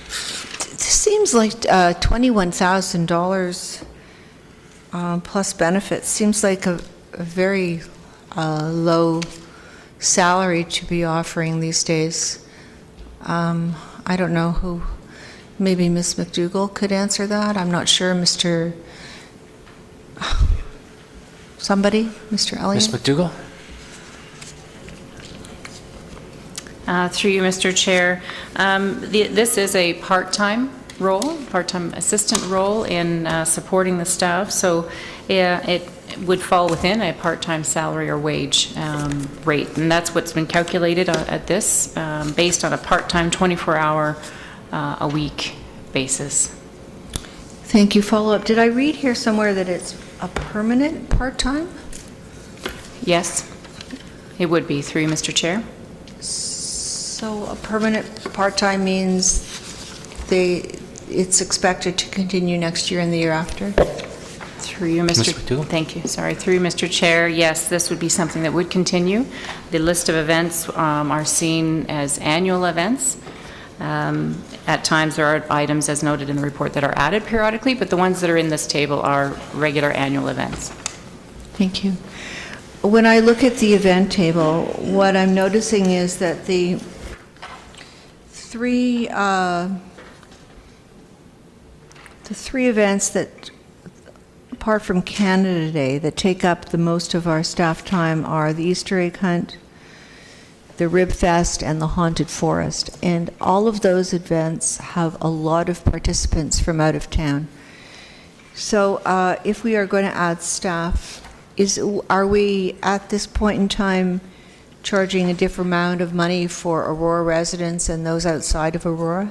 This seems like $21,000 plus benefits. Seems like a very low salary to be offering these days. I don't know who, maybe Ms. McDougall could answer that. I'm not sure. Somebody? Mr. Elliott? Ms. McDougall? Through you, Mr. Chair. This is a part-time role, part-time assistant role in supporting the staff, so it would fall within a part-time salary or wage rate, and that's what's been calculated at this, based on a part-time 24-hour a week basis. Thank you. Follow-up. Did I read here somewhere that it's a permanent part-time? Yes, it would be, through you, Mr. Chair. So a permanent part-time means it's expected to continue next year and the year after? Through you, Mr. McDougall? Thank you. Sorry. Through you, Mr. Chair. Yes, this would be something that would continue. The list of events are seen as annual events. At times there are items, as noted in the report, that are added periodically, but the ones that are in this table are regular annual events. Thank you. When I look at the event table, what I'm noticing is that the three events that, apart from Canada Day, that take up the most of our staff time are the Easter egg hunt, the Rib Fest, and the Haunted Forest. And all of those events have a lot of participants from out of town. So if we are going to add staff, are we at this point in time charging a different amount of money for Aurora residents and those outside of Aurora?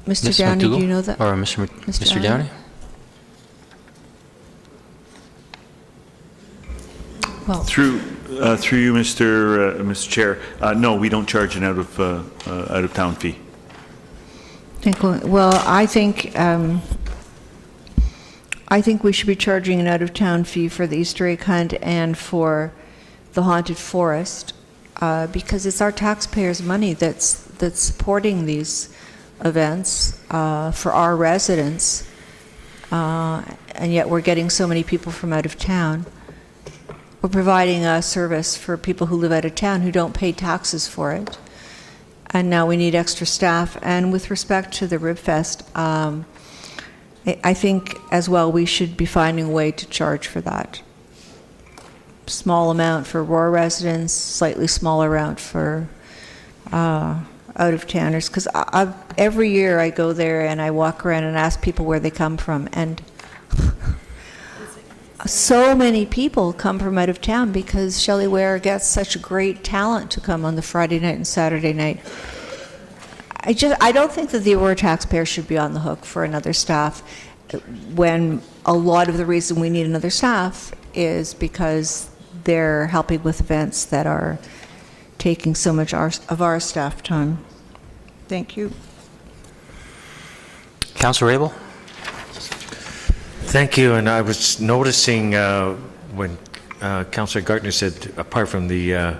Mr. Ms. Downey, do McDougall? you know that? Or Mr. Downey? Well, Through you, Mr. Chair, no, we don't charge an out-of-town fee. well, I think we should be charging an out-of-town fee for the Easter egg hunt and for the Haunted Forest, because it's our taxpayers' money that's supporting these events for our residents, and yet we're getting so many people from out of town. We're providing a service for people who live out of town who don't pay taxes for it, and now we need extra staff. And with respect to the Rib Fest, I think as well we should be finding a way to charge for that. Small amount for Aurora residents, slightly smaller amount for out-of-towners, because every year I go there and I walk around and ask people where they come from, and so many people come from out of town because Shelley Ware gets such great talent to come on the Friday night and Saturday night. I don't think that the Aurora taxpayer should be on the hook for another staff. when a lot of the reason we need another staff is because they're helping with events that are taking so much of our staff time. Thank you. Councillor Abel? Thank you, and I was noticing when Councillor Gartner said, apart from the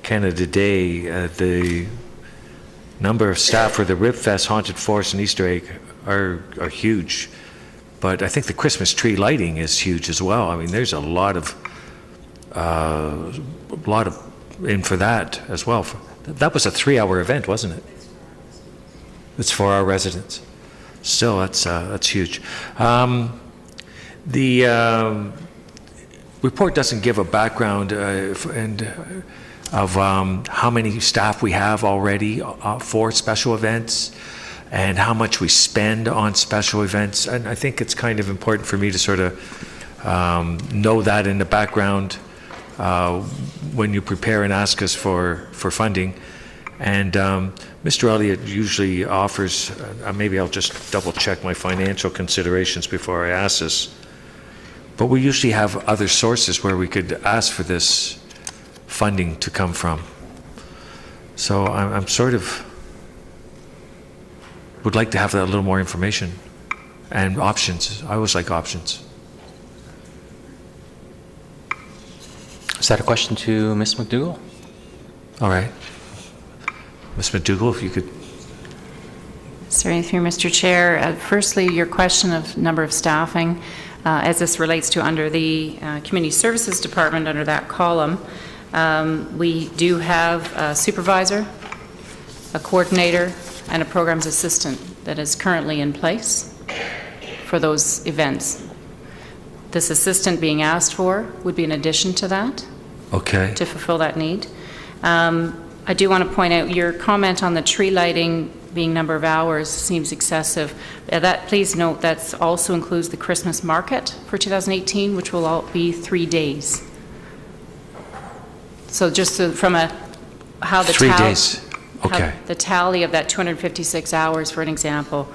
Canada Day, the number of staff for the Rib Fest, Haunted Forest, and Easter egg are huge. But I think the Christmas tree lighting is huge as well. I mean, there's a lot of in for that as well. That was a 3-hour event, wasn't it? It's for our residents. Still, that's huge. The report doesn't give a background of how many staff we have already for special events and how much we spend on special events. And I think it's kind of important for me to sort of know that in the background when you prepare and ask us for funding. And Mr. Elliott usually offers, maybe I'll just double check my financial considerations before I ask this, but we usually have other sources where we could ask for this funding to come from. So I'm sort of, would like to have that a little more information and options. I always like options. Is that a question to Ms. McDougall? All right. Ms. McDougall, if you could. Sorry, through Mr. Chair. Firstly, your question of number of staffing, as this relates to under the Community Services Department, under that column, we do have a supervisor, a coordinator, and a programs assistant that is currently in place for those events. This assistant being asked for would be in addition to that. Okay. To fulfill that need. I do want to point out your comment on the tree lighting being number of hours seems excessive. Please note that also includes the Christmas market for 2018, which will all be 3 days. So just from how the 3 days. Okay. how the tally of that 256 hours, for an example,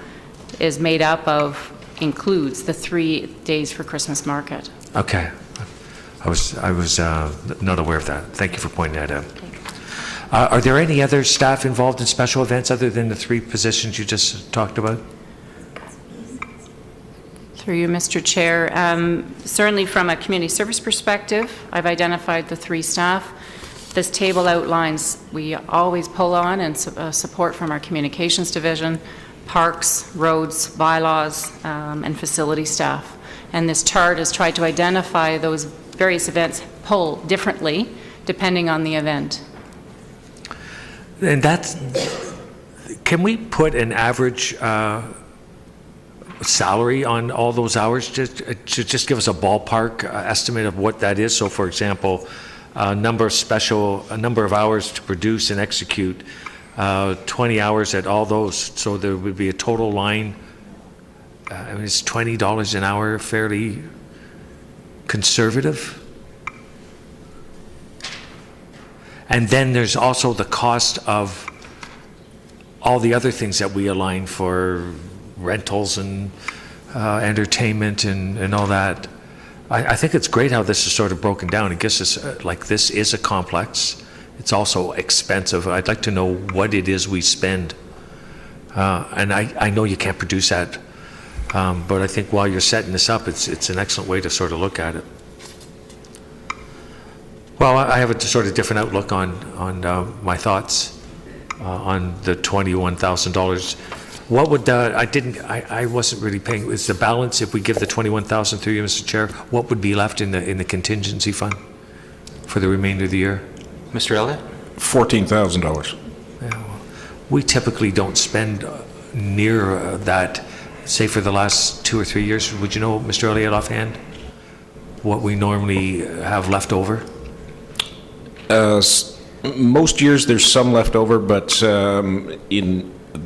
is made up of, includes the 3 days for Christmas market. Okay. I was not aware of that. Thank you for pointing that out. Are there any other staff involved in special events other than the 3 positions you just talked about? Through you, Mr. Chair. Certainly from a community service perspective, I've identified the 3 staff. This table outlines, we always pull on and support from our communications division, parks, roads, bylaws, and facility staff. And this chart has tried to identify those various events pull differently depending on the event. And can we put an average salary on all those hours to just give us a ballpark estimate of what that is? So for example, a number of hours to produce and execute, 20 hours at all those, so there would be a total line. I mean, is $20 an hour fairly conservative? And then there's also the cost of all the other things that we align for rentals and entertainment and all that. I think it's great how this is sort of broken down. It gives us, like, this is a complex. It's also expensive. I'd like to know what it is we spend. And I know you can't produce that, but I think while you're setting this up, it's an excellent way to sort of look at it. Well, I have a sort of different outlook on my thoughts on the $21,000. What would I wasn't really paying. Is the balance, if we give the $21,000 through you, Mr. Chair, what would be left in the contingency fund for the remainder of the year? Mr. Elliott? $14,000. Yeah, well, we typically don't spend near that. Say for the last 2 or 3 years. Would you know, Mr. Elliott, offhand, what we normally have left over? Most years there's some left over, but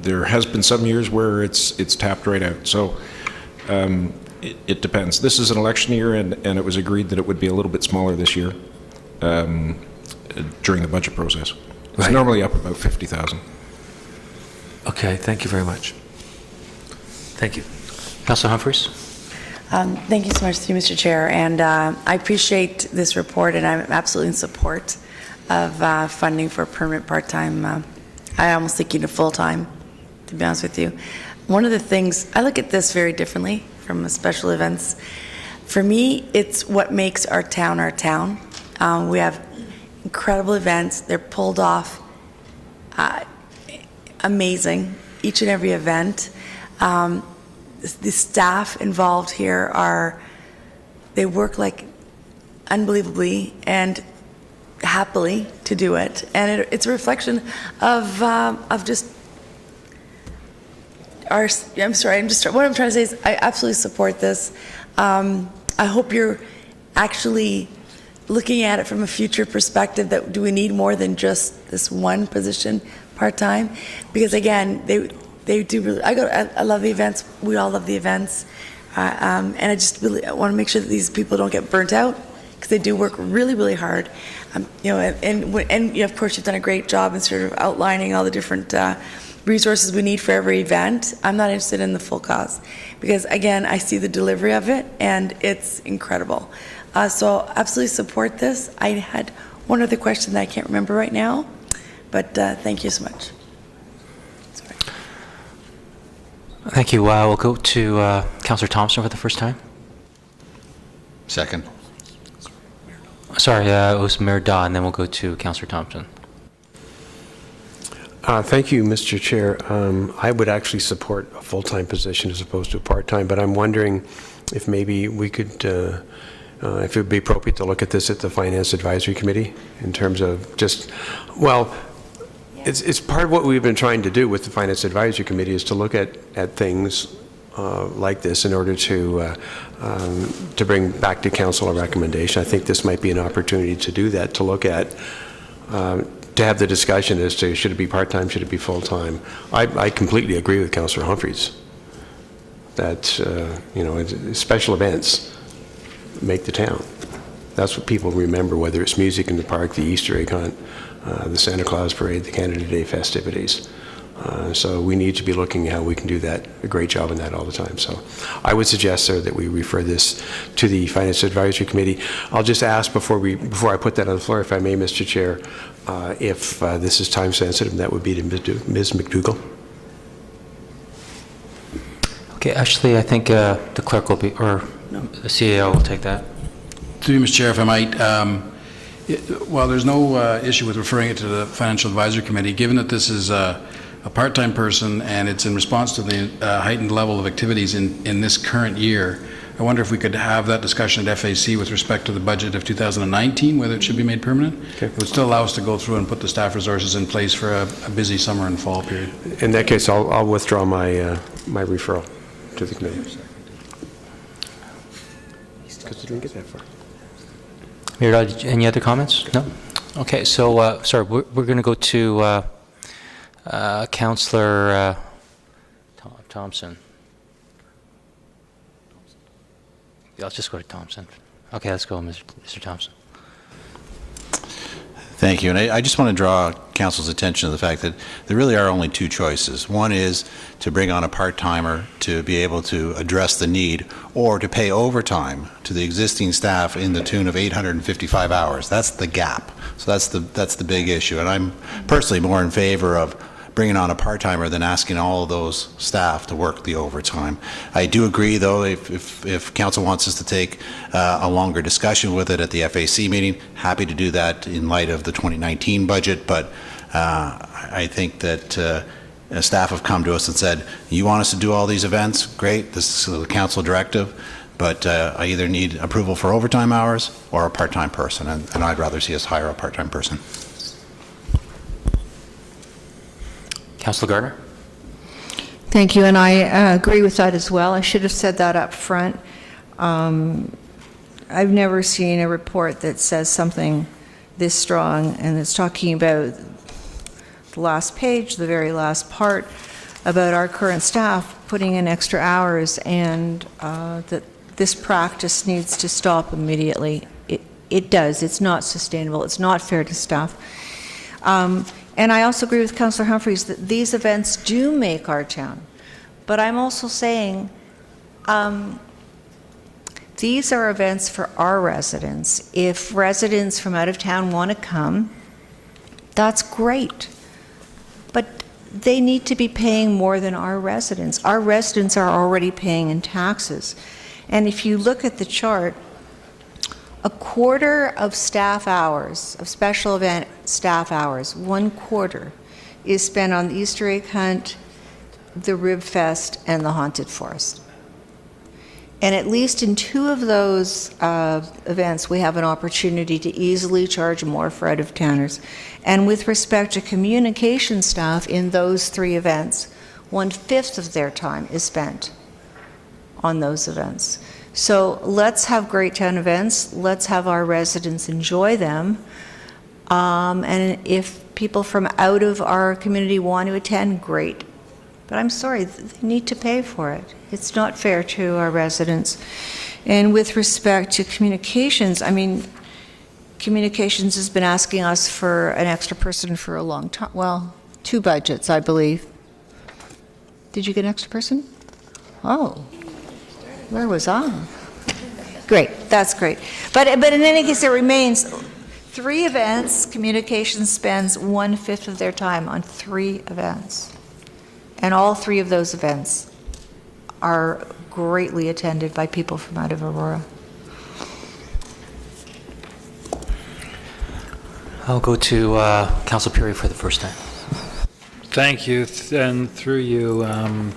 there has been some years where it's tapped right out. So it depends. This is an election year, and it was agreed that it would be a little bit smaller this year during the budget process. It's Right. normally up about 50,000. Okay, thank you very much. Thank you. Councillor Humphreys? Thank you so much, through Mr. Chair, and I appreciate this report, and I'm absolutely in support of funding for permanent part-time. I almost think you need full-time, to be honest with you. One of the things, I look at this very differently from special events. For me, it's what makes our town our town. We have incredible events. They're pulled off amazing, each and every event. The staff involved here they work like unbelievably and happily to do it. And it's a reflection of just our, what I'm trying to say is I absolutely support this. I hope you're actually looking at it from a future perspective, that do we need more than just this one position part-time? Because again, they do really, I love the events, we all love the events, and I just really want to make sure that these people don't get burnt out, because they do work really, really hard. And of course you've done a great job in sort of outlining all the different resources we need for every event. I'm not interested in the full cost, because again, I see the delivery of it and it's incredible. So absolutely support this. I had one other question that I can't remember right now, but thank you so much. Sorry. Thank you. We'll go to Councillor Thompson for the first time. Second. Sorry, it was Mayor Daw, and then we'll go to Councillor Thompson. Thank you, Mr. Chair. I would actually support a full-time position as opposed to a part-time, but I'm wondering if maybe we could, if it would be appropriate to look at this at the Finance Advisory Committee in terms of just, well, it's part of what we've been trying to do with the Finance Advisory Committee is to look at things like this in order to bring back to council a recommendation. I think this might be an opportunity to do that, to look at, to have the discussion as to should it be part-time, should it be full-time. I completely agree with Councillor Humphreys that, you know, special events make the town. That's what people remember, whether it's music in the park, the Easter egg hunt, the Santa Claus parade, the Canada Day festivities. So we need to be looking at how we can do that, a great job in that all the time. So I would suggest, sir, that we refer this to the Finance Advisory Committee. I'll just ask before I put that on the floor, if I may, Mr. Chair, if this is time sensitive, that would be to Ms. McDougall. Okay, actually, I think the clerk will be, or the CEO will take that. Through you, Mr. Chair, if I might, well, there's no issue with referring it to the Financial Advisory Committee, given that this is a part-time person and it's in response to the heightened level of activities in this current year. I wonder if we could have that discussion at FAC with respect to the budget of 2019, whether it should be made permanent. Okay. It would still allow us to go through and put the staff resources in place for a busy summer and fall period. In that case, I'll withdraw my my referral to the committee. Because we didn't get that far. Mayor, any other comments? No? Okay, so, sorry, we're going to go to Councillor Thompson. Let's just go to Thompson. Okay, let's go, Mr. Thompson. Thank you. And I just want to draw council's attention to the fact that there really are only two choices. One is to bring on a part-timer to be able to address the need, or to pay overtime to the existing staff in the tune of 855 hours. That's the gap. So that's the big issue. And I'm personally more in favor of bringing on a part-timer than asking all of those staff to work the overtime. I do agree, though, if council wants us to take a longer discussion with it at the FAC meeting, happy to do that in light of the 2019 budget, but I think that staff have come to us and said, you want us to do all these events? Great, this is the council directive, but I either need approval for overtime hours or a part-time person, and I'd rather see us hire a part-time person. Councillor Gardner? Thank you, and I agree with that as well. I should have said that up front. I've never seen a report that says something this strong, and it's talking about the last page, the very last part, about our current staff putting in extra hours, and that this practice needs to stop immediately. It does. It's not sustainable. It's not fair to staff. And I also agree with Councillor Humphreys that these events do make our town. But I'm also saying These are events for our residents. If residents from out of town want to come, that's great. But they need to be paying more than our residents. Our residents are already paying in taxes. And if you look at the chart, a quarter of staff hours, of special event staff hours, 1/4 is spent on the Easter egg hunt, the Rib Fest, and the Haunted Forest. And at least in 2 of those events, we have an opportunity to easily charge more for out-of-towners. And with respect to communication staff in those 3 events, 1/5 of their time is spent on those events. So let's have great town events. Let's have our residents enjoy them. And if people from out of our community want to attend, great. But I'm sorry, they need to pay for it. It's not fair to our residents. And with respect to communications, I mean, communications has been asking us for an extra person for a long time. Well, 2 budgets, I believe. Did you get an extra person? Oh, where was I? Great, that's great. But in any case, it remains 3 events. Communications spends 1/5 of their time on 3 events. And all 3 of those events are greatly attended by people from out of Aurora. I'll go to Council Perry for the first time. Thank you, and through you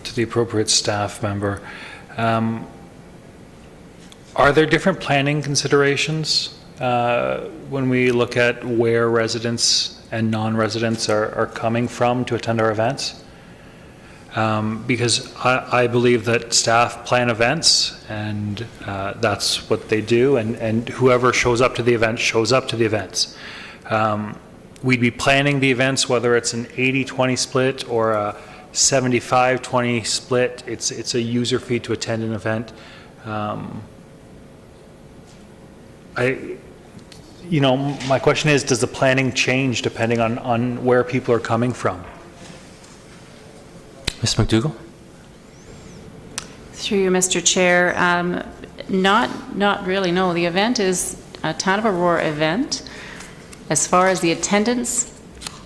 to the appropriate staff member. Are there different planning considerations when we look at where residents and non-residents are coming from to attend our events? Because I believe that staff plan events, and that's what they do, and whoever shows up to the event shows up to the events. We'd be planning the events, whether it's an 80-20 split or a 75-20 split. It's a user fee to attend an event. My question is, does the planning change depending on where people are coming from? Ms. McDougall? Through you, Mr. Chair, not really, no. The event is a Town of Aurora event. As far as the attendance,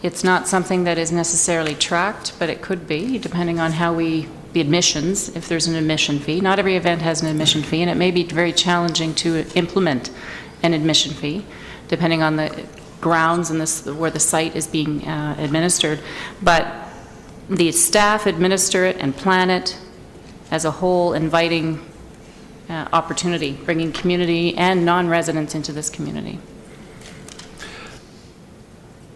it's not something that is necessarily tracked, but it could be, depending on how the admissions, if there's an admission fee. Not every event has an admission fee, and it may be very challenging to implement an admission fee, depending on the grounds and where the site is being administered. But the staff administer it and plan it as a whole, inviting opportunity, bringing community and non-residents into this community.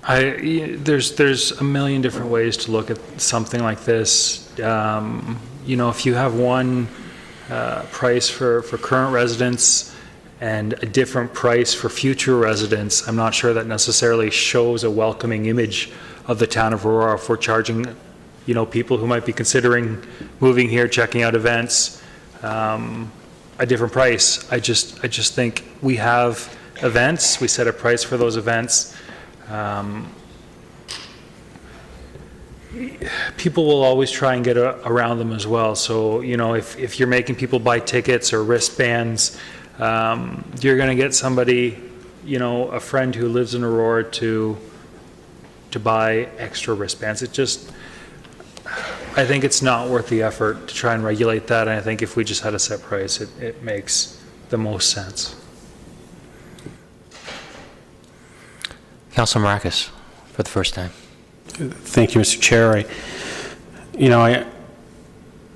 There's a million different ways to look at something like this. If you have one price for current residents and a different price for future residents, I'm not sure that necessarily shows a welcoming image of the town of Aurora if we're charging, people who might be considering moving here, checking out events, a different price. I just think we have events, we set a price for those events. People will always try and get around them as well. So, if you're making people buy tickets or wristbands, you're going to get somebody, a friend who lives in Aurora to buy extra wristbands. I think it's not worth the effort to try and regulate that. And I think if we just had a set price, it makes the most sense. Councilor Marcus for the first time. Thank you, Mr. Chair.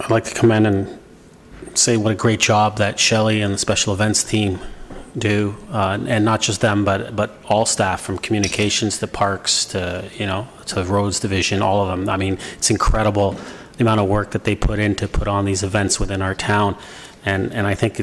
I'd like to come in and say what a great job that Shelley and the special events team do, and not just them, but all staff, from communications to parks to the roads division, all of them. I mean, it's incredible the amount of work that they put in to put on these events within our town, and I think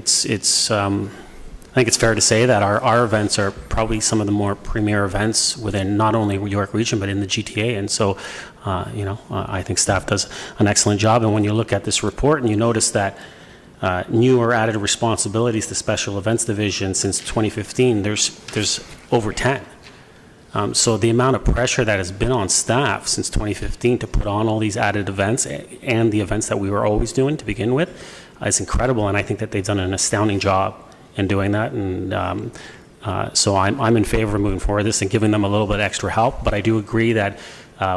I think it's fair to say that our events are probably some of the more premier events within not only York Region, but in the GTA. And so, I think staff does an excellent job. And when you look at this report and you notice that new or added responsibilities to Special Events Division since 2015, there's over 10. So the amount of pressure that has been on staff since 2015 to put on all these added events and the events that we were always doing to begin with, is incredible, and I think that they've done an astounding job in doing that. And so I'm in favor of moving forward with this and giving them a little bit extra help. But I do agree that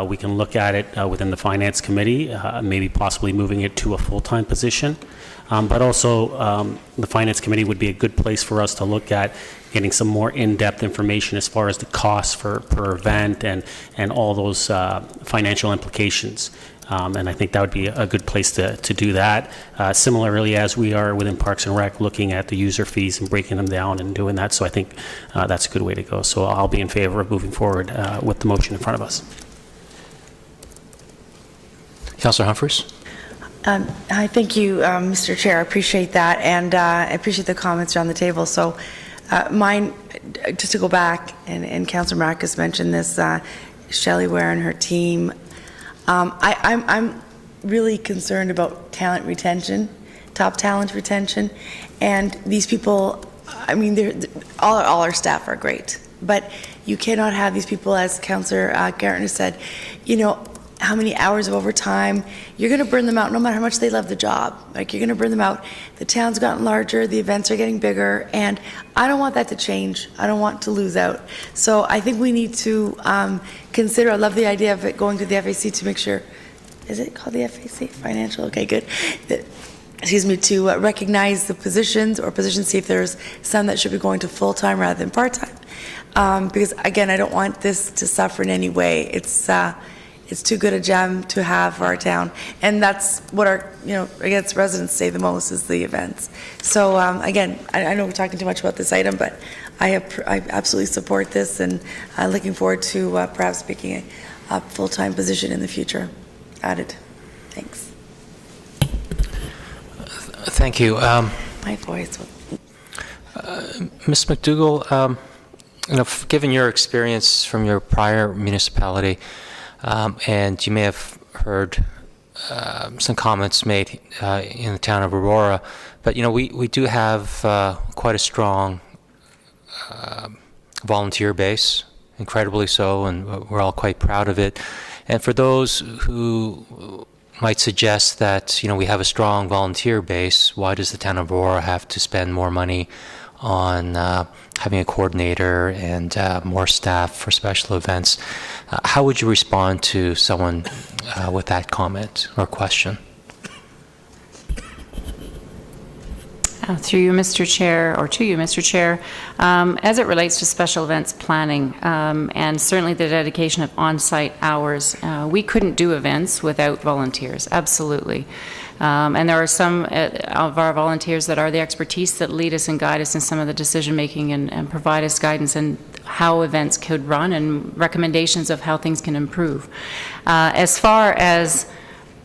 we can look at it within the Finance Committee, maybe possibly moving it to a full-time position. But also, the Finance Committee would be a good place for us to look at getting some more in-depth information as far as the costs per event and all those financial implications. And I think that would be a good place to do that. Similarly, as we are within Parks and Rec, looking at the user fees and breaking them down and doing that. So I think that's a good way to go. So I'll be in favor of moving forward with the motion in front of us. Councillor Humphries? Hi, thank you, Mr. Chair. I appreciate that, and I appreciate the comments around the table. So mine, just to go back, and Councillor Marcus mentioned this, Shelley Ware and her team, I'm really concerned about talent retention, top talent retention, and these people, I mean, all our staff are great, but you cannot have these people, as Councillor Garrett has said, you know, how many hours of overtime. You're going to burn them out no matter how much they love the job. Like, you're going to burn them out. The town's gotten larger, the events are getting bigger, and I don't want that to change. I don't want to lose out. So I think we need to consider, I love the idea of it going to the FAC to make sure, is it called the FAC? Financial? Okay, good. Excuse me, to recognize the positions, or positions, see if there's some that should be going to full-time rather than part-time. Because again, I don't want this to suffer in any way. It's too good a gem to have for our town, and that's what our, you know, I guess residents say the most is the events. So again, I know we're talking too much about this item, but I absolutely support this, and looking forward to perhaps making a full-time position in the future added. Thanks. Thank you. My voice. Ms. McDougall, you know, given your experience from your prior municipality, and you may have heard some comments made in the town of Aurora, but you know, we do have quite a strong volunteer base, incredibly so, and we're all quite proud of it. And for those who might suggest that, you know, we have a strong volunteer base, why does the town of Aurora have to spend more money on having a coordinator and more staff for special events? How would you respond to someone with that comment or question? Through you, Mr. Chair, or to you, Mr. Chair, as it relates to special events planning, and certainly the dedication of on-site hours, we couldn't do events without volunteers, absolutely. And there are some of our volunteers that are the expertise that lead us and guide us in some of the decision-making and provide us guidance in how events could run and recommendations of how things can improve. As far as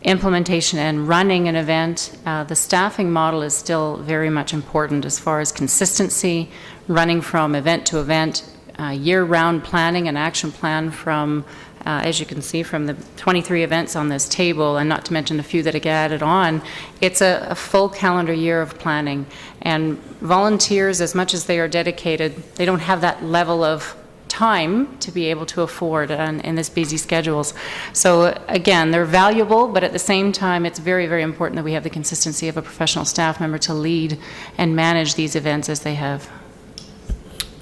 implementation and running an event, the staffing model is still very much important as far as consistency, running from event to event, year-round planning and action plan from, as you can see from the 23 events on this table, and not to mention a few that get added on, it's a full calendar year of planning. And volunteers, as much as they are dedicated, they don't have that level of time to be able to afford in this busy schedules. So again, they're valuable, but at the same time, it's very, very important that we have the consistency of a professional staff member to lead and manage these events as they have.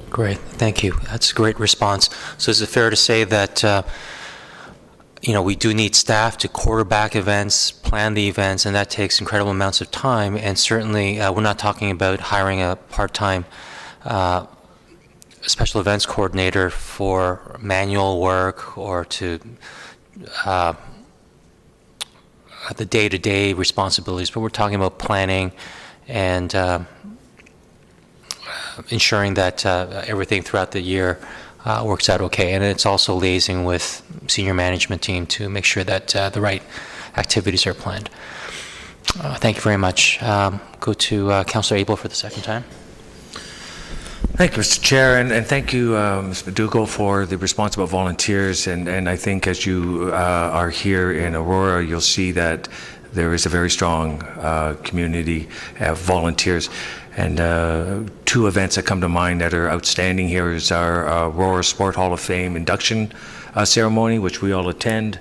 Great, thank you. That's a great response. So is it fair to say that you know, we do need staff to quarterback events, plan the events, and that takes incredible amounts of time, and certainly we're not talking about hiring a part-time special events coordinator for manual work or to the day-to-day responsibilities, but we're talking about planning and ensuring that everything throughout the year works out okay. And it's also liaising with senior management team to make sure that the right activities are planned. Thank you very much. Go to Councillor Abel for the second time. Thank you, Mr. Chair, and thank you, Ms. McDougall, for the response about volunteers. And I think as you are here in Aurora, you'll see that there is a very strong community of volunteers. And two events that come to mind that are outstanding here is our Aurora Sport Hall of Fame induction ceremony, which we all attend.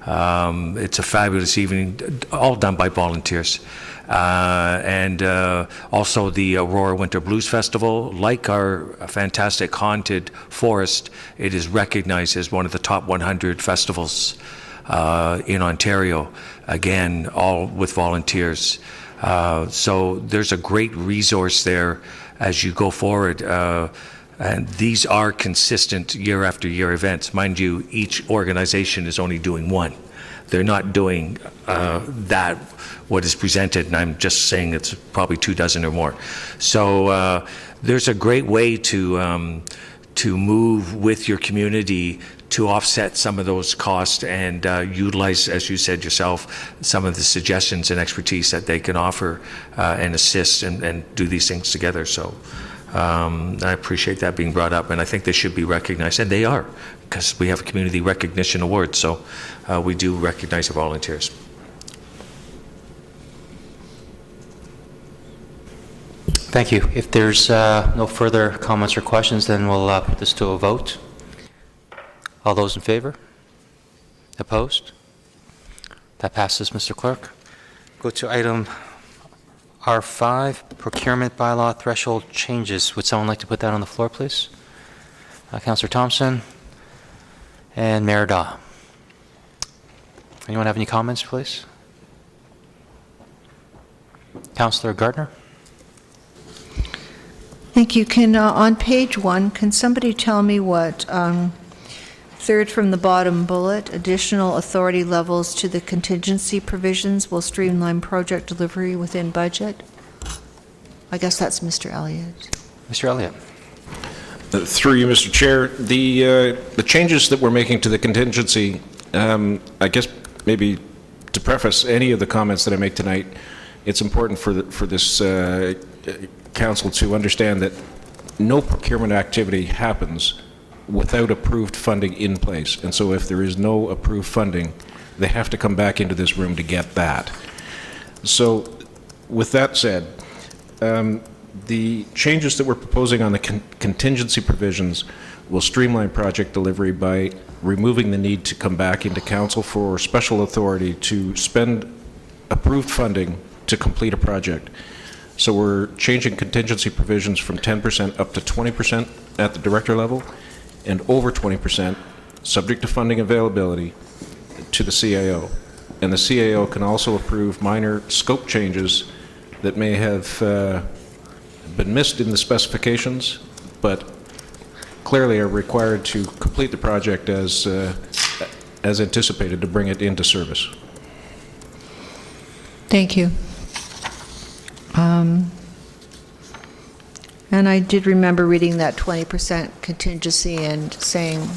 It's a fabulous evening, all done by volunteers. And also the Aurora Winter Blues Festival. Like our fantastic Haunted Forest, it is recognized as one of the top 100 festivals in Ontario, again, all with volunteers. So there's a great resource there as you go forward. And these are consistent year after year events. Mind you, each organization is only doing one. They're not doing what is presented, and I'm just saying it's probably 24 or more. So there's a great way to move with your community to offset some of those costs and utilize, as you said yourself, some of the suggestions and expertise that they can offer and assist and do these things together. So I appreciate that being brought up, and I think they should be recognized, and they are, because we have a community recognition award, so we do recognize the volunteers. Thank you. If there's no further comments or questions, then we'll put this to a vote. All those in favor? Opposed? That passes, Mr. Clerk. Go to item R5, procurement bylaw threshold changes. Would someone like to put that on the floor, please? Councillor Thompson and Mayor Daw. Anyone have any comments, please? Councillor Gardner? Thank you. Can, on page 1, can somebody tell me what, third from the bottom bullet, additional authority levels to the contingency provisions will streamline project delivery within budget? I guess that's Mr. Elliott. Mr. Elliott. Through you, Mr. Chair, the changes that we're making to the contingency, I guess maybe to preface any of the comments that I make tonight, it's important for this council to understand that no procurement activity happens without approved funding in place. And so if there is no approved funding, they have to come back into this room to get that. So with that said, the changes that we're proposing on the contingency provisions will streamline project delivery by removing the need to come back into council for special authority to spend approved funding to complete a project. So we're changing contingency provisions from 10% up to 20% at the director level and over 20%, subject to funding availability, to the CAO. And the CAO can also approve minor scope changes that may have been missed in the specifications, but clearly are required to complete the project as anticipated to bring it into service. Thank you. And I did remember reading that 20% contingency and saying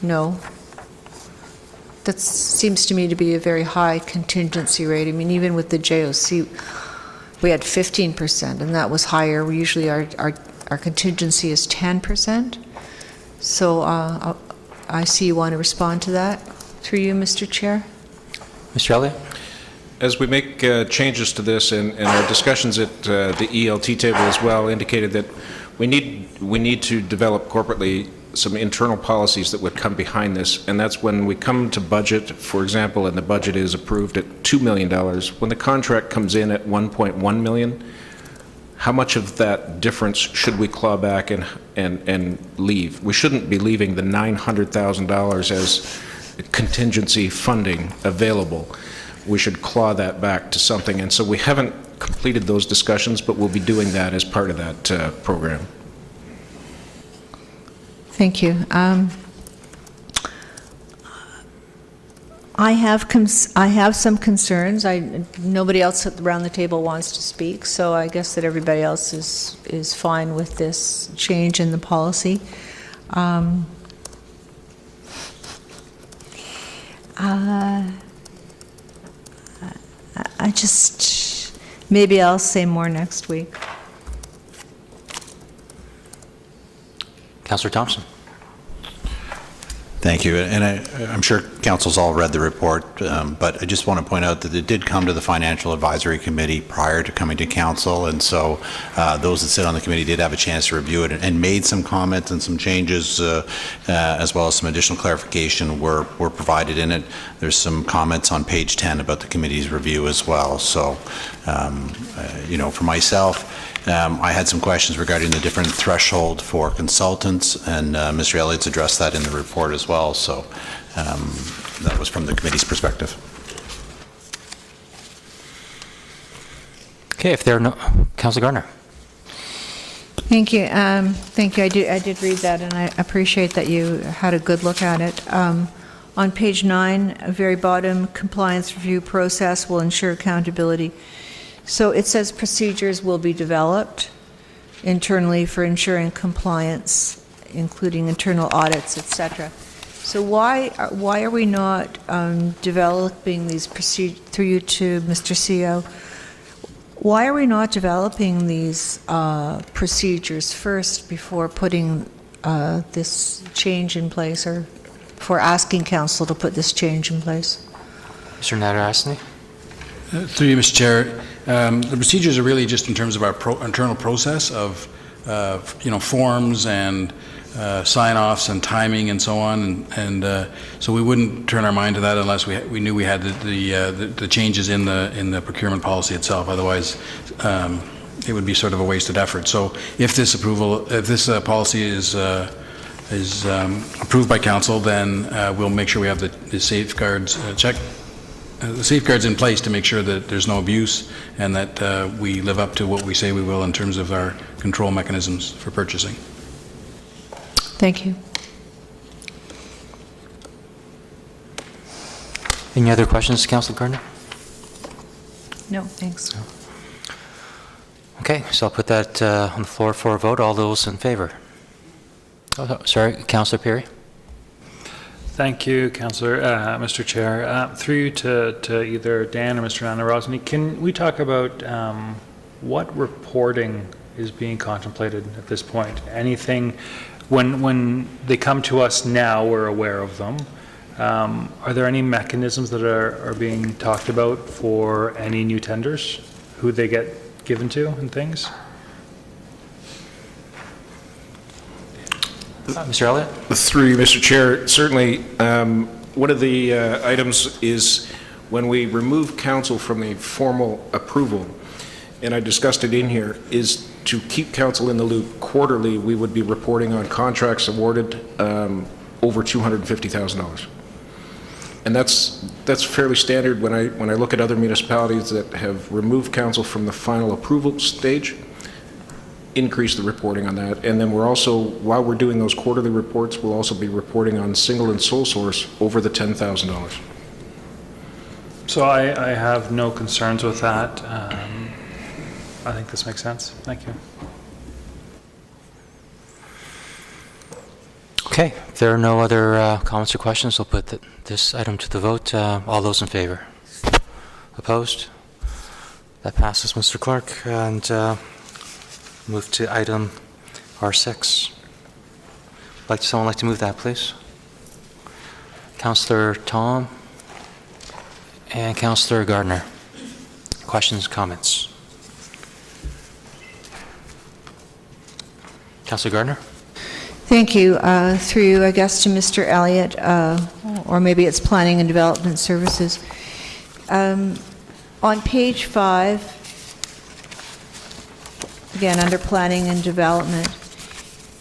no. That seems to me to be a very high contingency rate. I mean, even with the JOC, we had 15%, and that was higher. We usually, our contingency is 10%. So I see you want to respond to that. Through you, Mr. Chair. Mr. Elliott? As we make changes to this, and our discussions at the ELT table as well indicated that we need to develop corporately some internal policies that would come behind this, and that's when we come to budget, for example, and the budget is approved at $2 million, when the contract comes in at $1.1 million, how much of that difference should we claw back and leave? We shouldn't be leaving the $900,000 as contingency funding available. We should claw that back to something, and so we haven't completed those discussions, but we'll be doing that as part of that program. Thank you. I have some concerns. Nobody else around the table wants to speak, so I guess that everybody else is fine with this change in the policy. I just, maybe I'll say more next week. Councillor Thompson. Thank you. And I'm sure council's all read the report, but I just want to point out that it did come to the Financial Advisory Committee prior to coming to council, and so those that sit on the committee did have a chance to review it and made some comments and some changes, as well as some additional clarification were provided in it. There's some comments on page 10 about the committee's review as well. So, for myself, I had some questions regarding the different threshold for consultants, and Mr. Elliott's addressed that in the report as well. So that was from the committee's perspective. Okay, if there are no, Councilor Gardner. Thank you. Thank you. I did read that, and I appreciate that you had a good look at it. On page 9, very bottom, compliance review process will ensure accountability. So it says procedures will be developed internally for ensuring compliance, including internal audits, etc. So why are we not developing these procedures, through you to Mr. CEO, why are we not developing these procedures first before putting this change in place, or before asking council to put this change in place? Mr. Nadarasny? Through you, Mr. Chair, the procedures are really just in terms of our internal process of, forms and sign-offs and timing and so on, and so we wouldn't turn our mind to that unless we knew we had the changes in the procurement policy itself. Otherwise, it would be sort of a wasted effort. So if this policy is approved by council, then we'll make sure we have the safeguards the safeguards in place to make sure that there's no abuse and that we live up to what we say we will in terms of our control mechanisms for purchasing. Thank you. Any other questions, Councilor Gardner? No, thanks. Okay, so I'll put that on the floor for a vote. All those in favor? Oh, sorry, Councilor Perry? Thank you, Councillor, Mr. Chair. Through you to either Dan or Mr. Nadarasny, can we talk about what reporting is being contemplated at this point? Anything, when they come to us now, we're aware of them. Are there any mechanisms that are being talked about for any new tenders, who they get given to and things? Mr. Elliott? Through you, Mr. Chair, certainly one of the items is when we remove council from the formal approval, and I discussed it in here, is to keep council in the loop. Quarterly, we would be reporting on contracts awarded over $250,000. And that's fairly standard when I look at other municipalities that have removed council from the final approval stage, increase the reporting on that. And then we're also, while we're doing those quarterly reports, we'll also be reporting on single and sole source over the $10,000. So I have no concerns with that. I think this makes sense. Thank you. Okay, if there are no other comments or questions, we'll put this item to the vote. All those in favor? Opposed? That passes, Mr. Clerk. And move to item R6. Someone like to move that, please? Councillor Tom and Councillor Gardner. Questions, comments? Councillor Gardner? Thank you. Through you, I guess, to Mr. Elliott, or maybe it's Planning and Development Services. On page 5, again, under Planning and Development,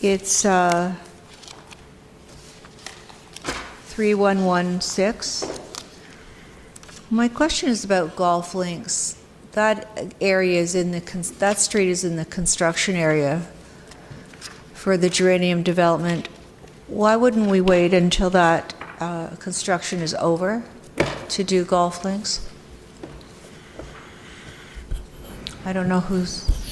it's 3116. My question is about golf links. That area is in that street is in the construction area for the Geranium development. Why wouldn't we wait until that construction is over to do golf links? I don't know who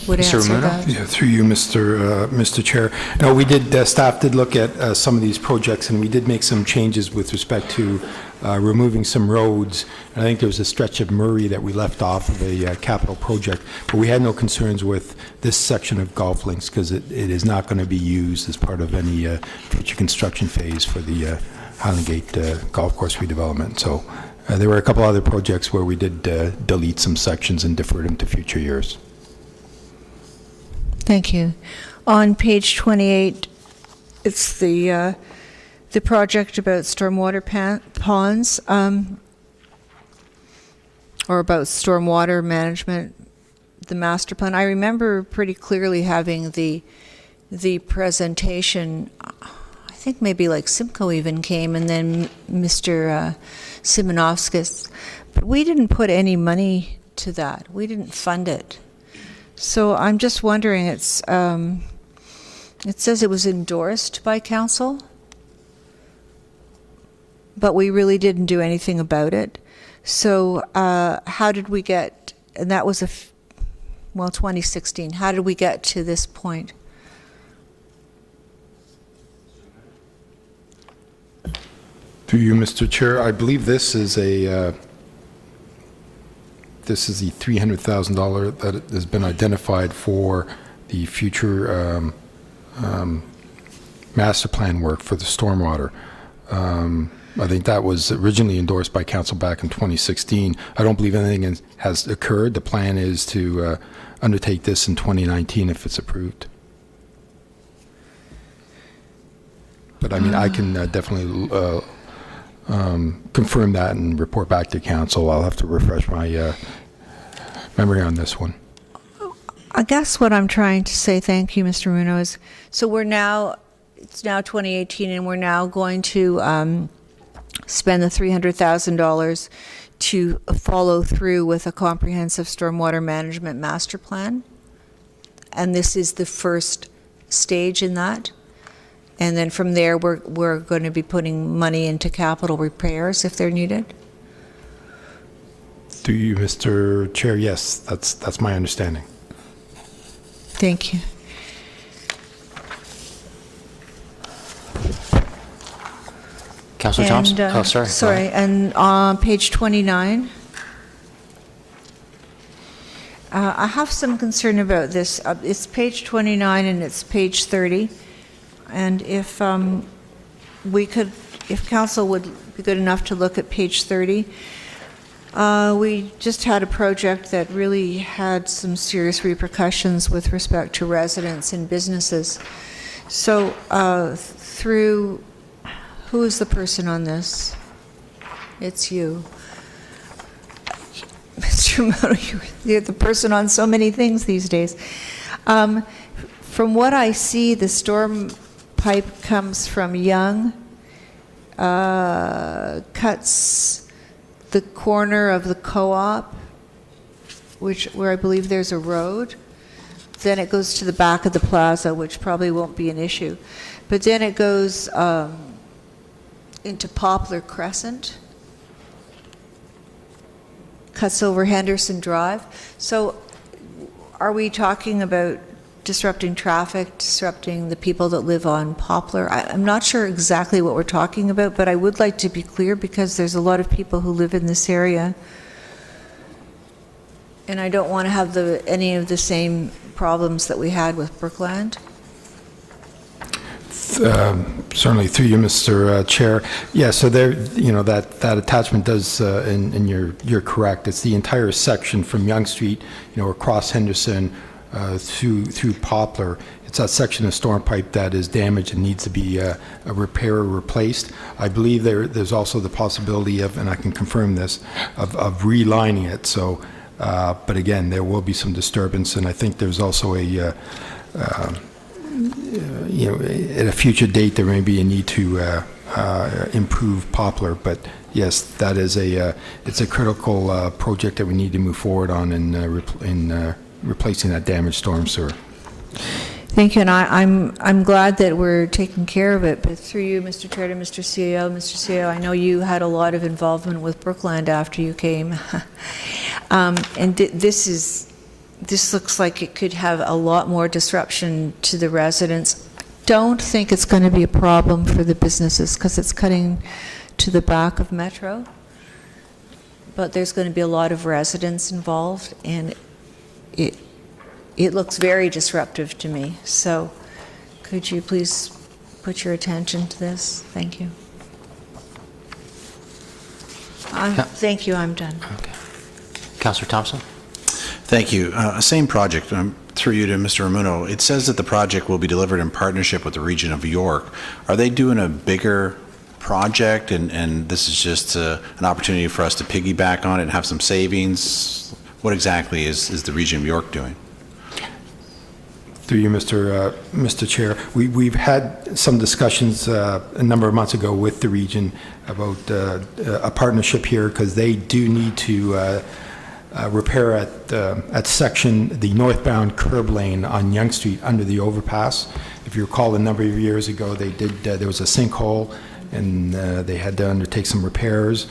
would answer that. Yeah, through you, Mr. Chair. No, we did, staff did look at some of these projects, and we did make some changes with respect to removing some roads. I think there was a stretch of Murray that we left off of a capital project, but we had no concerns with this section of golf links because it is not going to be used as part of any future construction phase for the Highland Gate Golf Course redevelopment. So there were a couple other projects where we did delete some sections and defer them to future years. Thank you. On page 28, it's the project about stormwater ponds, or about stormwater management, the master plan. I remember pretty clearly having the presentation. I think maybe like Simcoe even came, and then Mr. Simonovskis. But we didn't put any money to that. We didn't fund it. So I'm just wondering, it says it was endorsed by council, but we really didn't do anything about it. So how did we get, and that was 2016, how did we get to this point? Through you, Mr. Chair, I believe this is the $300,000 that has been identified for the future master plan work for the stormwater. I think that was originally endorsed by council back in 2016. I don't believe anything has occurred. The plan is to undertake this in 2019 if it's approved. But I mean, I can definitely confirm that and report back to council. I'll have to refresh my memory on this one. I guess what I'm trying to say, thank you, Mr. Muno, is so it's now 2018, and we're now going to spend the $300,000 to follow through with a comprehensive stormwater management master plan. And this is the first stage in that. And then from there, we're going to be putting money into capital repairs if they're needed. Through you, Mr. Chair, yes, that's my understanding. Thank you. Councillor Thompson? Oh, sorry. Sorry, and on page 29, I have some concern about this. It's page 29 and it's page 30. And if council would be good enough to look at page 30. We just had a project that really had some serious repercussions with respect to residents and businesses. So who is the person on this? It's you. Mr. Moto, you're the person on so many things these days. From what I see, the storm pipe comes from Young, cuts the corner of the co-op, where I believe there's a road. Then it goes to the back of the plaza, which probably won't be an issue. But then it goes into Poplar Crescent, cuts over Henderson Drive. So are we talking about disrupting traffic, disrupting the people that live on Poplar? I'm not sure exactly what we're talking about, but I would like to be clear because there's a lot of people who live in this area. And I don't want to have any of the same problems that we had with Brookland. Certainly, through you, Mr. Chair. Yeah, so there, that attachment does, and you're correct. It's the entire section from Yonge Street, across Henderson, through Poplar. It's that section of storm pipe that is damaged and needs to be repaired or replaced. I believe there's also the possibility of, and I can confirm this, of relining it. So, but again, there will be some disturbance, and I think there's also at a future date there may be a need to improve Poplar. But yes, that is it's a critical project that we need to move forward on in replacing that damaged storm sewer. Thank you, and I'm glad that we're taking care of it. But through you, Mr. Chair, to Mr. CEO, I know you had a lot of involvement with Brookland after you came, and this looks like it could have a lot more disruption to the residents. Don't think it's going to be a problem for the businesses because it's cutting to the back of Metro, but there's going to be a lot of residents involved, and it looks very disruptive to me. So could you please put your attention to this? Thank you. Thank you, I'm done. Councillor Thompson? Thank you. Same project, through you to Mr. Ramuno. It says that the project will be delivered in partnership with the Region of York. Are they doing a bigger project, and this is just an opportunity for us to piggyback on it and have some savings? What exactly is the Region of York doing? Through you, Mr. Chair, we've had some discussions a number of months ago with the region about a partnership here, because they do need to repair at section, the northbound curb lane on Yonge Street under the overpass. If you recall, a number of years ago, there was a sinkhole, and they had to undertake some repairs.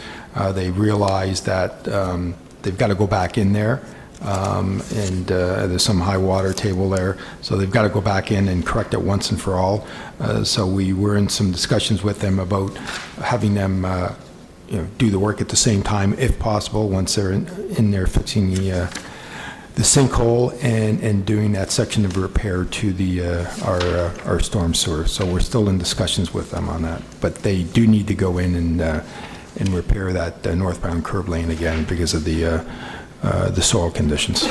They realized that they've got to go back in there. And there's some high water table there, so they've got to go back in and correct it once and for all. So we were in some discussions with them about having them do the work at the same time, if possible, once they're in there fixing the sinkhole and doing that section of repair to our storm sewer. So we're still in discussions with them on that, but they do need to go in and repair that northbound curb lane again because of the soil conditions.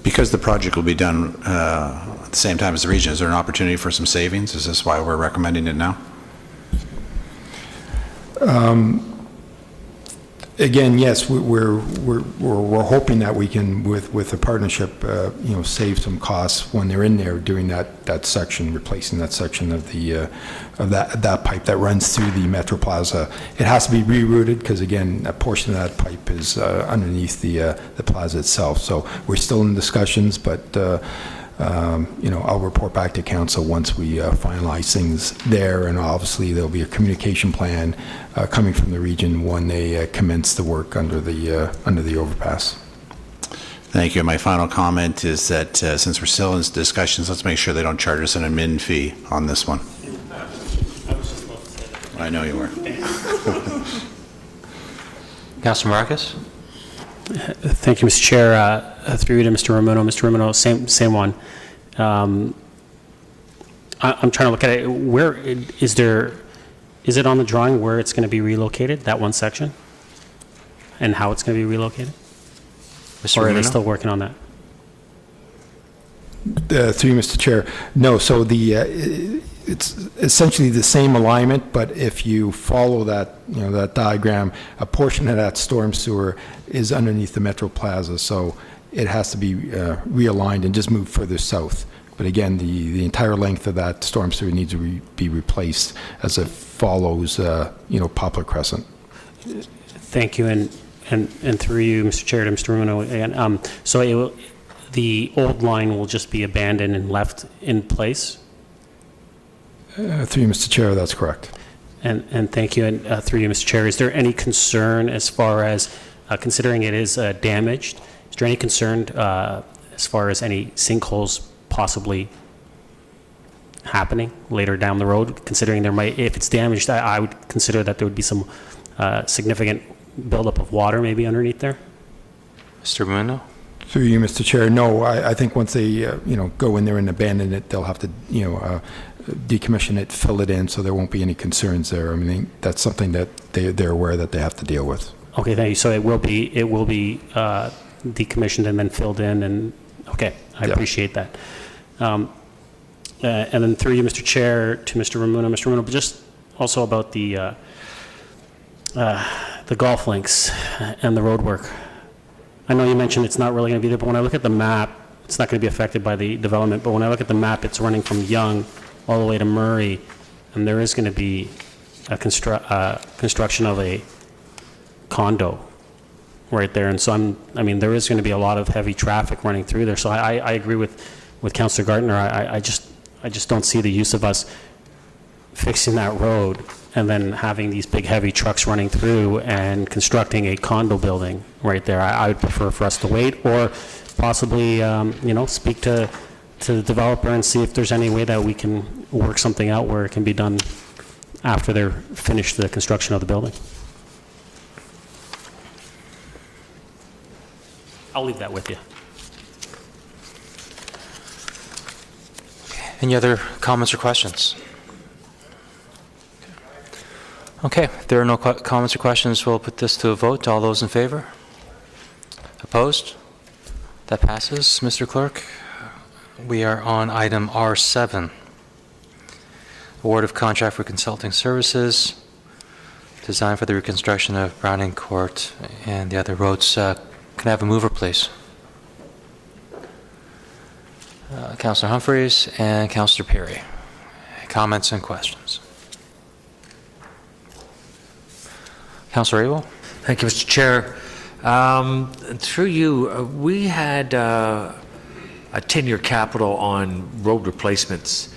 Because the project will be done at the same time as the region, is there an opportunity for some savings? Is this why we're recommending it now? Again, yes, we're hoping that we can, with a partnership, save some costs when they're in there doing that section, replacing that section of that pipe that runs through the Metro Plaza. It has to be rerouted because, again, a portion of that pipe is underneath the plaza itself. So we're still in discussions, but I'll report back to council once we finalize things there, and obviously there'll be a communication plan coming from the region when they commence the work under the overpass. Thank you. My final comment is that since we're still in discussions, let's make sure they don't charge us an admin fee on this one. I know you were. Councillor Marcus? Thank you, Mr. Chair. Through you to Mr. Ramuno. Mr. Ramuno, same one. I'm trying to look at it. Where is it on the drawing where it's going to be relocated, that one section? And how it's going to be relocated? Mr. Or are they Ramuno? still working on that? Through you, Mr. Chair. No, so it's essentially the same alignment, but if you follow that diagram, a portion of that storm sewer is underneath the Metro Plaza, so it has to be realigned and just move further south. But again, the entire length of that storm sewer needs to be replaced as it follows, Poplar Crescent. Thank you, and through you, Mr. Chair, to Mr. Ramuno again. So the old line will just be abandoned and left in place? Through you, Mr. Chair, that's correct. And thank you, and through you, Mr. Chair, is there any concern as far as, considering it is damaged, is there any concern as far as any sinkholes possibly happening later down the road, considering there might, if it's damaged, I would consider that there would be some significant buildup of water maybe underneath there? Mr. Ramuno? Through you, Mr. Chair, no, I think once they, go in there and abandon it, they'll have to, decommission it, fill it in, so there won't be any concerns there. I mean, that's something that they're aware that they have to deal with. Okay, thank you. So it will be decommissioned and then filled in, and okay, I appreciate that. And then through you, Mr. Chair, to Mr. Ramuno, but just also about the golf links and the road work. I know you mentioned it's not really going to be there, but when I look at the map, it's not going to be affected by the development, but when I look at the map, it's running from Yonge all the way to Murray, and there is going to be a construction of a condo right there, and so there is going to be a lot of heavy traffic running through there, so I agree with Councillor Gardner. I just don't see the use of us fixing that road and then having these big heavy trucks running through and constructing a condo building right there. I would prefer for us to wait, or possibly speak to the developer and see if there's any way that we can work something out where it can be done after they're finished the construction of the building. I'll leave that with you. Any other comments or questions? Okay, if there are no comments or questions, we'll put this to a vote. All those in favor? Opposed? That passes. Mr. Clerk, we are on item R7. Award of contract for consulting services, design for the reconstruction of Browning Court and the other roads. Can I have a mover, please? Councillor Humphreys and Councillor Perry. Comments and questions? Councillor Abel? Thank you, Mr. Chair. Through you, we had a 10-year capital on road replacements,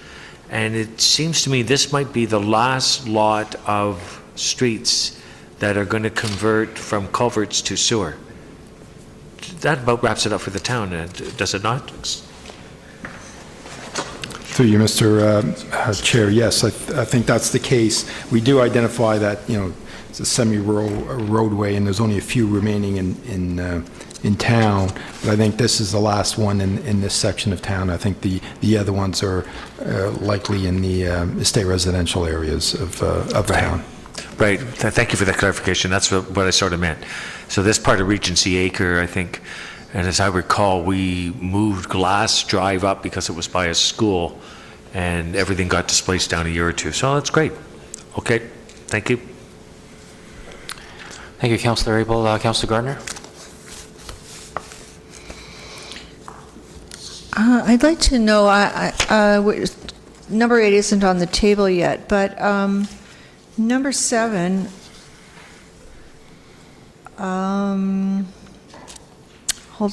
and it seems to me this might be the last lot of streets that are going to convert from culverts to sewer. That about wraps it up for the town, does it not? Through you, Mr. Chair, yes, I think that's the case. We do identify that, it's a semi-rural roadway, and there's only a few remaining in town. But I think this is the last one in this section of town. I think the other ones are likely in the estate residential areas of the town. Right. Thank you for that clarification. That's what I sort of meant. So this part of Regency Acre, I think, and as I recall, we moved Glass Drive up because it was by a school, and everything got displaced down a year or two. So that's great. Okay. Thank you. Thank you, Councillor Abel. Councillor Gardner? I'd like to know, number 8 isn't on the table yet, but number 7, hold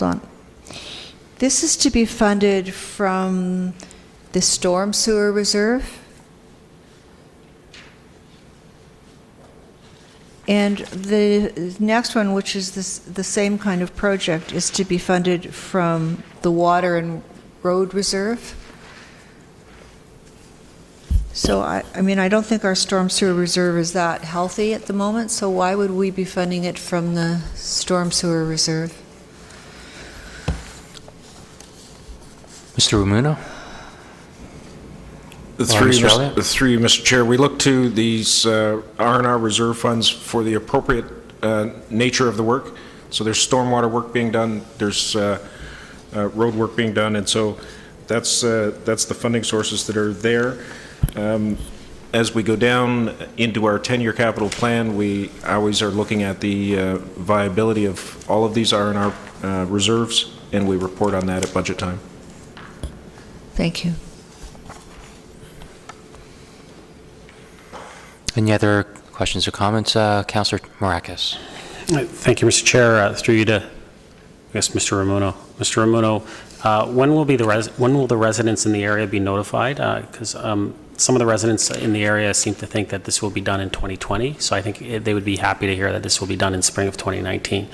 on. This is to be funded from the storm sewer reserve. And the next one, which is the same kind of project, is to be funded from the water and road reserve. So, I mean, I don't think our storm sewer reserve is that healthy at the moment, so why would we be funding it from the storm sewer reserve? Mr. Rumuno? Through you, Mr. Chair, we look to these R&R reserve funds for the appropriate nature of the work. So there's stormwater work being done, there's road work being done, and so that's the funding sources that are there. As we go down into our 10-year capital plan, we always are looking at the viability of all of these R&R reserves, and we report on that at budget time. Thank you. Any other questions or comments? Councillor Marakis. Thank you, Mr. Chair. Through you to, I guess, Mr. Rumuno. Mr. Rumuno, when will the residents in the area be notified? Because some of the residents in the area seem to think that this will be done in 2020. So I think they would be happy to hear that this will be done in spring of 2019.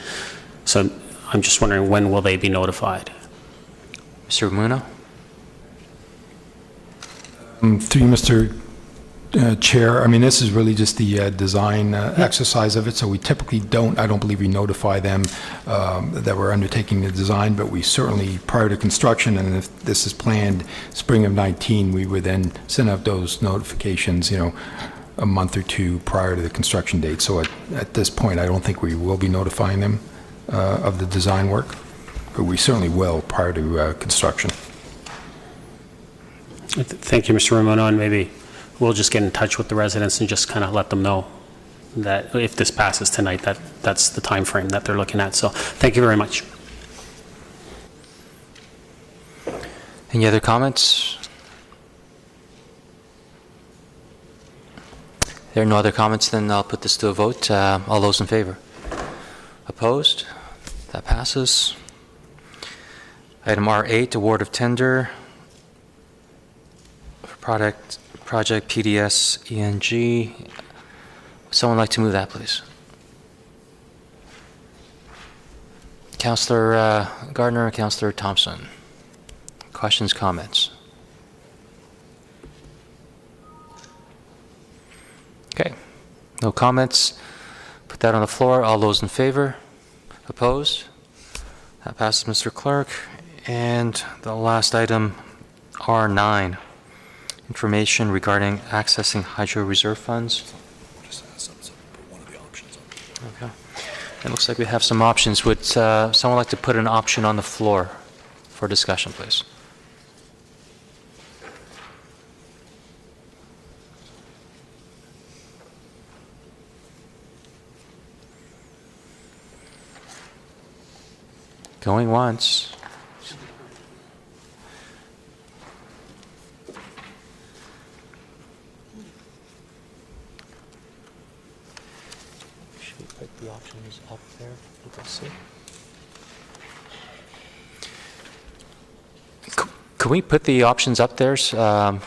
So I'm just wondering, when will they be notified? Mr. Rumuno. Through you, Mr. Chair, I mean, this is really just the design exercise of it, so we typically I don't believe we notify them that we're undertaking the design, but we certainly, prior to construction, and if this is planned spring of 19, we would then send out those notifications, a month or two prior to the construction date. So at this point, I don't think we will be notifying them of the design work, but we certainly will prior to construction. Thank you, Mr. Rumuno, and maybe we'll just get in touch with the residents and just kind of let them know that if this passes tonight, that's the time frame that they're looking at. So thank you very much. Any other comments? If there are no other comments, then I'll put this to a vote. All those in favor? Opposed? That passes. Item R8, award of tender for project PDS ENG. Would someone like to move that, please? Councillor Gardner and Councillor Thompson. Questions, comments? Okay, no comments. Put that on the floor. All those in favor? Opposed? That passes, Mr. Clerk. And the last item, R9, information regarding accessing hydro reserve funds. Okay. It looks like we have some options. Would someone like to put an option on the floor for discussion, please? Going once. Should we put the options up there? People see. Can we put the options up there so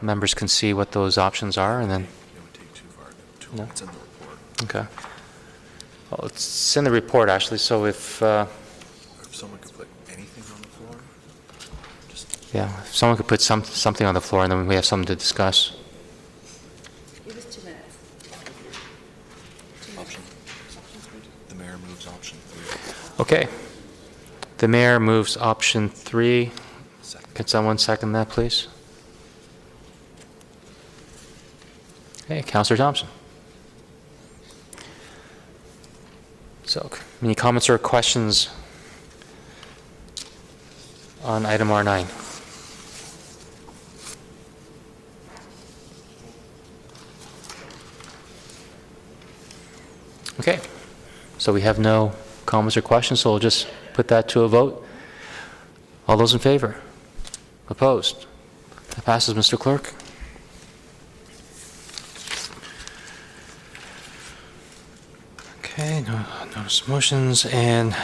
members can see what those options are, and then? It would take too far. No? It's in the report. Okay. Well, it's in the report, actually, so if someone could put anything on the floor? yeah, if someone could put something on the floor, and then we have something to discuss. Give us 2 minutes. Option. The mayor moves option 3. Okay. The mayor moves option 3. Can someone second that, please? Okay, Councillor Thompson. So, any comments or questions on item R9? Okay, so we have no comments or questions, so we'll just put that to a vote. All those in favor? Opposed? That passes, Mr. Clerk. Okay, no notice motions, and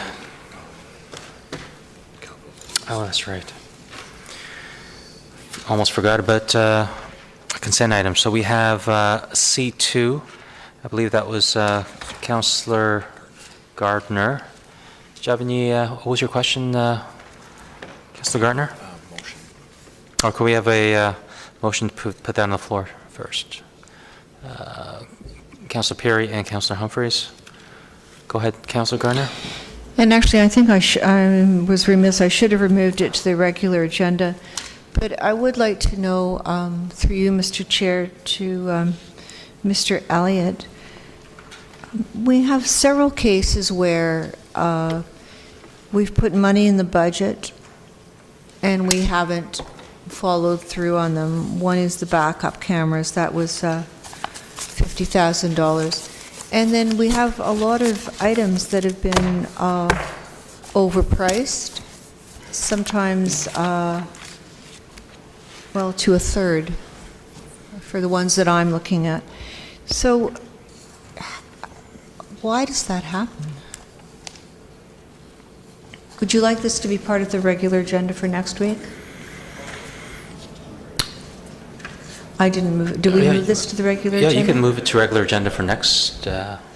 oh, that's right. Almost forgot about a consent item. So we have C2. I believe that was Councillor Gardner. Do you have any? What was your question, Councillor Gardner? Motion. Or could we have a motion to put that on the floor first? Councillor Perry and Councillor Humphreys. Go ahead, Councillor Gardner. And actually, I think I was remiss. I should have removed it to the regular agenda. But I would like to know, through you, Mr. Chair, to Mr. Elliott, we have several cases where we've put money in the budget and we haven't followed through on them. One is the backup cameras. That was $50,000. And then we have a lot of items that have been overpriced, sometimes, well, to a third for the ones that I'm looking at. So why does that happen? Would you like this to be part of the regular agenda for next week? I didn't move it. Do we move this to the regular agenda? Yeah, you can move it to regular agenda for next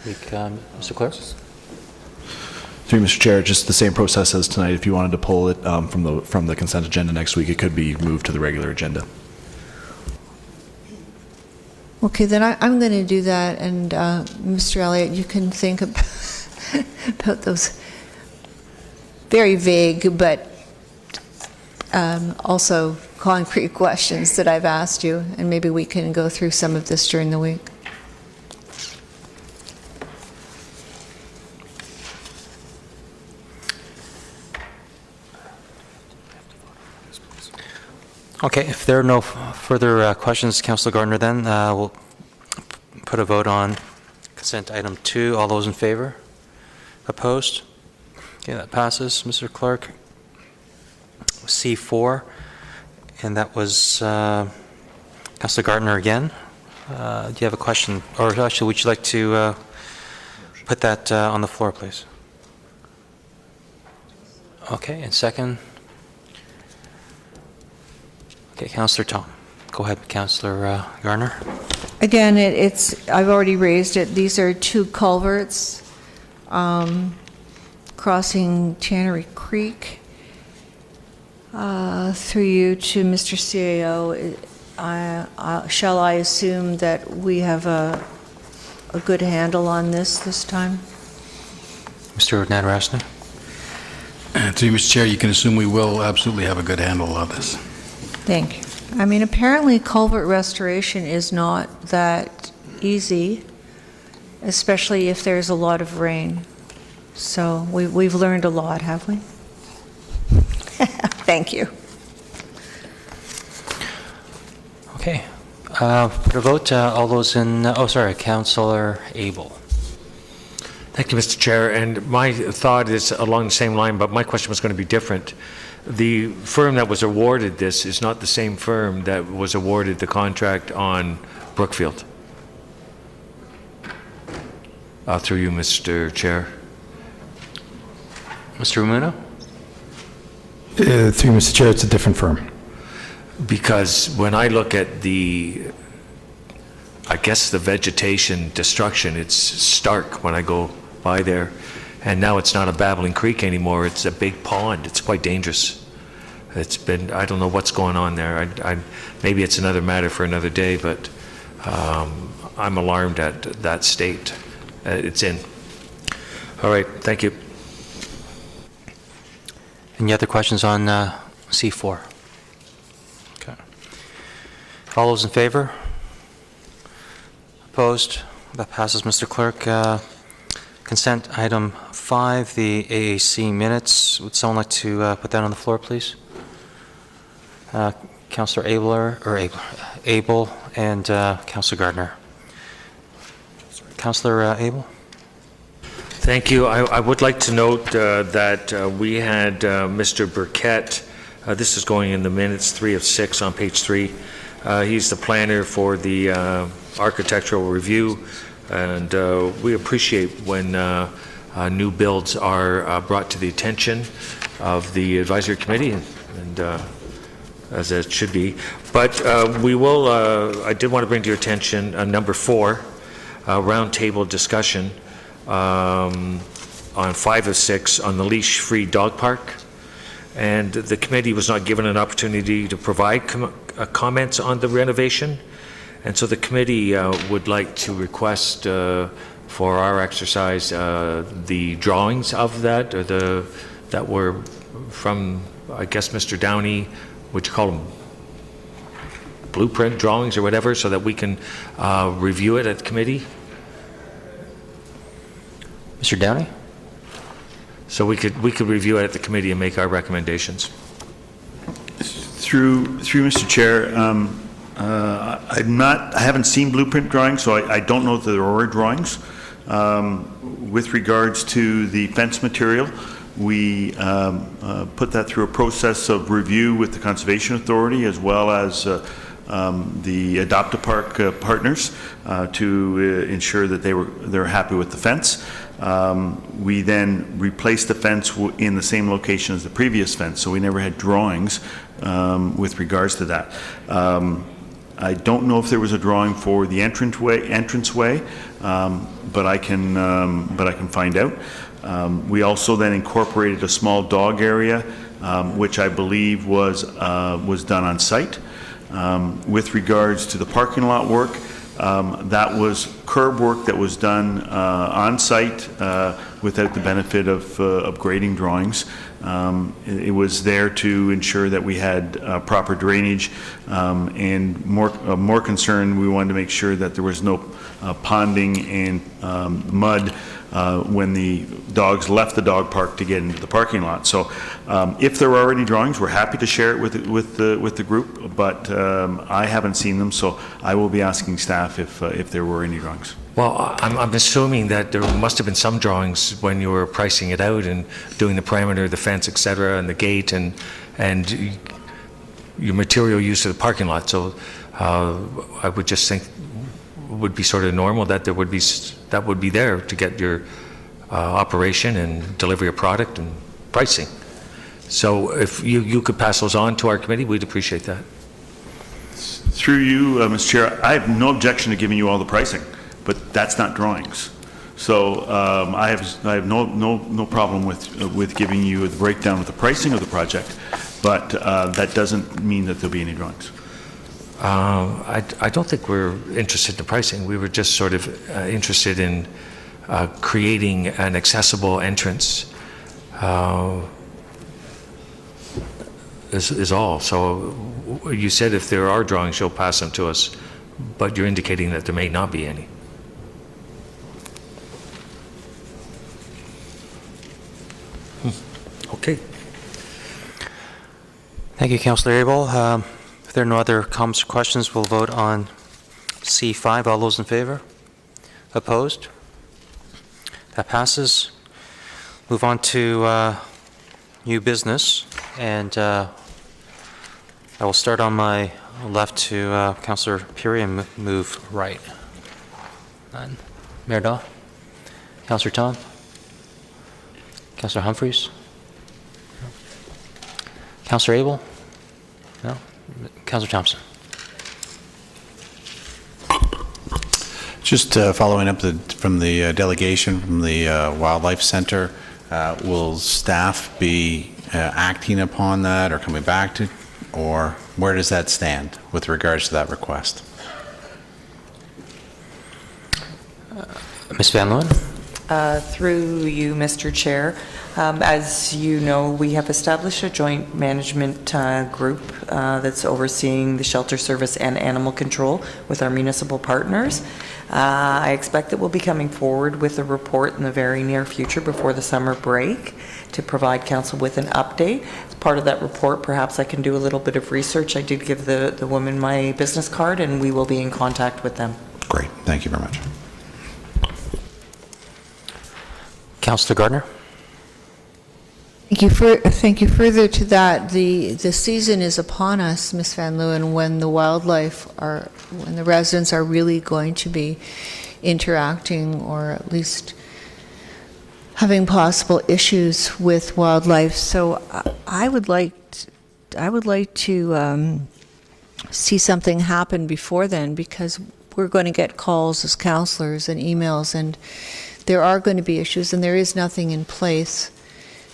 week, Mr. Clerk. Through you, Mr. Chair, just the same process as tonight. If you wanted to pull it from the consent agenda next week, it could be moved to the regular agenda. Okay, then I'm going to do that, and Mr. Elliott, you can think about those very vague but also concrete questions that I've asked you, and maybe we can go through some of this during the week. Okay, if there are no further questions, Councillor Gardner, then we'll put a vote on consent item 2. All those in favor? Opposed? Okay, that passes. Mr. Clerk, C4, and that was Councillor Gardner again. Do you have a question? Or actually, would you like to put that on the floor, please? Okay, and second? Okay, Councillor Tom. Go ahead, Councillor Gardner. Again, I've already raised it. These are 2 culverts crossing Tannery Creek. Through you to Mr. CAO, shall I assume that we have a good handle on this time? Mr. Nadarashna. To you, Mr. Chair, you can assume we will absolutely have a good handle on this. Thank you. I mean, apparently culvert restoration is not that easy, especially if there's a lot of rain. So we've learned a lot, have we? Thank you. Okay. For the vote, all those in, Councillor Abel. Thank you, Mr. Chair. And my thought is along the same line, but my question was going to be different. The firm that was awarded this is not the same firm that was awarded the contract on Brookfield. Through you, Mr. Chair. Mr. Ramuno? Through Mr. Chair, it's a different firm. Because when I look at the vegetation destruction, it's stark when I go by there. And now it's not a babbling creek anymore, it's a big pond. It's quite dangerous. It's been, I don't know what's going on there. Maybe it's another matter for another day, but I'm alarmed at that state it's in. All right, thank you. Any other questions on C4? Okay. All those in favor? Opposed? That passes, Mr. Clerk. Consent item 5, the AAC minutes. Would someone like to put that on the floor, please? Councillor Abel and Councillor Gardner. Councillor Abel? Thank you. I would like to note that we had Mr. Burkett, this is going in the minutes, 3 of 6 on page 3. He's the planner for the architectural review, and we appreciate when new builds are brought to the attention of the advisory committee, and as it should be. But we will, I did want to bring to your attention number 4, roundtable discussion on 5 of 6 on the leash-free dog park. And the committee was not given an opportunity to provide comments on the renovation. And so the committee would like to request for our exercise the drawings of that, or that were from, I guess, Mr. Downey, would you call them blueprint drawings or whatever, so that we can review it at the committee? Mr. Downey? So we could review it at the committee and make our recommendations. Through Mr. Chair, I haven't seen blueprint drawings, so I don't know that there are drawings. With regards to the fence material, we put that through a process of review with the Conservation Authority as well as the Adopt-A-Park partners to ensure that they're happy with the fence. We then replaced the fence in the same location as the previous fence, so we never had drawings with regards to that. I don't know if there was a drawing for the entranceway, but I can find out. We also then incorporated a small dog area, which I believe was done on site. With regards to the parking lot work, that was curb work that was done on site without the benefit of grading drawings. It was there to ensure that we had proper drainage, and more concerned, we wanted to make sure that there was no ponding and mud when the dogs left the dog park to get into the parking lot. So if there are any drawings, we're happy to share it with the group, but I haven't seen them, so I will be asking staff if there were any drawings. Well, I'm assuming that there must have been some drawings when you were pricing it out and doing the parameter, the fence, et cetera, and the gate, and your material use of the parking lot. So I would just think it would be sort of normal that that would be there to get your operation and delivery of product and pricing. So if you could pass those on to our committee, we'd appreciate that. Through you, Mr. Chair, I have no objection to giving you all the pricing, but that's not drawings. So I have no problem with giving you the breakdown of the pricing of the project, but that doesn't mean that there'll be any drawings. I don't think we're interested in the pricing. We were just sort of interested in creating an accessible entrance is all. So you said if there are drawings, you'll pass them to us, but you're indicating that there may not be any. Okay. Thank you, Councillor Abel. If there are no other comments or questions, we'll vote on C5. All those in favor? Opposed? That passes. Move on to new business, and I will start on my left to Councillor Puri and move right. None. Mayor Daw? Councillor Tom? Councillor Humphreys? No. Councillor Abel? No. Councillor Thompson? Just following up from the delegation from the Wildlife Center, will staff be acting upon that or coming back to, or where does that stand with regards to that request? Ms. Van Leeuwen? Through you, Mr. Chair. As you know, we have established a joint management group that's overseeing the shelter service and animal control with our municipal partners. I expect that we'll be coming forward with a report in the very near future before the summer break to provide council with an update. As part of that report, perhaps I can do a little bit of research. I did give the woman my business card, and we will be in contact with them. Great. Thank you very much. Councillor Gardner? Thank you. Further to that, the season is upon us, Ms. Van Leeuwen, when the residents are really going to be interacting, or at least having possible issues with wildlife. So I would like to see something happen before then, because we're going to get calls as councillors and emails, and there are going to be issues, and there is nothing in place.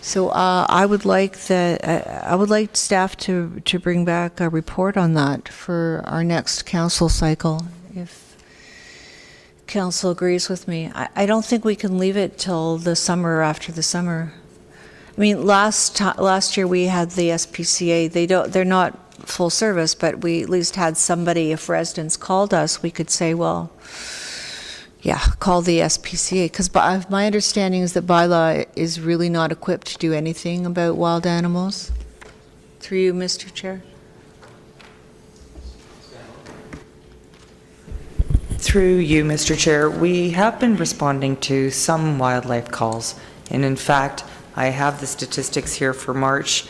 So I would like staff to bring back a report on that for our next council cycle, if council agrees with me. I don't think we can leave it till the summer or after the summer. I mean, last year we had the SPCA. They're not full service, but we at least had somebody. If residents called us, we could say, well, yeah, call the SPCA, because my understanding is that bylaw is really not equipped to do anything about wild animals. Through you, Mr. Chair. Through you, Mr. Chair, we have been responding to some wildlife calls, and in fact, I have the statistics here for March.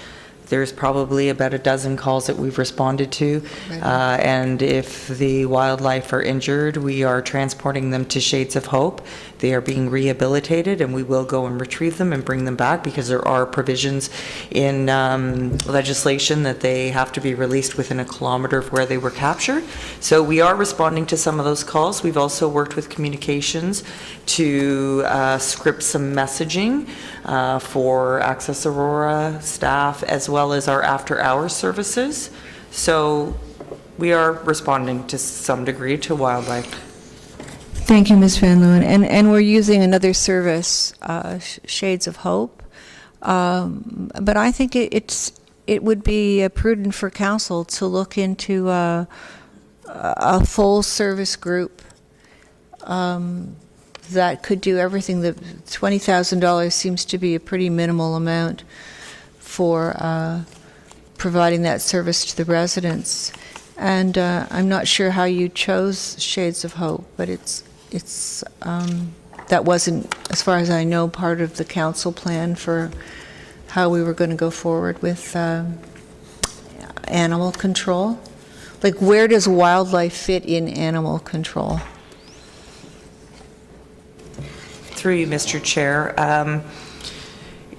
There's probably about a dozen calls that we've responded to, and if the wildlife are injured, we are transporting them to Shades of Hope. They are being rehabilitated, and we will go and retrieve them and bring them back, because there are provisions in legislation that they have to be released within a kilometer of where they were captured. So we are responding to some of those calls. We've also worked with communications to script some messaging for Access Aurora staff, as well as our after-hours services. So we are responding to some degree to wildlife. Thank you, Ms. Van Leeuwen. And we're using another service, Shades of Hope. But I think it would be prudent for council to look into a full service group that could do everything. The $20,000 seems to be a pretty minimal amount for providing that service to the residents. And I'm not sure how you chose Shades of Hope, but that wasn't, as far as I know, part of the council plan for how we were going to go forward with animal control. Like, where does wildlife fit in animal control? Through you, Mr. Chair.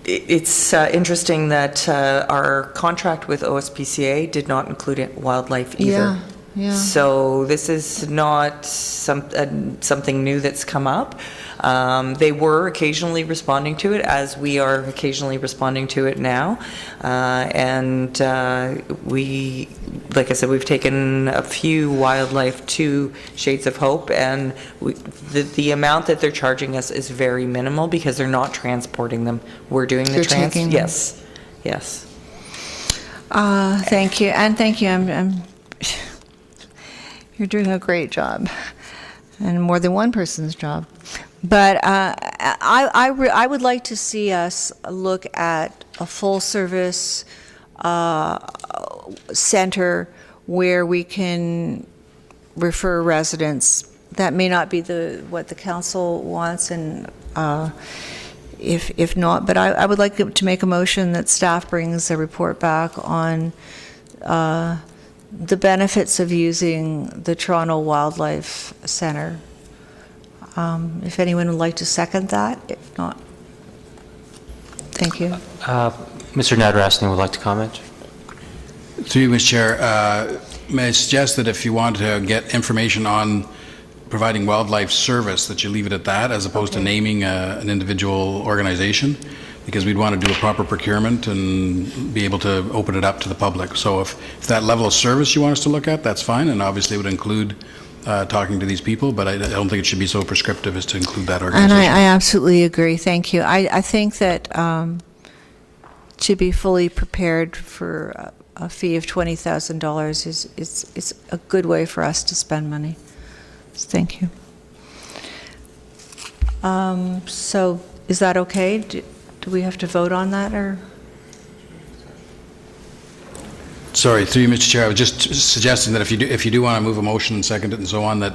It's interesting that our contract with OSPCA did not include wildlife either. Yeah. So this is not something new that's come up. They were occasionally responding to it, as we are occasionally responding to it now. And we, like I said, we've taken a few wildlife to Shades of Hope, and the amount that they're charging us is very minimal, because they're not transporting them. We're doing the taking them. Yes. Thank you, and thank you. You're doing a great job, and more than one person's job. But I would like to see us look at a full-service center where we can refer residents. That may not be what the council wants, and if not, but I would like to make a motion that staff brings a report back on the benefits of using the Toronto Wildlife Centre. If anyone would like to second that, if not, thank you. Mr. Nadrasny would like to comment. Through you, Mr. Chair, may I suggest that if you want to get information on providing wildlife service, that you leave it at that, as opposed to naming an individual organization, because we'd want to do a proper procurement and be able to open it up to the public. So if that level of service you want us to look at, that's fine, and obviously it would include talking to these people, but I don't think it should be so prescriptive as to include that organization. And I absolutely agree. Thank you. I think that to be fully prepared for a fee of $20,000 is a good way for us to spend money. So thank you. So is that okay? Do we have to vote on that, or? Sorry, through you, Mr. Chair, I was just suggesting that if you do want to move a motion and second it and so on, that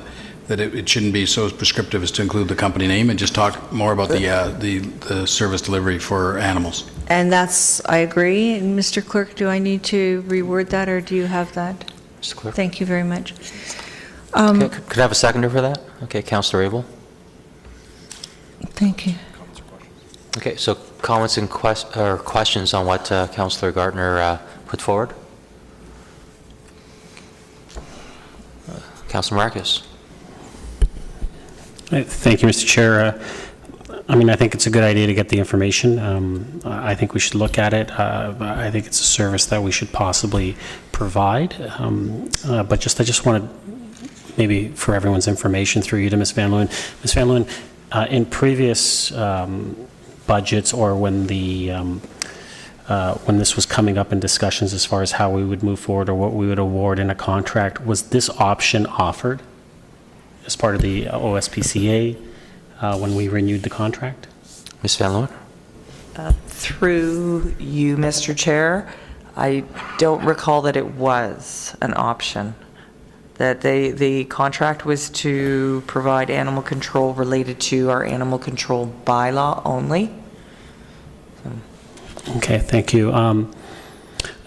it shouldn't be so prescriptive as to include the company name, and just talk more about the service delivery for animals. And I agree. And Mr. Clerk, do I need to reword that, or do you have that? Mr. Clerk. Thank you very much. Okay, could I have a seconder for that? Okay, Councillor Abel. Thank you. Okay, so comments and questions on what Councillor Gardner put forward? Councillor Marcus. Thank you, Mr. Chair. I think it's a good idea to get the information. I think we should look at it. I think it's a service that we should possibly provide. But I just wanted, maybe for everyone's information, through you to Ms. Van Leeuwen. Ms. Van Leeuwen, in previous budgets, or when this was coming up in discussions as far as how we would move forward or what we would award in a contract, was this option offered as part of the OSPCA when we renewed the contract? Ms. Van Leeuwen? Through you, Mr. Chair, I don't recall that it was an option. That the contract was to provide animal control related to our animal control bylaw only. Okay, thank you.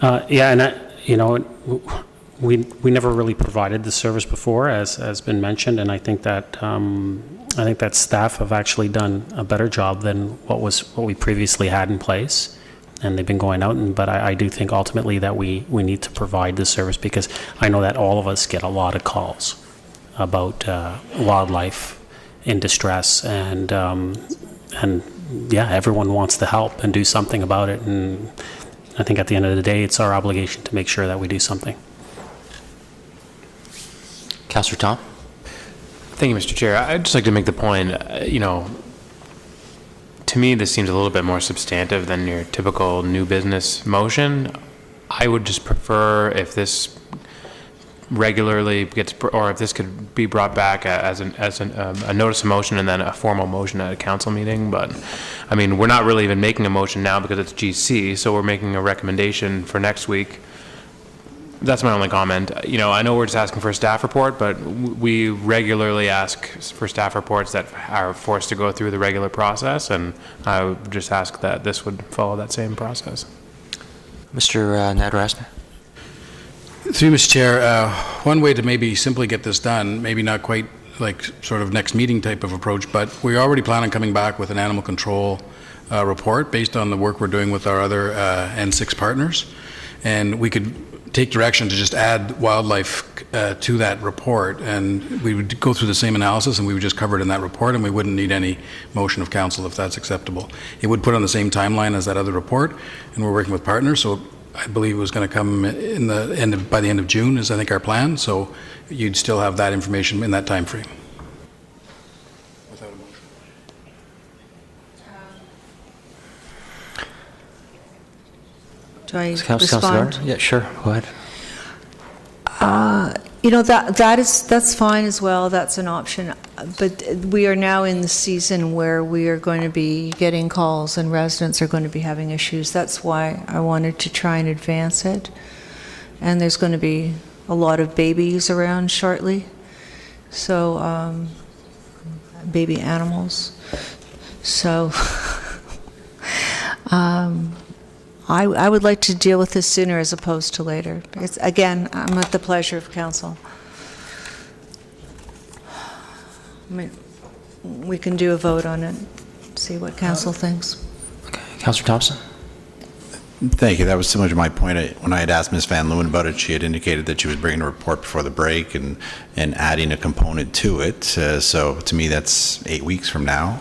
Yeah, and we never really provided the service before, as has been mentioned, and I think that staff have actually done a better job than what we previously had in place, and they've been going out. But I do think ultimately that we need to provide this service, because I know that all of us get a lot of calls about wildlife in distress, and yeah, everyone wants to help and do something about it, and I think at the end of the day, it's our obligation to make sure that we do something. Councillor Tom? Thank you, Mr. Chair. I'd just like to make the point, to me, this seems a little bit more substantive than your typical new business motion. I would just prefer if this regularly gets, or if this could be brought back as a notice of motion and then a formal motion at a council meeting. But we're not really even making a motion now because it's GC, so we're making a recommendation for next week. That's my only comment. I know we're just asking for a staff report, but we regularly ask for staff reports that are forced to go through the regular process, and I would just ask that this would follow that same process. Mr. Nadrasny? Through you, Mr. Chair, one way to maybe simply get this done, maybe not quite like sort of next meeting type of approach, but we already plan on coming back with an animal control report based on the work we're doing with our other N6 partners, and we could take direction to just add wildlife to that report, and we would go through the same analysis, and we would just cover it in that report, and we wouldn't need any motion of council if that's acceptable. It would put on the same timeline as that other report, and we're working with partners, so I believe it was going to come by the end of June is I think our plan, so you'd still have that information in that time frame. Do I Councillor respond? Gardner? Yeah, sure. Go ahead. You know, that's fine as well, that's an option, but we are now in the season where we are going to be getting calls and residents are going to be having issues. That's why I wanted to try and advance it. And there's going to be a lot of babies around shortly, so baby animals. So I would like to deal with this sooner as opposed to later. It's, again, I'm at the pleasure of council. I mean, we can do a vote on it, see what council thinks. Councillor Thompson? Thank you. That was similar to my point. When I had asked Ms. Van Leeuwen about it, she had indicated that she was bringing a report before the break and adding a component to it. So to me, that's 8 weeks from now.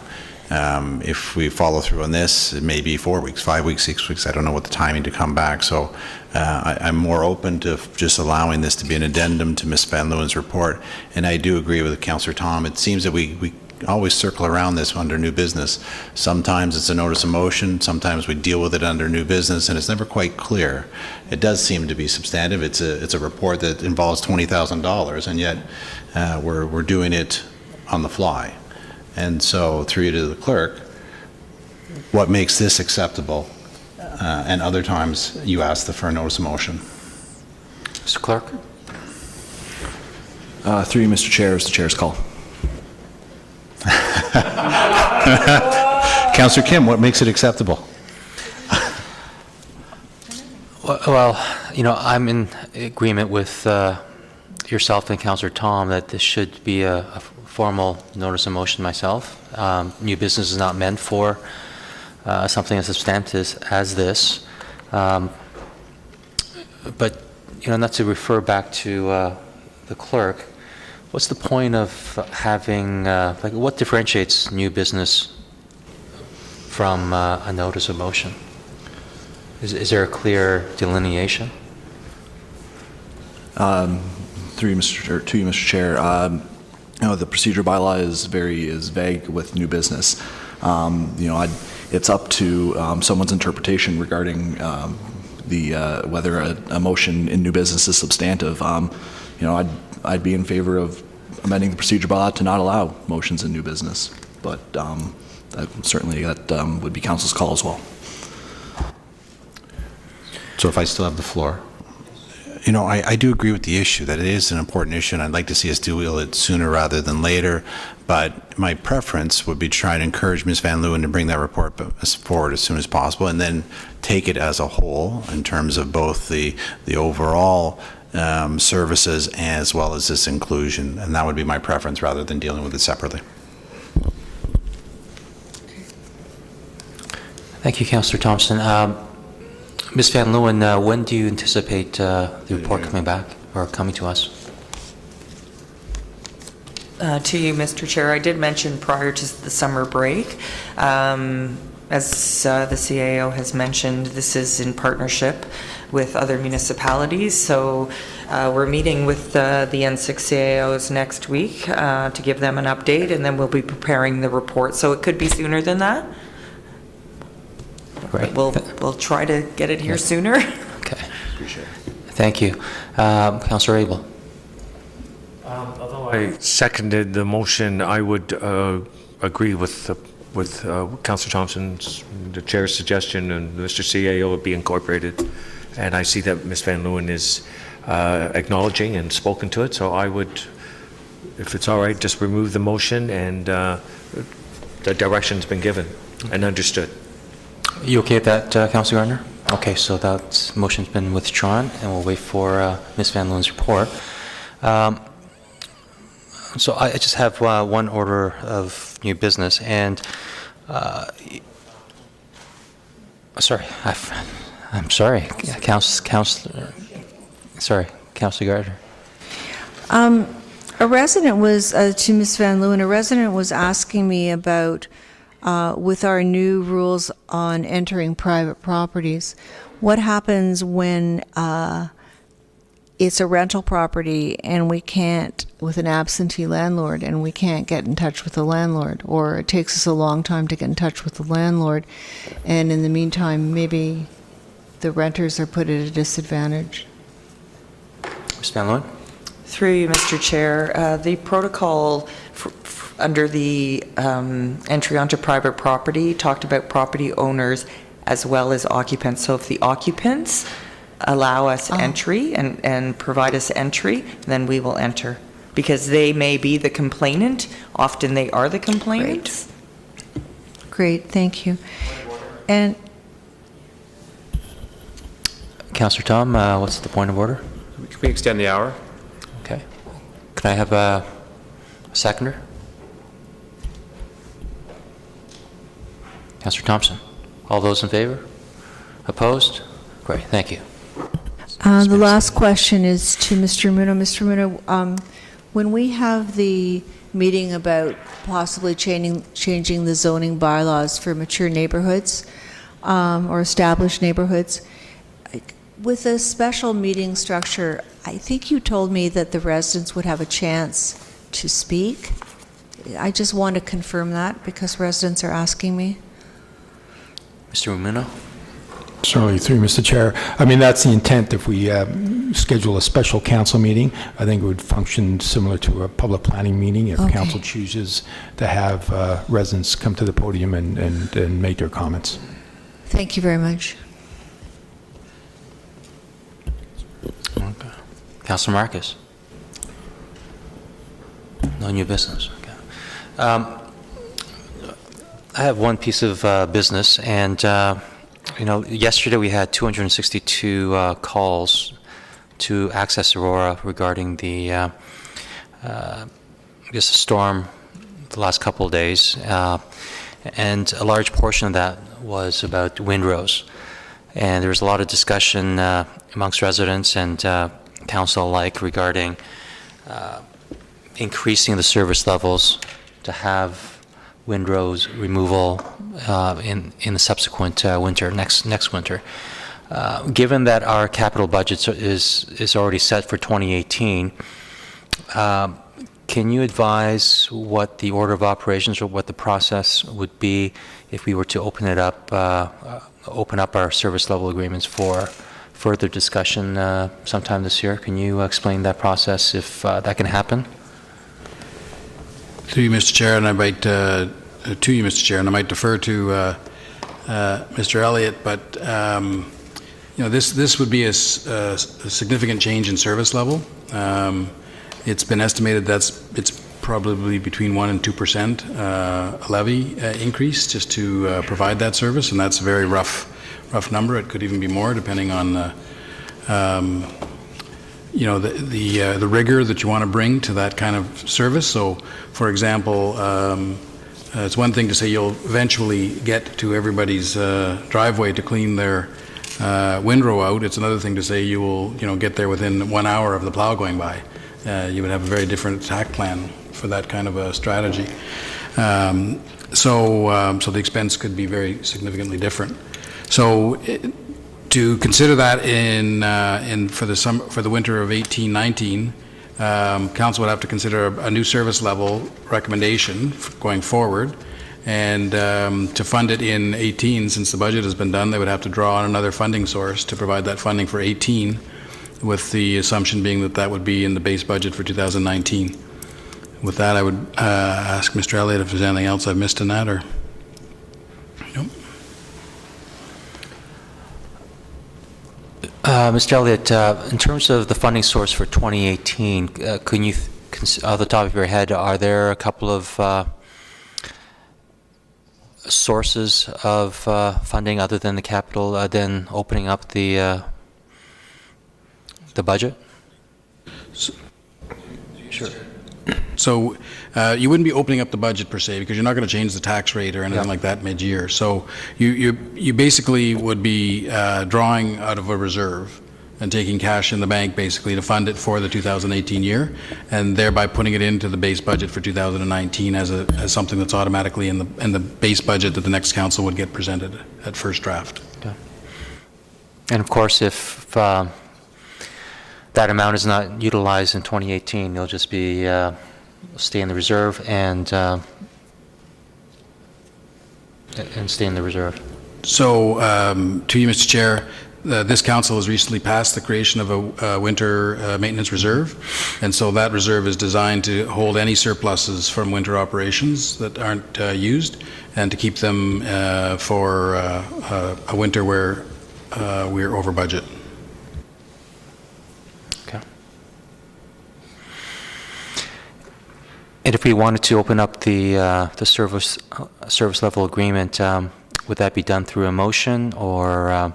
If we follow through on this, it may be 4 weeks, 5 weeks, 6 weeks. I don't know what the timing to come back. So I'm more open to just allowing this to be an addendum to Ms. Van Leeuwen's report. And I do agree with Councillor Tom. It seems that we always circle around this under new business. Sometimes it's a notice of motion. Sometimes we deal with it under new business, and it's never quite clear. It does seem to be substantive. It's a report that involves $20,000, and yet we're doing it on the fly. And so, through you to the clerk, what makes this acceptable? And other times, you ask for a notice of motion. Mr. Clerk? Through you, Mr. Chair, is the chair's call. Councillor Kim, what makes it acceptable? Well, you know, I'm in agreement with yourself and Councillor Tom that this should be a formal notice of motion myself. New business is not meant for something as substantive as this. But, you know, not to refer back to the clerk, what's the point of having, like, what differentiates new business from a notice of motion? Is there a clear delineation? Through you, Mr. Chair, you know, the procedure bylaw is vague with new business. You know, it's up to someone's interpretation regarding whether a motion in new business is substantive. You know, I'd be in favor of amending the procedure bylaw to not allow motions in new business, but certainly that would be council's call as well. So if I still have the floor. You know, I do agree with the issue, that it is an important issue, and I'd like to see us deal with it sooner rather than later. But my preference would be to try to encourage Ms. Van Leeuwen to bring that report forward as soon as possible, and then take it as a whole in terms of both the overall services as well as this inclusion. And that would be my preference rather than dealing with it separately. Thank you, Councillor Thompson. Ms. Van Leeuwen, when do you anticipate the report coming back or coming to us? To you, Mr. Chair, I did mention prior to the summer break, as the CAO has mentioned, this is in partnership with other municipalities. So we're meeting with the N6 CAOs next week to give them an update, and then we'll be preparing the report. So it could be sooner than that. Great. We'll try to get it here sooner. Okay. Appreciate it. Thank you. Councillor Abel. Although I seconded the motion, I would agree with Councillor Thompson's, the chair's suggestion, and Mr. CAO would be incorporated. And I see that Ms. Van Leeuwen is acknowledging and spoken to it, so I would, if it's all right, just remove the motion, and the direction's been given and understood. You okay with that, Councillor Gardner? Okay, so that motion's been withdrawn, and we'll wait for Ms. Van Leeuwen's report. So I just have one order of new business, and sorry, I'm sorry, Councillor Gardner. A resident was, to Ms. Van Leeuwen, a resident was asking me about, with our new rules on entering private properties, what happens when it's a rental property and we can't, with an absentee landlord, and we can't get in touch with the landlord, or it takes us a long time to get in touch with the landlord, and in the meantime, maybe the renters are put at a disadvantage. Ms. Van Leeuwen? Through you, Mr. Chair, the protocol under the entry onto private property talked about property owners as well as occupants. So if the occupants allow us entry and provide us entry, then we will enter. Because they may be the complainant. Often they are the complainants. Great, thank you. And Councillor Tom, what's the point of order? Can we extend the hour? Okay. Can I have a seconder? Councillor Thompson. All those in favor? Opposed? Great, thank you. the last question is to Mr. Muno. Mr. Muno, when we have the meeting about possibly changing the zoning bylaws for mature neighborhoods or established neighborhoods, with a special meeting structure, I think you told me that the residents would have a chance to speak. I just want to confirm that because residents are asking me. Mr. Muno? Sorry, through Mr. Chair. I mean, that's the intent. If we schedule a special council meeting, I think it would function similar to a public planning meeting if council chooses to have residents come to the podium and make their comments. Thank you very much. Okay. Councillor Marcus? No new business. Okay. I have one piece of business, and yesterday we had 262 calls to Access Aurora regarding the storm the last couple of days, and a large portion of that was about windrows. And there was a lot of discussion amongst residents and council alike regarding increasing the service levels to have windrows removal in the subsequent winter, next winter. Given that our capital budget is already set for 2018, can you advise what the order of operations or what the process would be if we were to open up our service level agreements for further discussion sometime this year? Can you explain that process if that can happen? To you, Mr. Chair, and I might defer to Mr. Elliott, but this would be a significant change in service level. It's been estimated it's probably between 1% and 2% levy increase just to provide that service, and that's a very rough number. It could even be more depending on the rigor that you want to bring to that kind of service. So, for example, it's one thing to say you'll eventually get to everybody's driveway to clean their windrow out. It's another thing to say you will, get there within 1 hour of the plow going by. You would have a very different attack plan for that kind of a strategy. So the expense could be very significantly different. So to consider that for the winter of 18-19, council would have to consider a new service level recommendation going forward, and to fund it in 18, since the budget has been done, they would have to draw on another funding source to provide that funding for 18, with the assumption being that would be in the base budget for 2019. With that, I would ask Mr. Elliott if there's anything else I've missed in that, or nope. Mr. Elliott, in terms of the funding source for 2018, can you, off the top of your head, are there a couple of sources of funding other than the capital, than opening up the budget? Sure. So you wouldn't be opening up the budget per se, because you're not going to change the tax rate or anything like that mid-year. So you basically would be drawing out of a reserve and taking cash in the bank basically to fund it for the 2018 year, and thereby putting it into the base budget for 2019 as something that's automatically in the base budget that the next council would get presented at first draft. Okay. And of course, if that amount is not utilized in 2018, it'll just be stay in the reserve and stay in the reserve. So, to you, Mr. Chair, this council has recently passed the creation of a winter maintenance reserve, and so that reserve is designed to hold any surpluses from winter operations that aren't used, and to keep them for a winter where we're over budget. Okay. And if we wanted to open up the service level agreement, would that be done through a motion, or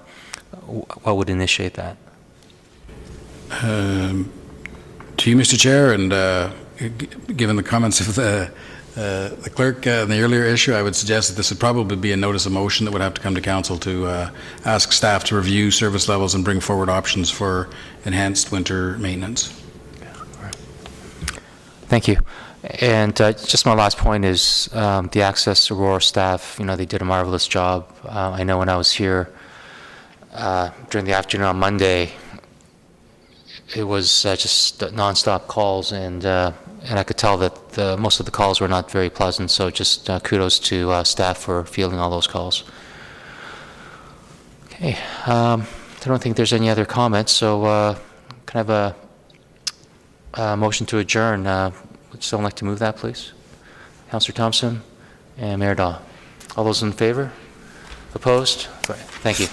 what would initiate that? To you, Mr. Chair, and given the comments of the clerk in the earlier issue, I would suggest that this would probably be a notice of motion that would have to come to council to ask staff to review service levels and bring forward options for enhanced winter maintenance. Thank you. And just my last point is the Access Aurora staff, they did a marvelous job. I know when I was here during the afternoon on Monday, it was just nonstop calls, and I could tell that most of the calls were not very pleasant, so just kudos to staff for fielding all those calls. Okay, I don't think there's any other comments, so can I have a motion to adjourn? Would someone like to move that, please? Councillor Thompson and Mayor Daw. All those in favor? Opposed? Thank you.